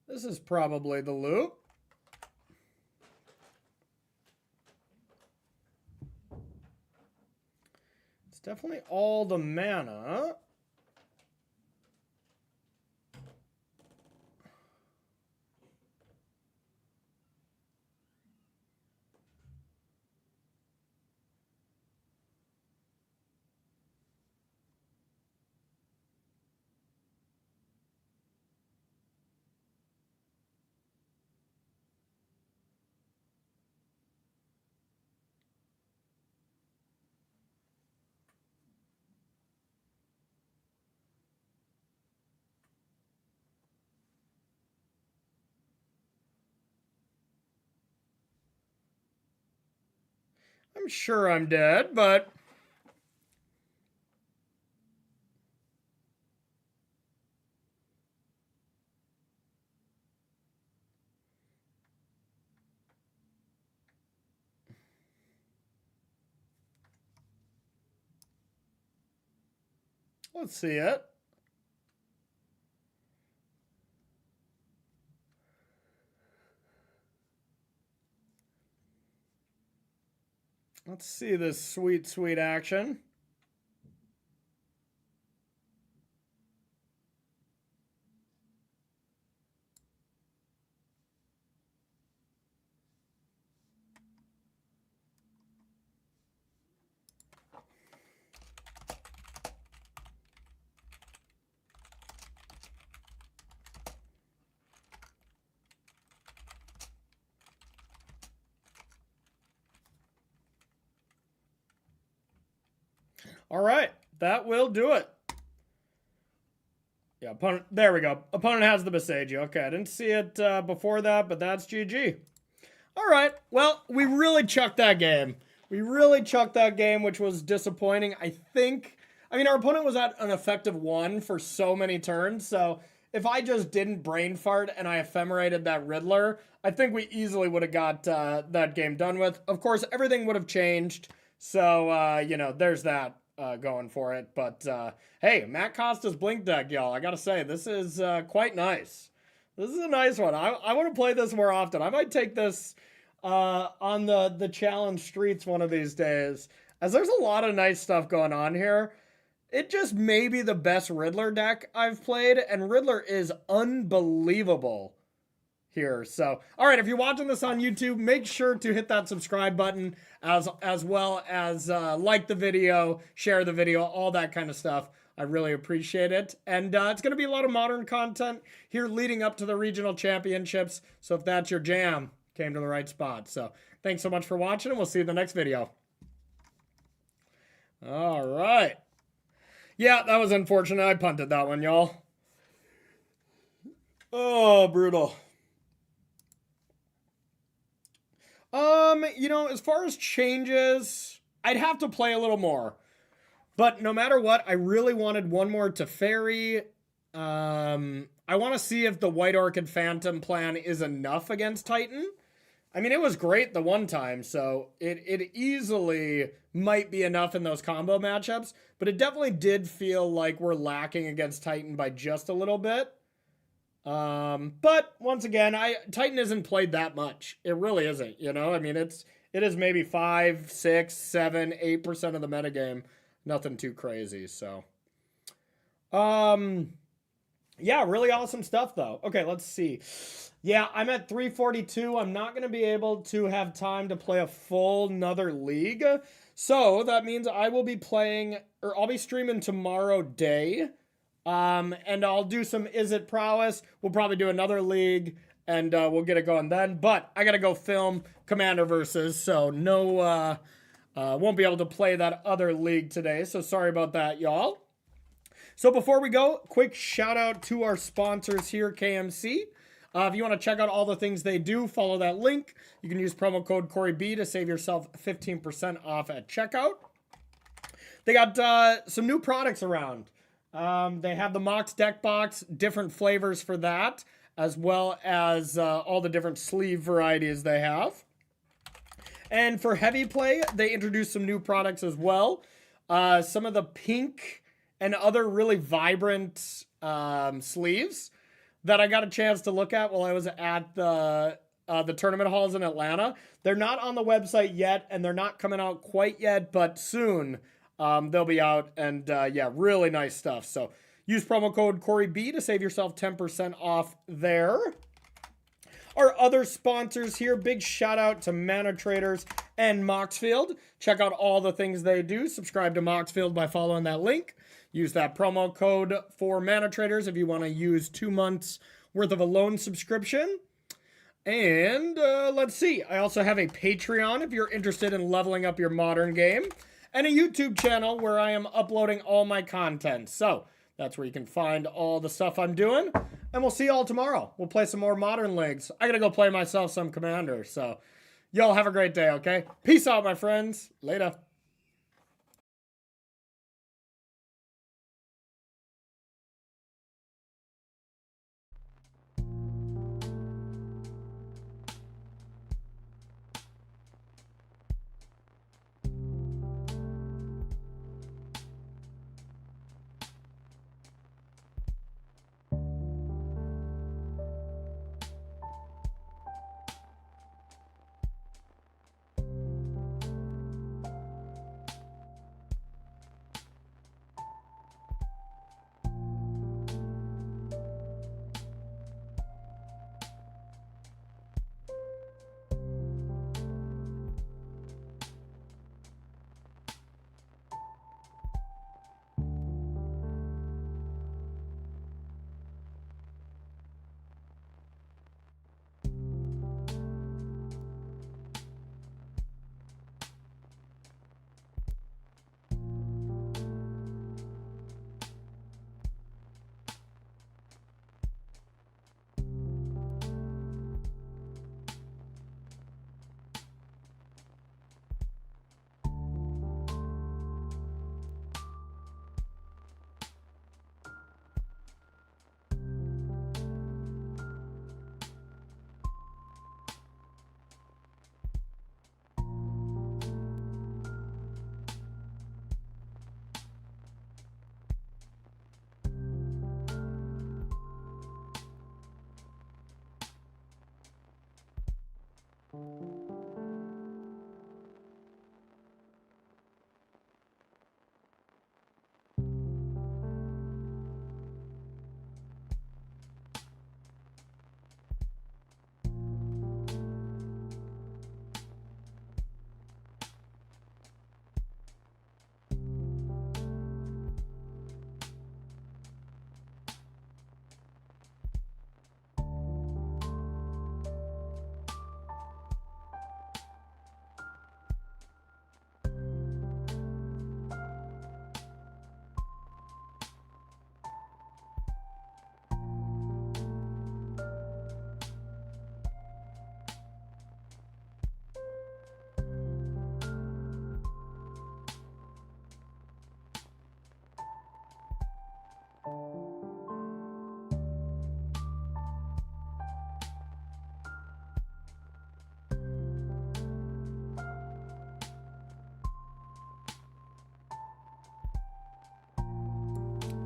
[SPEAKER 1] This is probably the loop. It's Definitely all the mana. I'm sure I'm dead, but let's see it. Let's see this sweet, sweet action. All right, that will do it. Yeah, opponent. There we go. Opponent has the Besagio. Okay, I didn't see it before that, but that's GG. All right, well, we really chucked that game. We really chucked that game, which was disappointing. I mean, our opponent was at an effective 1 for so many turns, so if I just didn't brain fart and I ephemerated that Riddler, I think we easily would have got that game done with. Of course, everything would have changed, so, you know, there's that going for it. But, hey, Matt Costa's Blink deck, y'all. I gotta say, this is quite nice. This is a nice one. I want to play this more often. I might take this on the challenge streets one of these days, as there's a lot of nice stuff going on here. It just may be the best Riddler deck I've played, and Riddler is unbelievable here. So, all right, if you're watching this on YouTube, make sure to hit that subscribe button, as well as like the video, share the video, all that kind of stuff. I really appreciate it. And it's going to be a lot of modern content here leading up to the regional championships. So if that's your jam, came to the right spot. So thanks so much for watching, and we'll see you in the next video. All right. Yeah, that was unfortunate. I punted that one, y'all. Oh, brutal. You know, as far as changes, I'd have to play a little more. But no matter what, I really wanted one more Teferi. I want to see if the White Orchid Phantom plan is enough against Titan. I mean, it was great the one time, so it easily might be enough in those combo matchups, but it definitely did feel like we're lacking against Titan by just a little bit. But once again, Titan isn't played that much. It really isn't, you know? I mean, it is maybe 5, 6, 7, 8% of the metagame. Nothing too crazy, so. Yeah, really awesome stuff, though. Okay, let's see. Yeah, I'm at 342. I'm not going to be able to have time to play a full another league. So that means I will be playing, or I'll be streaming tomorrow day. And I'll do some Is It Prowess. We'll probably do another league, and we'll get it going then. But I got to go film Commander Versus, so no, won't be able to play that other league today. So sorry about that, y'all. So before we go, quick shout out to our sponsors here, KMC. If you want to check out all the things they do, follow that link. You can use promo code CoreyB to save yourself 15% off at checkout. They got some new products around. They have the Mox deck box, different flavors for that, as well as all the different sleeve varieties they have. And for heavy play, they introduced some new products as well. Some of the pink and other really vibrant sleeves that I got a chance to look at while I was at the tournament halls in Atlanta. They're not on the website yet, and they're not coming out quite yet, but soon They'll be out, and yeah, really nice stuff. So use promo code CoreyB to save yourself 10% off there. Our other sponsors here, big shout out to Mana Traders and Moxfield. Check out all the things they do. Subscribe to Moxfield by following that link. Use that promo code for Mana Traders if you want to use 2 months worth of a loan subscription. And let's see, I also have a Patreon if you're interested in leveling up your modern game, and a YouTube channel where I am uploading all my content. So that's where you can find all the stuff I'm doing. And we'll see y'all tomorrow. We'll play some more Modern Leagues. I gotta go play myself some Commander. So y'all have a great day, okay? Peace out, my friends. Later.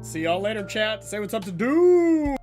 [SPEAKER 1] See y'all later, chat. Say what's up to Doom.